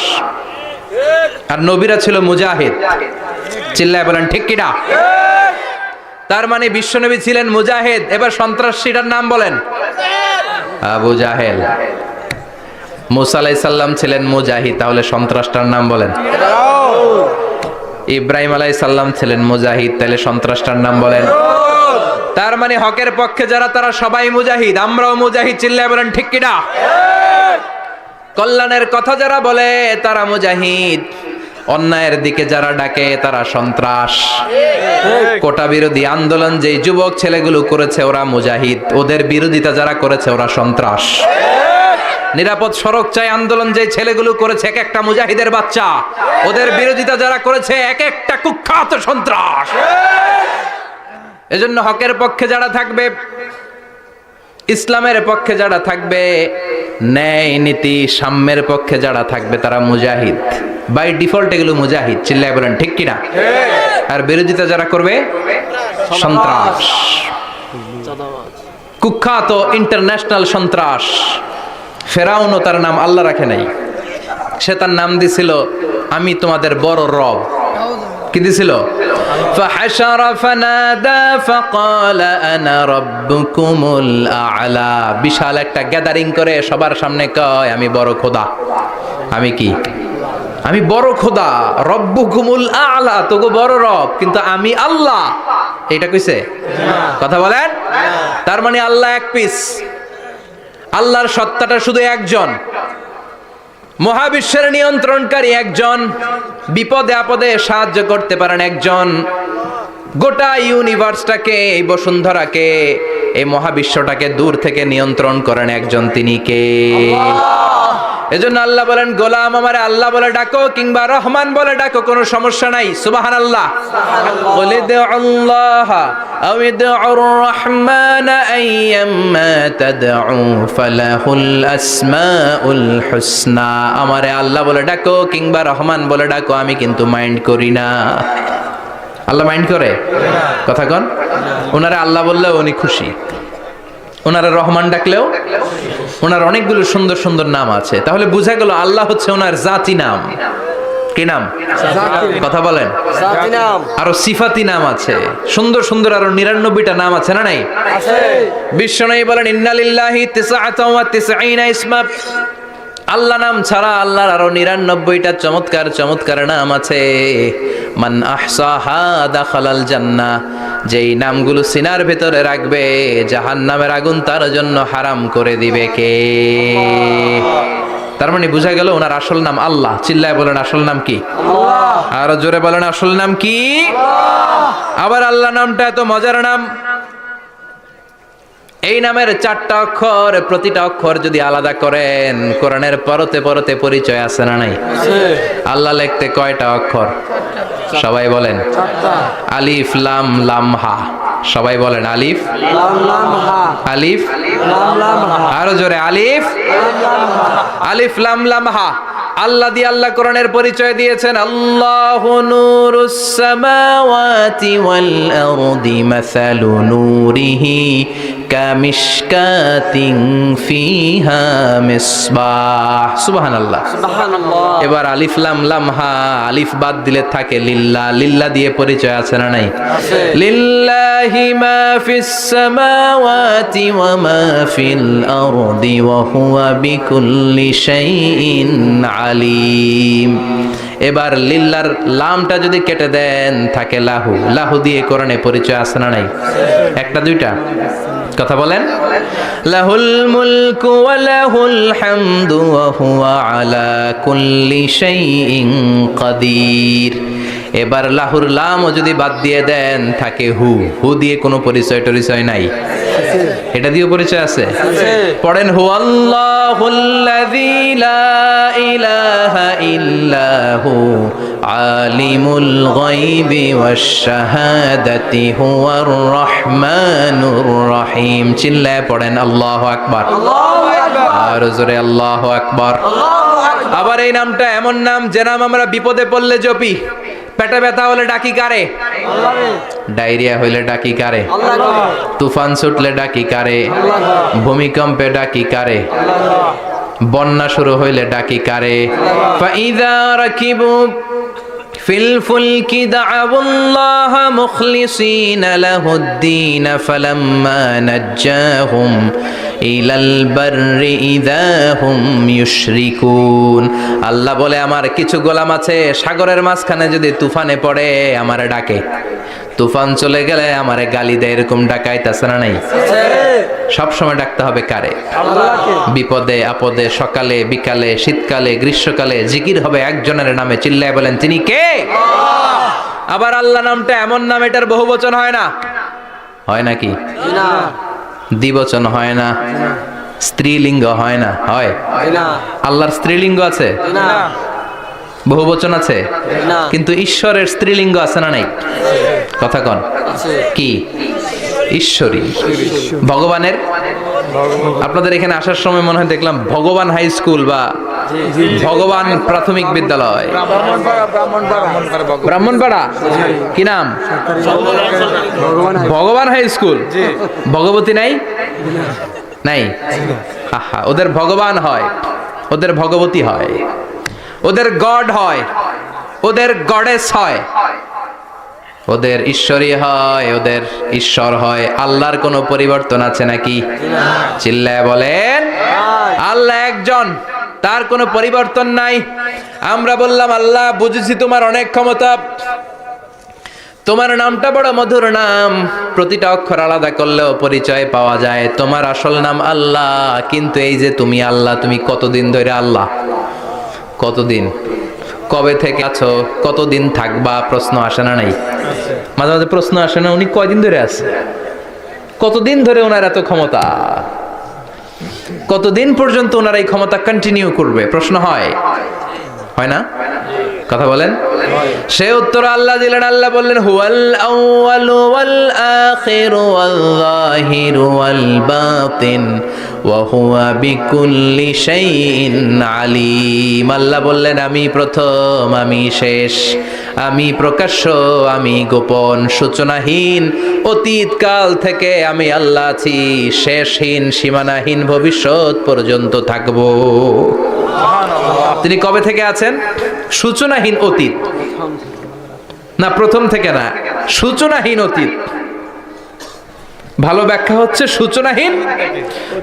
S1: আর নবীরা ছিল মুজাহিদ। চিল্লায় বলেন ঠিক কিনা? তার মানে বিশ্বনবী ছিলেন মুজাহিদ। এবার সন্ত্রাসীটার নাম বলেন, আবু জাহেল। মুসা আলাইহিস সালাম ছিলেন মুজাহিদ, তাহলে সন্ত্রাসটার নাম বলেন। ইব্রাহিম আলাইহিস সালাম ছিলেন মুজাহিদ, তাহলে সন্ত্রাসটার নাম বলেন। তার মানে হকের পক্ষে যারা তারা সবাই মুজাহিদ, আমরাও মুজাহিদ। চিল্লায় বলেন ঠিক কিনা? কল্যাণের কথা যারা বলে তারা মুজাহিদ, অন্যায়ের দিকে যারা ডাকে তারা সন্ত্রাস। কোটা বিরোধী আন্দোলন যেই যুবক ছেলেগুলো করেছে ওরা মুজাহিদ, ওদের বিরোধিতা যারা করেছে ওরা সন্ত্রাস। নিরাপদ সড়ক চাই আন্দোলন যে ছেলেগুলো করেছে এক একটা মুজাহিদের বাচ্চা, ওদের বিরোধিতা যারা করেছে এক একটা কুখ্যাত সন্ত্রাস। এজন্য হকের পক্ষে যারা থাকবে, ইসলামের পক্ষে যারা থাকবে, ন্যায় নীতি সাম্যের পক্ষে যারা থাকবে তারা মুজাহিদ। বাই ডিফল্ট এগুলো মুজাহিদ। চিল্লায় বলেন ঠিক কিনা? আর বিরোধিতা যারা করবে সন্ত্রাস, কুখ্যাত ইন্টারন্যাশনাল সন্ত্রাস। ফেরাউনও তার নাম আল্লাহ রাখে নাই, সে তার নাম দিছিল আমি তোমাদের বড় রব। কি দিছিল? فحشر فنادى فقال انا ربكم الاعلى। বিশাল একটা গ্যাদারিং করে সবার সামনে কয় আমি বড় খোদা। আমি কি? আমি বড় খোদা, রব্বুকুমুল আ'লা, তোগো বড় রব, কিন্তু আমি আল্লাহ। এটা কইছে? কথা বলেন। তার মানে আল্লাহ এক পিস। আল্লাহর সত্তাটা শুধু একজন, মহাবিশ্বের নিয়ন্ত্রণকারী একজন, বিপদে আপদে সাহায্য করতে পারেন একজন, গোটা ইউনিভার্সটাকে, এই বসুন্ধরাকে, এই মহাবিশ্বটাকে দূর থেকে নিয়ন্ত্রণ করেন একজন, তিনি কে? এজন্য আল্লাহ বলেন গোলাম আমারে আল্লাহ বলে ডাকো কিংবা রহমান বলে ডাকো, কোনো সমস্যা নাই। সুবহানাল্লাহ। বলে দে আল্লাহ আও ইদউর রহমান আইয়াম্মা তাদউ ফালাহুল আসমাউল হুসনা। আমারে আল্লাহ বলে ডাকো কিংবা রহমান বলে ডাকো, আমি কিন্তু মাইন্ড করি না। আল্লাহ মাইন্ড করে? কথা কন। ওনারা আল্লাহ বললেও উনি খুশি, ওনারা রহমান ডাকলেও। ওনার অনেকগুলো সুন্দর সুন্দর নাম আছে, তাহলে বোঝা গেল আল্লাহ হচ্ছে ওনার জাতি নাম। কি নাম? কথা বলেন। আরো সিফাতি নাম আছে, সুন্দর সুন্দর আরো 99টা নাম আছে না নাই? বিশ্বনবী বলেন ইন্নালিল্লাহি 99 ইসমা। আল্লাহ নাম ছাড়া আল্লাহর আরো 99টা চমৎকার চমৎকার নাম আছে। মান আহসাহা দাখালাল জান্নাহ। যেই নামগুলো সিনার ভেতরে রাখবে জাহান্নামের আগুন তার জন্য হারাম করে দিবে কে? তার মানে বোঝা গেল ওনার আসল নাম আল্লাহ। চিল্লায় বলেন আসল নাম কি? আল্লাহ। আরো জোরে বলেন আসল নাম কি? আল্লাহ। আবার আল্লাহ নামটা এত মজার নাম, এই নামের 4টা অক্ষর, প্রতিটা অক্ষর যদি আলাদা করেন কোরআনের পরতে পরতে পরিচয় আছে না নাই? আল্লাহ লিখতে কয়টা অক্ষর? সবাই বলেন। আলিফ লাম লাম হা। সবাই বলেন আলিফ লাম লাম হা। আলিফ লাম লাম হা। আরো জোরে আলিফ লাম লাম হা। আলিফ লাম লাম হা। আল্লাহ দিয়ে আল্লাহ কোরআনের পরিচয় দিয়েছেন, আল্লাহু নূরুস সামাওয়াতি ওয়াল আরদি মাসালু নূরিহি কামিশকাতিন ফিহা মিসবাহ। সুবহানাল্লাহ।
S2: সুবহানাল্লাহ।
S1: এবার আলিফ লাম লাম হা, আলিফ বাদ দিলে থাকে লিল্লাহ। লিল্লাহ দিয়ে পরিচয় আছে না নাই?
S2: আছে।
S1: লিল্লাহি মা ফিস সামাওয়াতি ওয়া মা ফিল আরদি ওয়া হুয়া বিকুল্লি শাইইন আলিম। এবার লিল্লার লামটা যদি কেটে দেন থাকে লাহু। লাহু দিয়ে কোরআনে পরিচয় আছে না নাই? একটা দুইটা কথা বলেন। লাহুল মুলকু ওয়া লাহুল হামদু ওয়া হুয়া আলা কুল্লি শাইইন কাদির। এবার লাহুর লামও যদি বাদ দিয়ে দেন থাকে হু। হু দিয়ে কোনো পরিচয় টরিচয় নাই, এটা দিয়েও পরিচয় আছে। পড়েন, হু আল্লাহুল্লাযী লা ইলাহা ইল্লাহু আলিমুল গায়বি ওয়াশ শাহাদাতি হুয়ার রহমানুর রহিম। চিল্লায় পড়েন আল্লাহু আকবার।
S2: আল্লাহু আকবার।
S1: আর জোরে আল্লাহু আকবার।
S2: আল্লাহু আকবার।
S1: আবার এই নামটা এমন নাম যে নাম আমরা বিপদে পড়লে জপি। পেটে ব্যথা হলে ডাকি কারে?
S2: আল্লাহকে।
S1: ডায়রিয়া হইলে ডাকি কারে?
S2: আল্লাহকে।
S1: তুফান ছুটলে ডাকি কারে? ভূমিকম্পে ডাকি কারে? বন্যা শুরু হইলে ডাকি কারে? ফাইযা রাকিবু ফিল ফুলকি দা'আবুল্লাহ মুখলিসিনা লাহুদ্দিন ফালাম্মা নাজ্জাহুম ইলাল বাররি ইযা হুম ইউশরিকুন। আল্লাহ বলে, আমার কিছু গোলাম আছে সাগরের মাঝখানে যদি তুফানে পড়ে আমারে ডাকে, তুফান চলে গেলে আমারে গালি দেয়। এরকম ডাকাইতাছে না নাই? সব সময় ডাকতে হবে কারে?
S2: আল্লাহকে।
S1: বিপদে আপদে, সকালে বিকালে, শীতকালে গ্রীষ্মকালে জিকির হবে একজনের নামে। চিল্লায় বলেন, তিনি কে? আবার আল্লাহ নামটা এমন নাম, এটার বহুবচন হয় না। হয় নাকি?
S2: না।
S1: দ্বিবচন হয় না, স্ত্রীলিঙ্গ হয় না। হয়?
S2: না।
S1: আল্লাহর স্ত্রীলিঙ্গ আছে,
S2: না।
S1: বহুবচন আছে,
S2: না।
S1: কিন্তু ঈশ্বরের স্ত্রীলিঙ্গ আছে না নাই? কথা কন।
S2: আছে।
S1: কি? ঈশ্বরী। ভগবানের, আপনাদের এখানে আসার সময় মনে হয় দেখলাম ভগবান হাই স্কুল বা ভগবান প্রাথমিক বিদ্যালয়, ব্রাহ্মণপাড়া। কি নাম? ভগবান হাই স্কুল। ভগবতী নাই? নাই। আহা, ওদের ভগবান হয়, ওদের ভগবতী হয়, ওদের গড হয়, ওদের গডেস হয়, ওদের ঈশ্বরী হয়, ওদের ঈশ্বর হয়। আল্লাহর কোনো পরিবর্তন আছে নাকি? চিল্লায় বলেন, আল্লাহ একজন, তার কোনো পরিবর্তন নাই। আমরা বললাম, আল্লাহ বুঝেছি তোমার অনেক ক্ষমতা, তোমার নামটা বড় মধুর নাম, প্রতিটা অক্ষর আলাদা করলেও পরিচয় পাওয়া যায়। তোমার আসল নাম আল্লাহ, কিন্তু এই যে তুমি আল্লাহ, তুমি কতদিন ধরে আল্লাহ? কতদিন? কবে থেকে আছো? কতদিন থাকবা? প্রশ্ন আসে না নাই? মাঝে মাঝে প্রশ্ন আসে না, উনি কয়দিন ধরে আছে? কতদিন ধরে ওনার এত ক্ষমতা? কতদিন পর্যন্ত ওনার এই ক্ষমতা কন্টিনিউ করবে? প্রশ্ন হয়, হয় না? কথা বলেন। সে উত্তর আল্লাহ দিলেন। আল্লাহ বললেন, হুয়াল আউয়ালু ওয়াল আখিরু ওয়াল যাহিরু ওয়াল বাতিন ওয়া হুয়া বিকুল্লি শাইইন আলিম। আল্লাহ বললেন, আমি প্রথম, আমি শেষ, আমি প্রকাশ্য, আমি গোপন, সূচনাহীন। অতীত কাল থেকে আমি আল্লাহ আছি, শেষহীন, সীমানাহীন, ভবিষ্যৎ পর্যন্ত থাকবো। তিনি কবে থেকে আছেন? সূচনাহীন অতীত না, প্রথম থেকে না, সূচনাহীন অতীত। ভালো ব্যাখ্যা হচ্ছে সূচনাহীন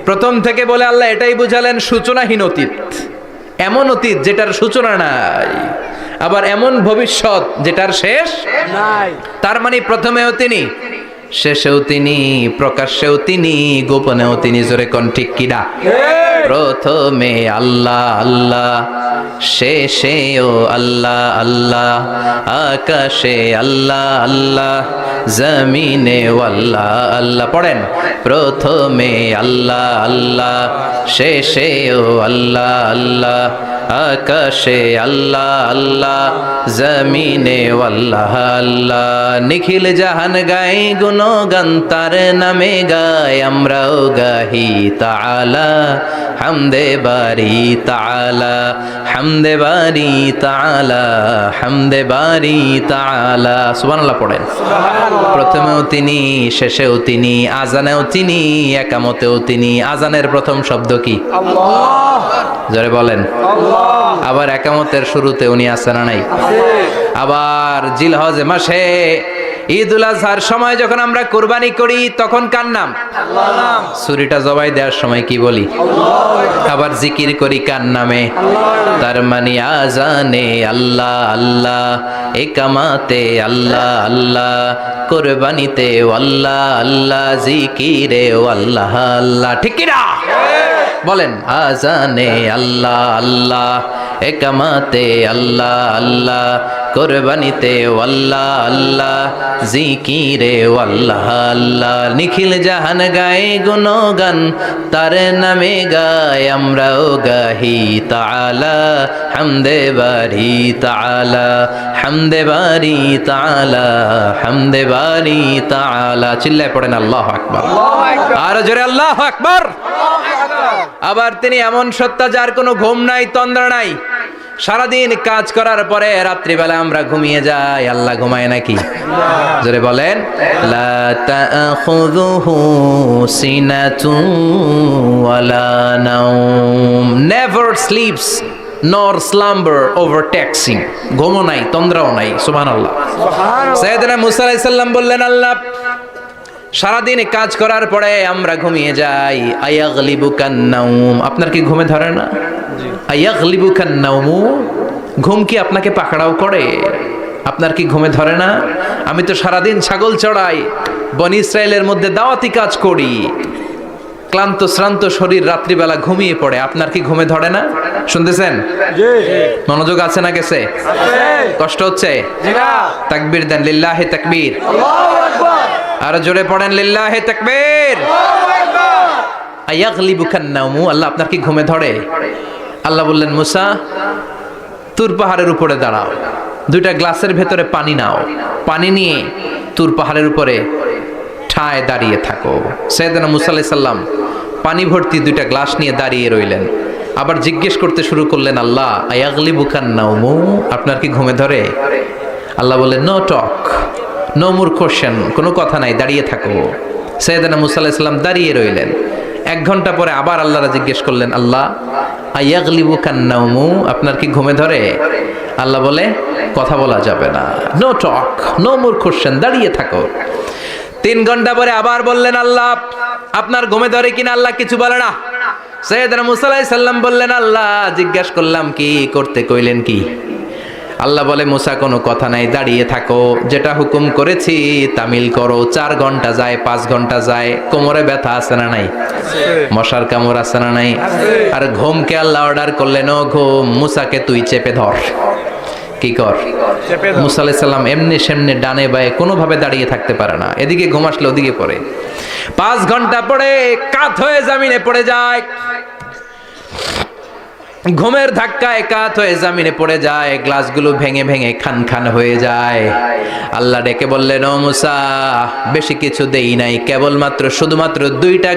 S1: প্রথম থেকে বলে আল্লাহ এটাই বুঝালেন সূচনাহীন অতীত। এমন অতীত যেটার সূচনা নাই, আবার এমন ভবিষ্যৎ যেটার শেষ
S2: নাই।
S1: তার মানে প্রথমেও তিনি, শেষেও তিনি, প্রকাশ্যেও তিনি, গোপনেও তিনি। জোরে কোন ঠিক কিনা? প্রথমে আল্লাহ আল্লাহ, শেষেও আল্লাহ আল্লাহ, আকাশে আল্লাহ আল্লাহ, জমিনে আল্লাহ আল্লাহ। পড়েন, প্রথমে আল্লাহ আল্লাহ, শেষেও আল্লাহ আল্লাহ, আকাশে আল্লাহ আল্লাহ জমিনে আল্লাহ আল্লাহ নিখিল জাহান গাই গুণগান তার নামে গায় আমরাও গাহি তাআলা হামদে বারি তাআলা হামদে বারি তাআলা হামদে বারি তাআলা সুবহানাল্লাহ পড়েন। প্রথমেও তিনি, শেষেও তিনি, আজানেও তিনি, একামতেও তিনি। আজানের প্রথম শব্দ কি?
S2: আল্লাহ।
S1: জোরে বলেন।
S2: আল্লাহ।
S1: আবার একামতের শুরুতে উনি আছেন না নাই? আবার জিলহজ মাসে ঈদুল আজহার সময় যখন আমরা কুরবানি করি তখন কার নাম?
S2: আল্লাহ নাম।
S1: ছুরিটা জবাই দেওয়ার সময় কি বলি? আবার জিকির করি কার নামে? তার মানে আজানে আল্লাহ আল্লাহ, একামাতে আল্লাহ আল্লাহ, কুরবানিতে আল্লাহ আল্লাহ, জিকিরে আল্লাহ আল্লাহ। ঠিক কি না? বলেন। আজানে আল্লাহ আল্লাহ, একামাতে আল্লাহ আল্লাহ, কুরবানিতে আল্লাহ আল্লাহ, জিকিরে আল্লাহ আল্লাহ। নিখিল জাহান গায়ে গুণগান তার নামে গায় আমরাও গাহি তাআলা হামদে বারি তাআলা হামদে বারি তাআলা হামদে বারি তাআলা। চিল্লায় পড়েন আল্লাহু আকবার। আর জোরে আল্লাহু আকবার। আবার তিনি এমন সত্তা যার কোনো ঘুম নাই, তন্দ্রা নাই। সারাদিন কাজ করার পরে রাত্রিবেলা আমরা ঘুমিয়ে যাই, আল্লাহ ঘুমায় নাকি? জোরে বলেন। লা তাখুযুহু সিনাতুন ওয়ালা নাওম, never sleeps nor slumber overtakes him। ঘুমও নাই, তন্দ্রাও নাই। সুবহানাল্লাহ। সাইয়েদনা মুসা আলাইহিস সালাম বললেন, আল্লাহ সারাদিন কাজ করার পরে আমরা ঘুমিয়ে যাই, আয়াগলিবুকান নাওম, আপনার কি ঘুমে ধরে না? আয়াগলিবুকান নাওম, ঘুম কি আপনাকে পাকড়াও করে? আপনার কি ঘুমে ধরে না? আমি তো সারাদিন ছাগল চড়াই, বনি ইসরায়েলের মধ্যে দাওয়াতি কাজ করি, ক্লান্ত শ্রান্ত শরীর রাত্রিবেলা ঘুমিয়ে পড়ে, আপনার কি ঘুমে ধরে না? শুনতেছেন? মনোযোগ আছে না গেছে? কষ্ট হচ্ছে? তাকবীর দেন, লিল্লাহি তাকবীর। আর জোরে পড়েন, লিল্লাহি তাকবীর। আয়াগলিবুকান নাওম, আল্লাহ আপনার কি ঘুমে ধরে? আল্লাহ বললেন, মুসা তুর পাহাড়ের উপরে দাঁড়াও, দুইটা গ্লাসের ভেতরে পানি নাও, পানি নিয়ে তুর পাহাড়ের উপরে ঠায় দাঁড়িয়ে থাকো। সাইয়েদনা মুসা আলাইহিস সালাম পানি ভর্তি দুইটা গ্লাস নিয়ে দাঁড়িয়ে রইলেন। আবার জিজ্ঞেস করতে শুরু করলেন, আল্লাহ আয়াগলিবুকান নাওম, আপনার কি ঘুমে ধরে? আল্লাহ বললেন, no talk, no more question, কোনো কথা নাই, দাঁড়িয়ে থাকো। সাইয়েদনা মুসা আলাইহিস সালাম দাঁড়িয়ে রইলেন। 1 ঘন্টা পরে আবার আল্লাহরা জিজ্ঞেস করলেন, আল্লাহ আয়াগলিবুকান নাওম, আপনার কি ঘুমে ধরে? আল্লাহ বলে, কথা বলা যাবে না, no talk, no more question, দাঁড়িয়ে থাকো। 3 ঘন্টা পরে আবার বললেন, আল্লাহ আপনার ঘুমে ধরে কিনা? আল্লাহ কিছু বলে না। সাইয়েদনা মুসা আলাইহিস সালাম বললেন, আল্লাহ জিজ্ঞেস করলাম কি করতে কইলেন কি? আল্লাহ বলে, মুসা কোনো কথা নাই, দাঁড়িয়ে থাকো, যেটা হুকুম করেছি তামিল করো। 4 ঘন্টা যায়, 5 ঘন্টা যায়, কোমরে ব্যথা আছে না নাই? মশার কামড় আছে না নাই? আর ঘুমকে আল্লাহ অর্ডার করলেন, ও ঘুম, মুসাকে তুই চেপে ধর। কি কর? মুসা আলাইহিস সালাম এমনি সেমনি ডানে বায়ে কোনোভাবে দাঁড়িয়ে থাকতে পারে না, এদিকে ঘুম আসলে ওদিকে পড়ে। 5 ঘন্টা পরে কাত হয়ে জমিনে পড়ে যায়, ঘুমের ধাক্কায় কাত হয়ে জমিনে পড়ে যায়, গ্লাসগুলো ভেঙে ভেঙে খান খান হয়ে যায়। আল্লাহ ডেকে বললেন, ও মুসা বেশি কিছু দেই নাই, কেবলমাত্র শুধুমাত্র 2টা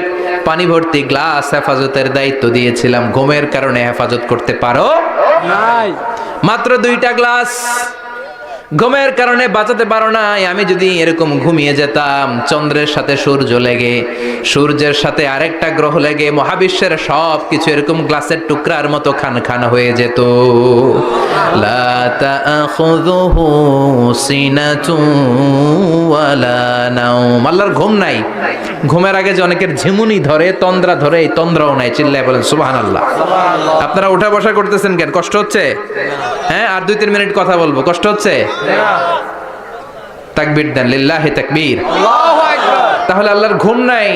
S1: পানি ভর্তি গ্লাস হেফাজতের দায়িত্ব দিয়েছিলাম, ঘুমের কারণে হেফাজত করতে পারো নাই। মাত্র 2টা গ্লাস, ঘুমের কারণে বাঁচাতে পারো নাই। আমি যদি এরকম ঘুমিয়ে যেতাম, চন্দ্রের সাথে সূর্য লেগে, সূর্যের সাথে আরেকটা গ্রহ লেগে, মহাবিশ্বের সব কিছু এরকম গ্লাসের টুকরার মতো খান খান হয়ে যেত। লা তাখুযুহু সিনাতুন ওয়ালা নাওম, আল্লাহর ঘুম নাই। ঘুমের আগে যে অনেকের ঝিমুনি ধরে, তন্দ্রা ধরে, এই তন্দ্রাও নাই। চিল্লায় বলেন সুবহানাল্লাহ। আপনারা উঠা বসা করতেছেন কেন? কষ্ট হচ্ছে? হ্যাঁ, আর 2-3 মিনিট কথা বলবো, কষ্ট হচ্ছে? তাকবীর দেন, লিল্লাহি তাকবীর। আল্লাহু আকবার। তাহলে আল্লাহর ঘুম নাই,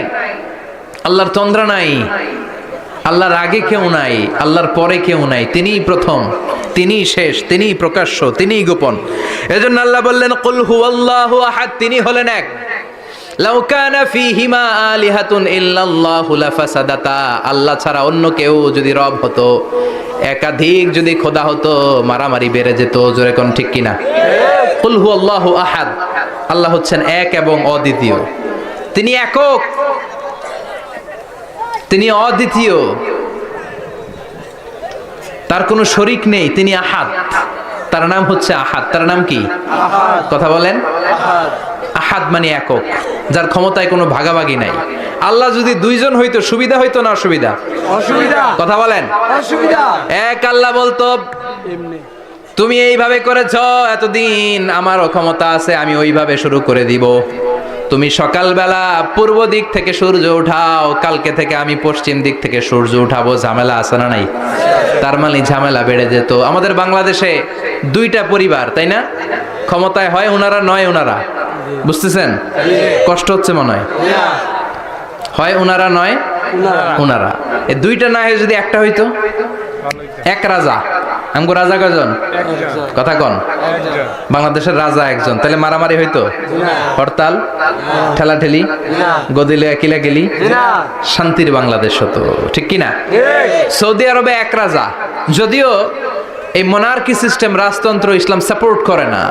S1: আল্লাহর তন্দ্রা নাই, আল্লাহর আগে কেউ নাই, আল্লাহর পরে কেউ নাই। তিনিই প্রথম, তিনিই শেষ, তিনিই প্রকাশ্য, তিনিই গোপন। এজন্য আল্লাহ বললেন, কুল হুয়াল্লাহু আহাদ, তিনি হলেন এক। লাউ কানা ফীহিমা আলিহাতুন ইল্লাল্লাহু লাফাসাদাতা, আল্লাহ ছাড়া অন্য কেউ যদি রব হতো, একাধিক যদি খোদা হতো, মারামারি বেড়ে যেত। জোরে কোন ঠিক কিনা? কুল হুয়াল্লাহু আহাদ, আল্লাহ হচ্ছেন এক এবং অদ্বিতীয়। তিনি একক, তিনি অদ্বিতীয়, তার কোনো শরীক নেই। তিনি আহাদ, তার নাম হচ্ছে আহাদ। তার নাম কি? কথা বলেন। আহাদ মানে একক, যার ক্ষমতায় কোনো ভাগাভাগি নাই। আল্লাহ যদি দুইজন হইতো সুবিধা হইতো না অসুবিধা?
S2: অসুবিধা।
S1: কথা বলেন।
S2: অসুবিধা।
S1: এক আল্লাহ বলতো তুমি এইভাবে করেছ এতদিন, আমারও ক্ষমতা আছে, আমি ওইভাবে শুরু করে দিব। তুমি সকালবেলা পূর্ব দিক থেকে সূর্য উঠাও, কালকে থেকে আমি পশ্চিম দিক থেকে সূর্য উঠাবো। ঝামেলা আছে না নাই? তার মানে ঝামেলা বেড়ে যেত। আমাদের বাংলাদেশে দুইটা পরিবার, তাই না? ক্ষমতায় হয় ওনারা, নয় ওনারা। বুঝতেছেন? কষ্ট হচ্ছে মনে হয়। হয় ওনারা, নয় ওনারা। এই দুইটা না হয়ে যদি একটা হইতো, এক রাজা। আমগো রাজা কয়জন? কথা কন। বাংলাদেশের রাজা একজন, তাহলে মারামারি হইতো? হরতাল, ঠেলাঠেলি, গদিলে কিলাকিলি, শান্তির বাংলাদেশ হতো। ঠিক কিনা? সৌদি আরবে এক রাজা, যদিও এই মোনার্কি সিস্টেম, রাজতন্ত্র ইসলাম সাপোর্ট করে না,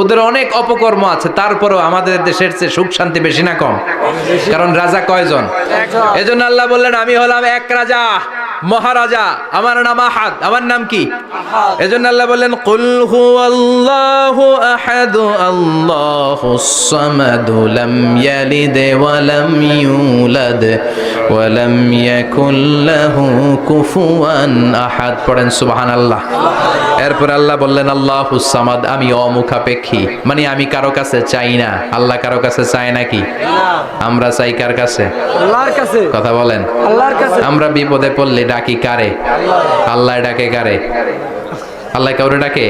S1: ওদের অনেক অপকর্ম আছে, তারপরেও আমাদের দেশের চেয়ে সুখ শান্তি বেশি না কম? কারণ রাজা কয়জন? এজন্য আল্লাহ বললেন আমি হলাম এক রাজা, মহারাজা, আমার নাম আহাদ। আমার নাম কি? এজন্য আল্লাহ বললেন কুল হুয়াল্লাহু আহাদ আল্লাহুস সামাদ লাম ইয়ালিদ ওয়া লাম ইউলাদ ওয়া লাম ইয়াকুল লাহু কুফুয়ান আহাদ। পড়েন সুবহানাল্লাহ। এরপর আল্লাহ বললেন আল্লাহুস সামাদ, আমি অমুখাপেক্ষী, মানে আমি কারো কাছে চাই না। আল্লাহ কারো কাছে চায় নাকি? আমরা চাই কার কাছে?
S2: আল্লাহর কাছে।
S1: কথা বলেন।
S2: আল্লাহর কাছে।
S1: আমরা বিপদে পড়লে ডাকি কারে? আল্লাহ ডাকে কারে? আল্লাহ কাউরে ডাকে?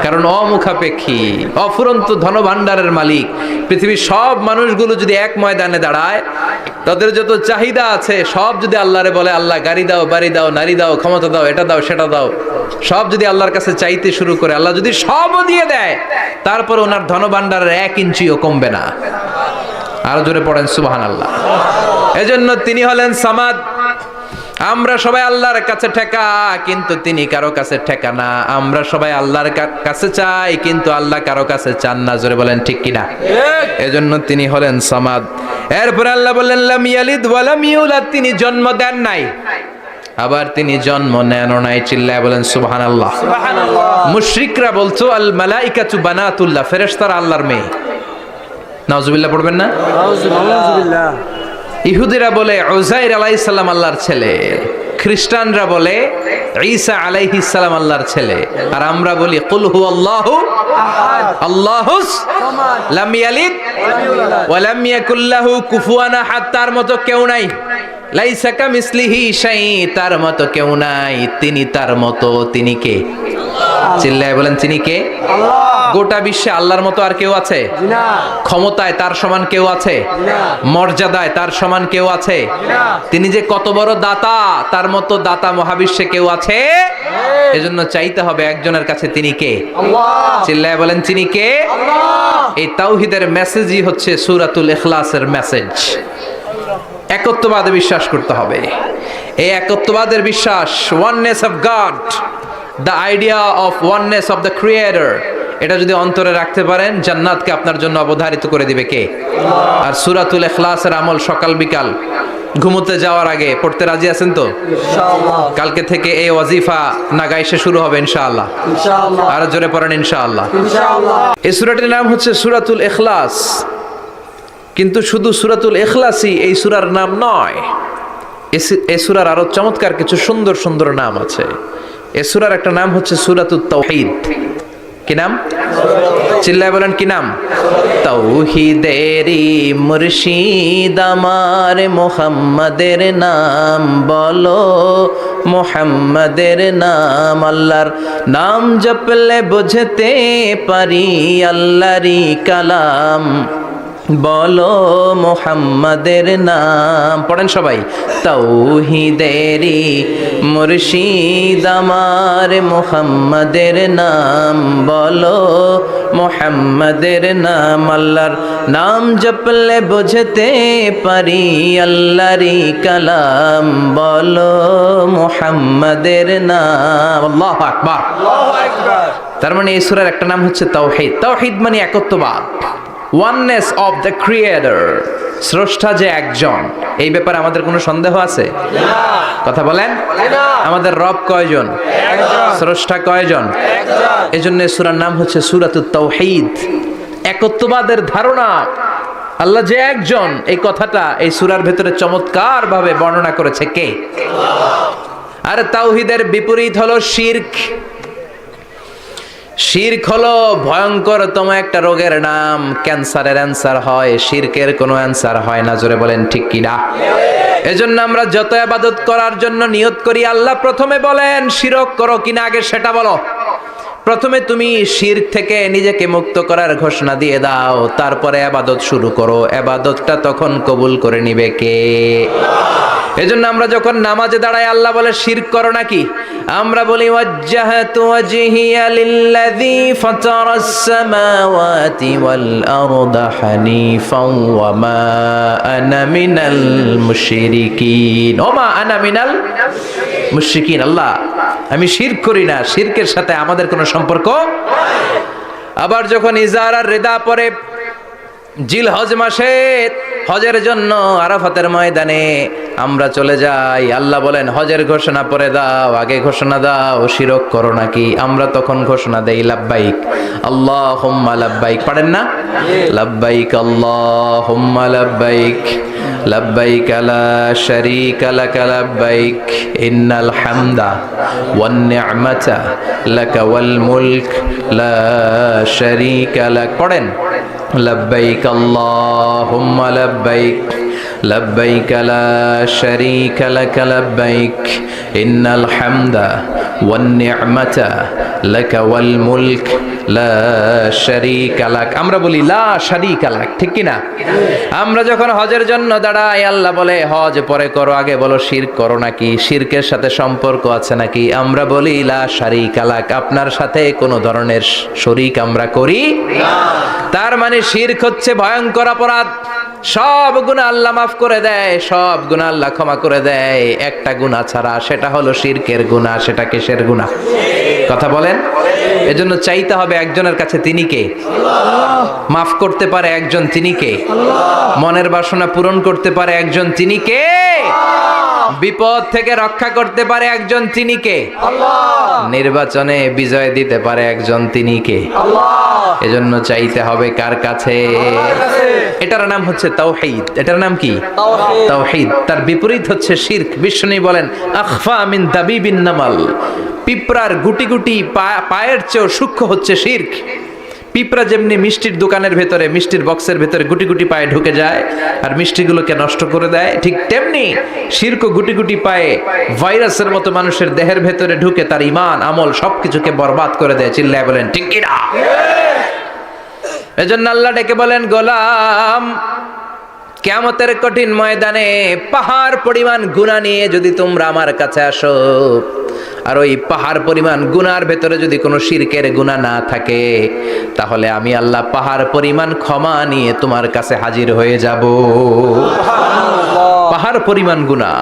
S1: কারণ অমুখাপেক্ষী, অফুরন্ত ধনভাণ্ডারের মালিক। পৃথিবীর সব মানুষগুলো যদি এক ময়দানে দাঁড়ায়, তাদের যত চাহিদা আছে সব যদি আল্লাহরে বলে, আল্লাহ গাড়ি দাও, বাড়ি দাও, নারী দাও, ক্ষমতা দাও, এটা দাও, সেটা দাও, সব যদি আল্লাহর কাছে চাইতে শুরু করে, আল্লাহ যদি সবও দিয়ে দেয়, তারপর ওনার ধনভাণ্ডারের 1 ইঞ্চিও কমবে না। আরো জোরে পড়েন সুবহানাল্লাহ। এজন্য তিনি হলেন সামাদ। আমরা সবাই আল্লাহর কাছে ঠেকা, কিন্তু তিনি কারো কাছে ঠেকা না। আমরা সবাই আল্লাহর কাছে চাই, কিন্তু আল্লাহ কারো কাছে চান না। জোরে বলেন ঠিক কিনা? এজন্য তিনি হলেন সামাদ। এরপর আল্লাহ বললেন লাম ইয়ালিদ ওয়া লাম ইউলাদ, তিনি জন্ম দেন নাই, আবার তিনি জন্ম নেনও নাই। চিল্লায় বলেন সুবহানাল্লাহ। মুশরিকরা বলতো আল মালাইকাতু বানাতুল্লাহ, ফেরেশতারা আল্লাহর মেয়ে। নাউজুবিল্লাহ পড়বেন না?
S2: নাউজুবিল্লাহ।
S1: ইহুদিরা বলে উযাইর আলাইহিস সালাম আল্লাহর ছেলে, খ্রিস্টানরা বলে ঈসা আলাইহিস সালাম আল্লাহর ছেলে, আর আমরা বলি কুল হুয়াল্লাহু আহাদ আল্লাহুস সামাদ লাম ইয়ালিদ ওয়া লাম ইয়াকুল লাহু কুফুয়ান আহাদ। তার মতো কেউ নাই। লাইসা কামিসলিহি শাই, তার মতো কেউ নাই। তিনি তার মতো। তিনি কে? চিল্লায় বলেন তিনি কে?
S2: আল্লাহ।
S1: গোটা বিশ্বে আল্লাহর মতো আর কেউ আছে?
S2: না।
S1: ক্ষমতায় তার সমান কেউ আছে?
S2: না।
S1: মর্যাদায় তার সমান কেউ আছে?
S2: না।
S1: তিনি যে কত বড় দাতা, তার মতো দাতা মহাবিশ্বে কেউ আছে? এজন্য চাইতে হবে একজনের কাছে। তিনি কে?
S2: আল্লাহ।
S1: চিল্লায় বলেন তিনি কে?
S2: আল্লাহ।
S1: এই তাওহীদের মেসেজই হচ্ছে সূরাতুল ইখলাসের মেসেজ। একত্ববাদে বিশ্বাস করতে হবে। এই একত্ববাদের বিশ্বাস, oneness of god, the idea of oneness of the creator, এটা যদি অন্তরে রাখতে পারেন, জান্নাতকে আপনার জন্য অবধারিত করে দিবে কে? আর সূরাতুল ইখলাসের আমল সকাল বিকাল ঘুমোতে যাওয়ার আগে পড়তে রাজি আছেন তো?
S2: ইনশাআল্লাহ।
S1: কালকে থেকে এই ওয়াজিফা নাগাইশে শুরু হবে ইনশাআল্লাহ।
S2: ইনশাআল্লাহ।
S1: আর জোরে পড়েন ইনশাআল্লাহ।
S2: ইনশাআল্লাহ।
S1: এই সূরাটির নাম হচ্ছে সূরাতুল ইখলাস। কিন্তু শুধু সূরাতুল ইখলাসই এই সূরার নাম নয়। এই সূরার আরো চমৎকার কিছু সুন্দর সুন্দর নাম আছে। এই সূরার একটা নাম হচ্ছে সূরাতুত তাওহীদ। কি নাম? চিল্লায় বলেন কি নাম? তাওহীদেরই মুর্শিদ আমার মুহাম্মাদের নাম বলো, মুহাম্মাদের নাম। আল্লাহর নাম জপলে বুঝতে পারি আল্লাহরই কালাম। বলো মুহাম্মাদের নাম। পড়েন সবাই। তাওহীদেরি মুর্শিদ আমার মুহাম্মাদের নাম, বলো মুহাম্মাদের নাম। আল্লাহর নাম জপলে বুঝতে পারি আল্লাহরই কালাম, বলো মুহাম্মাদের নাম। আল্লাহু আকবার। তার মানে এই সূরার একটা নাম হচ্ছে তাওহীদ। তাওহীদ মানে একত্ববাদ, ওয়াননেস অফ দ্য ক্রিয়েটর। স্রষ্টা যে একজন, এই ব্যাপারে আমাদের কোনো সন্দেহ আছে? কথা বলেন। আমাদের রব কয়জন? স্রষ্টা কয়জন? এজন্য সূরার নাম হচ্ছে সূরাতুত তাওহীদ। একত্ববাদের ধারণা, আল্লাহ যে একজন, এই কথাটা এই সূরার ভেতরে চমৎকার ভাবে বর্ণনা করেছে কে? আর তাওহীদের বিপরীত হলো শিরক। শিরক হলো ভয়ঙ্করতম একটা রোগের নাম। ক্যান্সারের অ্যান্সার হয়, শিরকের কোনো অ্যান্সার হয় না। জোরে বলেন ঠিক কি না? এজন্য আমরা যত ইবাদত করার জন্য নিয়ত করি, আল্লাহ প্রথমে বলেন শিরক করো কিনা আগে সেটা বলো। প্রথমে তুমি শিরক থেকে নিজেকে মুক্ত করার ঘোষণা দিয়ে দাও, তারপরে ইবাদত শুরু করো। ইবাদতটা তখন কবুল করে নিবে কে? এজন্য আমরা যখন নামাজে দাঁড়াই আল্লাহ বলে শিরক করো নাকি? আমরা বলি ওয়াজ্জাহাতু ওয়াজহিয়া লিল্লাযী ফাতারাস সামাওয়াতি ওয়াল আরদা হানিফাও ওয়া মা আনা মিনাল মুশরিকিন। ওমা আনা মিনাল মুশরিকিন। আল্লাহ আমি শিরক করি না, শিরকের সাথে আমাদের কোনো সম্পর্ক। আবার যখন ইজার আর রিদা পরে জিল হজ মাসে হজের জন্য আরাফাতের ময়দানে আমরা চলে যাই, আল্লাহ বলেন হজের ঘোষণা পরে দাও, আগে ঘোষণা দাও শিরক করো নাকি? আমরা তখন ঘোষণা দেই লাব্বাইক আল্লাহুম্মা লাব্বাইক। পারেন না? লাব্বাইক আল্লাহুম্মা লাব্বাইক লাব্বাইক লা শারীকা লাক লাব্বাইক ইন্নাল হামদা ওয়ান নি'মাতা লাকা ওয়াল মুলক লা শারীকা লাক। পড়েন লব্বাইক আল্লাহুম্মা লব্বাইক লব্বাইক লা শারীকা লাক লব্বাইক ইন্নাল হামদা ওয়ান নি'মাতা লাকা ওয়াল মুলক লা শারীকা লাক। আমরা বলি লা শারীকা লাক, ঠিক কি না? আমরা যখন হজের জন্য দাঁড়াই আল্লাহ বলে হজ পরে করো, আগে বলো শিরক করো নাকি? শিরকের সাথে সম্পর্ক আছে নাকি? আমরা বলি লা শারীকা লাক, আপনার সাথে কোনো ধরনের শরীক আমরা করি না। তার মানে শিরক হচ্ছে ভয়ঙ্কর অপরাধ। সব গুনাহ আল্লাহ মাফ করে দেয়, সব গুনাহ আল্লাহ ক্ষমা করে দেয়, একটা গুনাহ ছাড়া, সেটা হলো শিরকের গুনাহ। সেটা কিসের গুনাহ? কথা বলেন। এজন্য চাইতে হবে একজনের কাছে, তিনি কে? মাফ করতে পারে একজন, তিনি কে? মনের বাসনা পূরণ করতে পারে একজন, তিনি কে? বিপদ থেকে রক্ষা করতে পারে একজন, তিনি কে? নির্বাচনে বিজয় দিতে পারে একজন, তিনি কে? এজন্য চাইতে হবে কার কাছে? এটার নাম হচ্ছে তাওহীদ। এটার নাম কি? তাওহীদ। তার বিপরীত হচ্ছে শিরক। বিষ্ণু বলেন আখফা মিন দাবিবিন নামাল, পিঁপড়ার গুটি গুটি পায়ের চেয়েও সূক্ষ্ম হচ্ছে শিরক। পিঁপড়া যেমনি মিষ্টির দোকানের ভেতরে, মিষ্টির বক্সের ভেতরে গুটি গুটি পায়ে ঢুকে যায় আর মিষ্টিগুলোকে নষ্ট করে দেয়, ঠিক তেমনি শিরক গুটি গুটি পায়ে ভাইরাসের মতো মানুষের দেহের ভেতরে ঢুকে তার ঈমান আমল সবকিছুকে বরবাদ করে দেয়। চিল্লায় বলেন ঠিক কি না? এজন্য আল্লাহ ডেকে বলেন গোলাম, কিয়ামতের কঠিন ময়দানে পাহাড় পরিমাণ গুনাহ নিয়ে যদি তোমরা আমার কাছে আসো, আর ওই পাহাড় পরিমাণ গুনার ভেতরে যদি কোনো শিরকের গুনাহ না থাকে, তাহলে আমি আল্লাহ পাহাড় পরিমাণ ক্ষমা নিয়ে তোমার কাছে হাজির হয়ে যাব। পাহাড় পরিমাণ গুনাহ,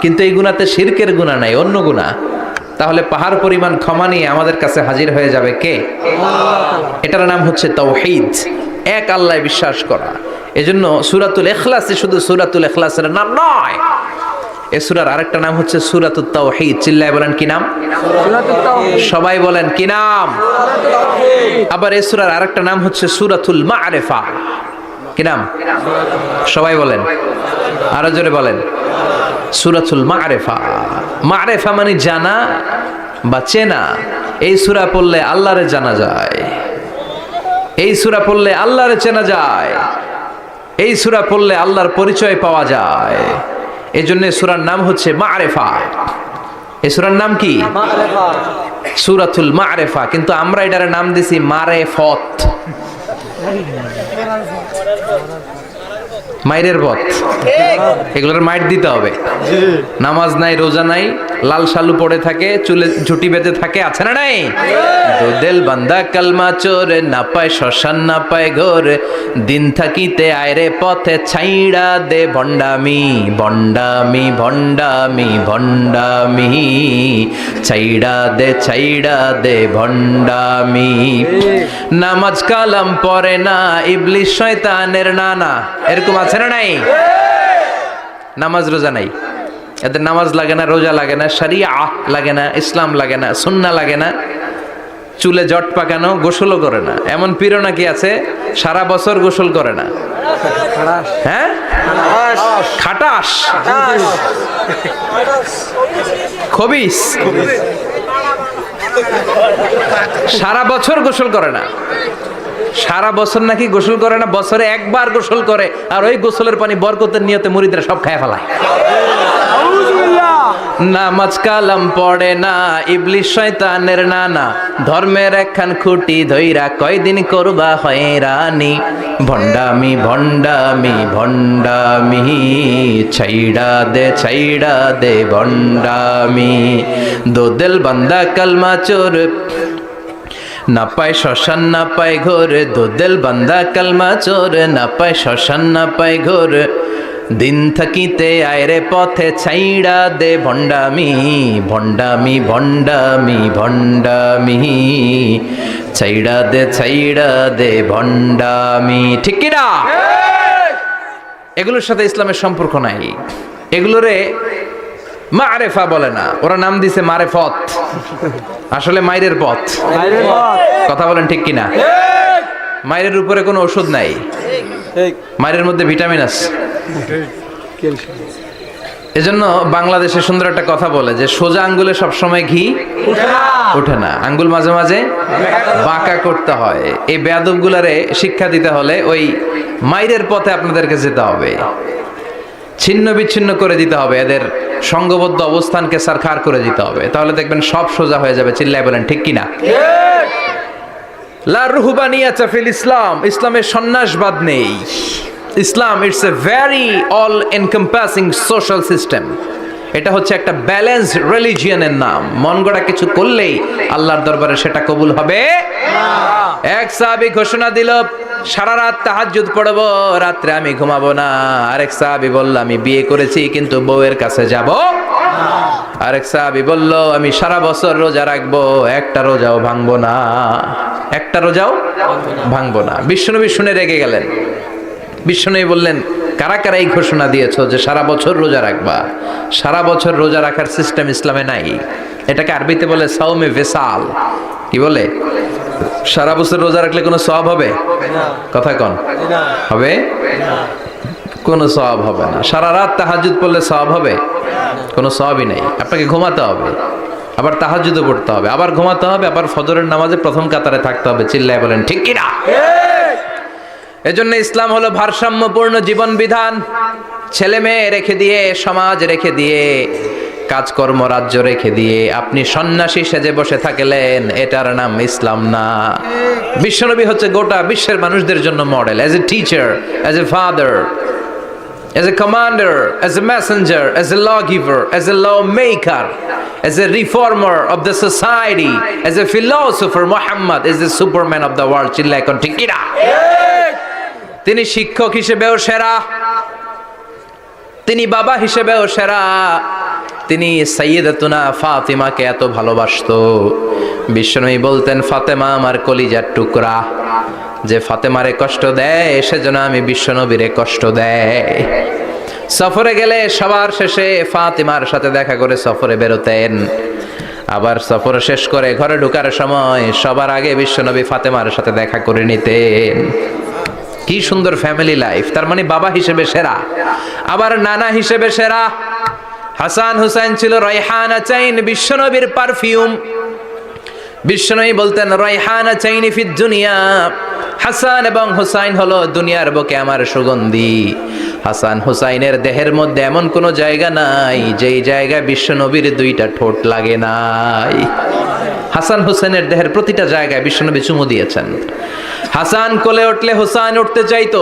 S1: কিন্তু এই গুনাতে শিরকের গুনাহ নাই, অন্য গুনাহ। তাহলে পাহাড় পরিমাণ ক্ষমা নিয়ে আমাদের কাছে হাজির হয়ে যাবে কে? এটার নাম হচ্ছে তাওহীদ, এক আল্লাহ বিশ্বাস করা। এজন্য সূরাতুল ইখলাসে শুধু সূরাতুল ইখলাসের নাম নয়, এই সূরার আরেকটা নাম হচ্ছে সূরাতুত তাওহীদ। চিল্লায় বলেন কি নাম? সবাই বলেন কি নাম? আবার এই সূরার আরেকটা নাম হচ্ছে সূরাতুল মা'রিফা। কি নাম? সবাই বলেন, আরো জোরে বলেন। সূরাতুল মা'রিফা। মা'রিফা মানে জানা বা চেনা। এই সূরা পড়লে আল্লাহরে জানা যায়, এই সূরা পড়লে আল্লাহরে চেনা যায়, এই সূরা পড়লে আল্লাহর পরিচয় পাওয়া যায়। এই জন্য সূরার নাম হচ্ছে মা'রিফা। এই সূরার নাম কি? সূরাতুল মা'রিফা। কিন্তু আমরা এটার নাম দিছি মারেফত। মায়ের পথ, এগুলোর মাইর দিতে হবে। নামাজ নাই, রোজা নাই, লাল শালু পড়ে থাকে, চুলে ঝুটি বেঁধে থাকে, আছে না নাই? দুদেল বান্দা কালমা চোর, না পায় শ্মশান না পায় ঘোর, দিন থাকিতে আয়রে পথে ছাইড়া দে ভণ্ডামি ভণ্ডামি ভণ্ডামি ভণ্ডামি, ছাইড়া দে ভণ্ডামি। নামাজ কালাম পড়ে না, ইবলিশ শয়তানের নানা, এরকম আছে না নাই? নামাজ রোজা নাই, এদের নামাজ লাগে না, রোজা লাগে না, শরিয়া লাগে না, ইসলাম লাগে না, সুন্নাহ লাগে না, চুলে জট পাকানো, গোসলও করে না। এমন পীরও নাকি আছে সারা বছর গোসল করে না। হ্যাঁ, খাটাস, খবিস, সারা বছর গোসল করে না। সারা বছর নাকি গোসল করে না, বছরে একবার গোসল করে, আর ওই গোসলের পানি বরকতের নিয়তে মুরিদরা সব খায় ফেলায়। নামাজ কালাম পড়ে না, ইবলিশ শয়তানের নানা, ধর্মের একখান খুঁটি ধইরা কয়দিন করবা হয়রানি, ভণ্ডামি ভণ্ডামি ভণ্ডামি, ছাইড়া দে ভণ্ডামি। দোদেল বান্দা কালমা চোর, না পায় শ্মশান না পায় ঘোর, দোদেল বান্দা কালমা চোর, না পায় শ্মশান না পায় ঘোর, দিন থাকিতে আয়রে পথে ছাইড়া দে ভণ্ডামি ভণ্ডামি ভণ্ডামি ভণ্ডামি, ছাইড়া দে ভণ্ডামি। ঠিক কি না? এগুলোর সাথে ইসলামের সম্পর্ক নাই, এগুলোরে মারেফা বলে না, ওরা নাম দিছে মারেফত, আসলে মাইরের পথ। কথা বলেন ঠিক কিনা? মাইরের উপরে কোনো ওষুধ নাই, মাইরের মধ্যে ভিটামিন আছে। এজন্য বাংলাদেশে সুন্দর একটা কথা বলে যে সোজা আঙ্গুলে সবসময় ঘি ওঠে না, আঙ্গুল মাঝে মাঝে বাঁকা করতে হয়। এই বেয়াদব গুলারে শিক্ষা দিতে হলে ওই মাইরের পথে আপনাদেরকে যেতে হবে, ছিন্ন বিচ্ছিন্ন করে দিতে হবে, এদের সংঘবদ্ধ অবস্থানকে সারখার করে দিতে হবে, তাহলে দেখবেন সব সোজা হয়ে যাবে। চিল্লায় বলেন ঠিক কিনা? লা রুহবানিয়াতা ফিল ইসলাম, ইসলামের সন্ন্যাসবাদ নেই। ইসলাম it's a very all encompassing social system. এটা হচ্ছে একটা ব্যালেন্স রিলিজিয়নের নাম। মন গড়া কিছু করলেই আল্লাহর দরবারে সেটা কবুল হবে না। এক সাহাবী ঘোষণা দিল, সারা রাত তাহাজ্জুদ পড়ব, রাত্রে আমি ঘুমাবো না। আরেক সাহাবী বলল, আমি বিয়ে করেছি কিন্তু বউয়ের কাছে যাব না। আরেক সাহাবী বলল, আমি সারা বছর রোজা রাখবো, একটা রোজাও ভাঙবো না, একটা রোজাও ভাঙবো না। বিশ্বনবী শুনে রেগে গেলেন। বিশ্বনবী বললেন, কারা কারা এই ঘোষণা দিয়েছো যে সারা বছর রোজা রাখবা? সারা বছর রোজা রাখার সিস্টেম ইসলামে নাই। এটাকে আরবিতে বলে সাওমে ভেসাল। কি বলে? সারা বছর রোজা রাখলে কোনো সওয়াব হবে? কথা কন, হবে? কোনো সওয়াব হবে না। সারা রাত তাহাজ্জুদ পড়লে সওয়াব হবে? কোনো সওয়াবই নেই। আপনাকে ঘুমাতে হবে, আবার তাহাজ্জুদও পড়তে হবে, আবার ঘুমাতে হবে, আবার ফজরের নামাজে প্রথম কাতারে থাকতে হবে। চিল্লায় বলেন ঠিক কি না? এজন্য ইসলাম হলো ভারসাম্যপূর্ণ জীবন বিধান। ছেলে মেয়ে রেখে দিয়ে, সমাজ রেখে দিয়ে, কাজকর্ম রাজ্য রেখে দিয়ে আপনি সন্ন্যাসী সেজে বসে থাকলেন, এটার নাম ইসলাম না। বিশ্বনবী হচ্ছে গোটা বিশ্বের মানুষদের জন্য model, as a teacher, as a father, as a commander, as a messenger, as a lawgiver, as a lawmaker, as a reformer of the society, as a philosopher, Muhammad is the superman of the world. চিল্লায় কোন ঠিক কি না? তিনি শিক্ষক হিসেবেও সেরা, তিনি বাবা হিসেবেও সেরা। তিনি সাইয়্যিদাতুনা ফাতিমাকে এত ভালোবাসতো, বিশ্বনবী বলতেন, ফাতেমা আমার কলিজার টুকরা, যে ফাতেমারে কষ্ট দেয় সেজন্য আমি বিশ্বনবীরে কষ্ট দেয়। সফরে গেলে সবার শেষে ফাতিমার সাথে দেখা করে সফরে বেরোতেন, আবার সফর শেষ করে ঘরে ঢোকার সময় সবার আগে বিশ্বনবী ফাতেমার সাথে দেখা করে নিতেন। কি সুন্দর ফ্যামিলি লাইফ। তার মানে বাবা হিসেবে সেরা, আবার নানা হিসেবে সেরা। হাসান হুসাইন ছিল রায়হানা চাইন, বিশ্বনবীর পারফিউম। বিশ্বনবী বলতেন, রায়হানা চাইনি ফিদ দুনিয়া, হাসান এবং হুসাইন হলো দুনিয়ার বুকে আমার সুগন্ধি। হাসান হুসাইনের দেহের মধ্যে এমন কোনো জায়গা নাই যেই জায়গায় বিশ্বনবীর দুইটা ঠোঁট লাগে নাই। হাসান হুসাইনের দেহের প্রতিটা জায়গায় বিশ্বনবী চুমু দিয়েছেন। হাসান কোলে উঠলে হুসাইন উঠতে চাইতো,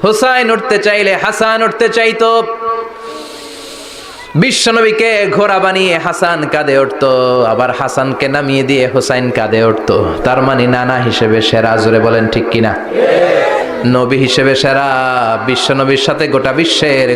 S1: হুসাইন উঠতে চাইলে হাসান উঠতে চাইতো। বিশ্বনবীকে ঘোড়া বানিয়ে হাসান কাঁধে উঠতো, আবার হাসানকে নামিয়ে দিয়ে হুসাইন কাঁধে উঠতো। তার মানে নানা হিসেবে সেরা, জোরে বলেন ঠিক কিনা? নবী হিসেবে সেরা, বিশ্বনবীর সাথে গোটা বিশ্বের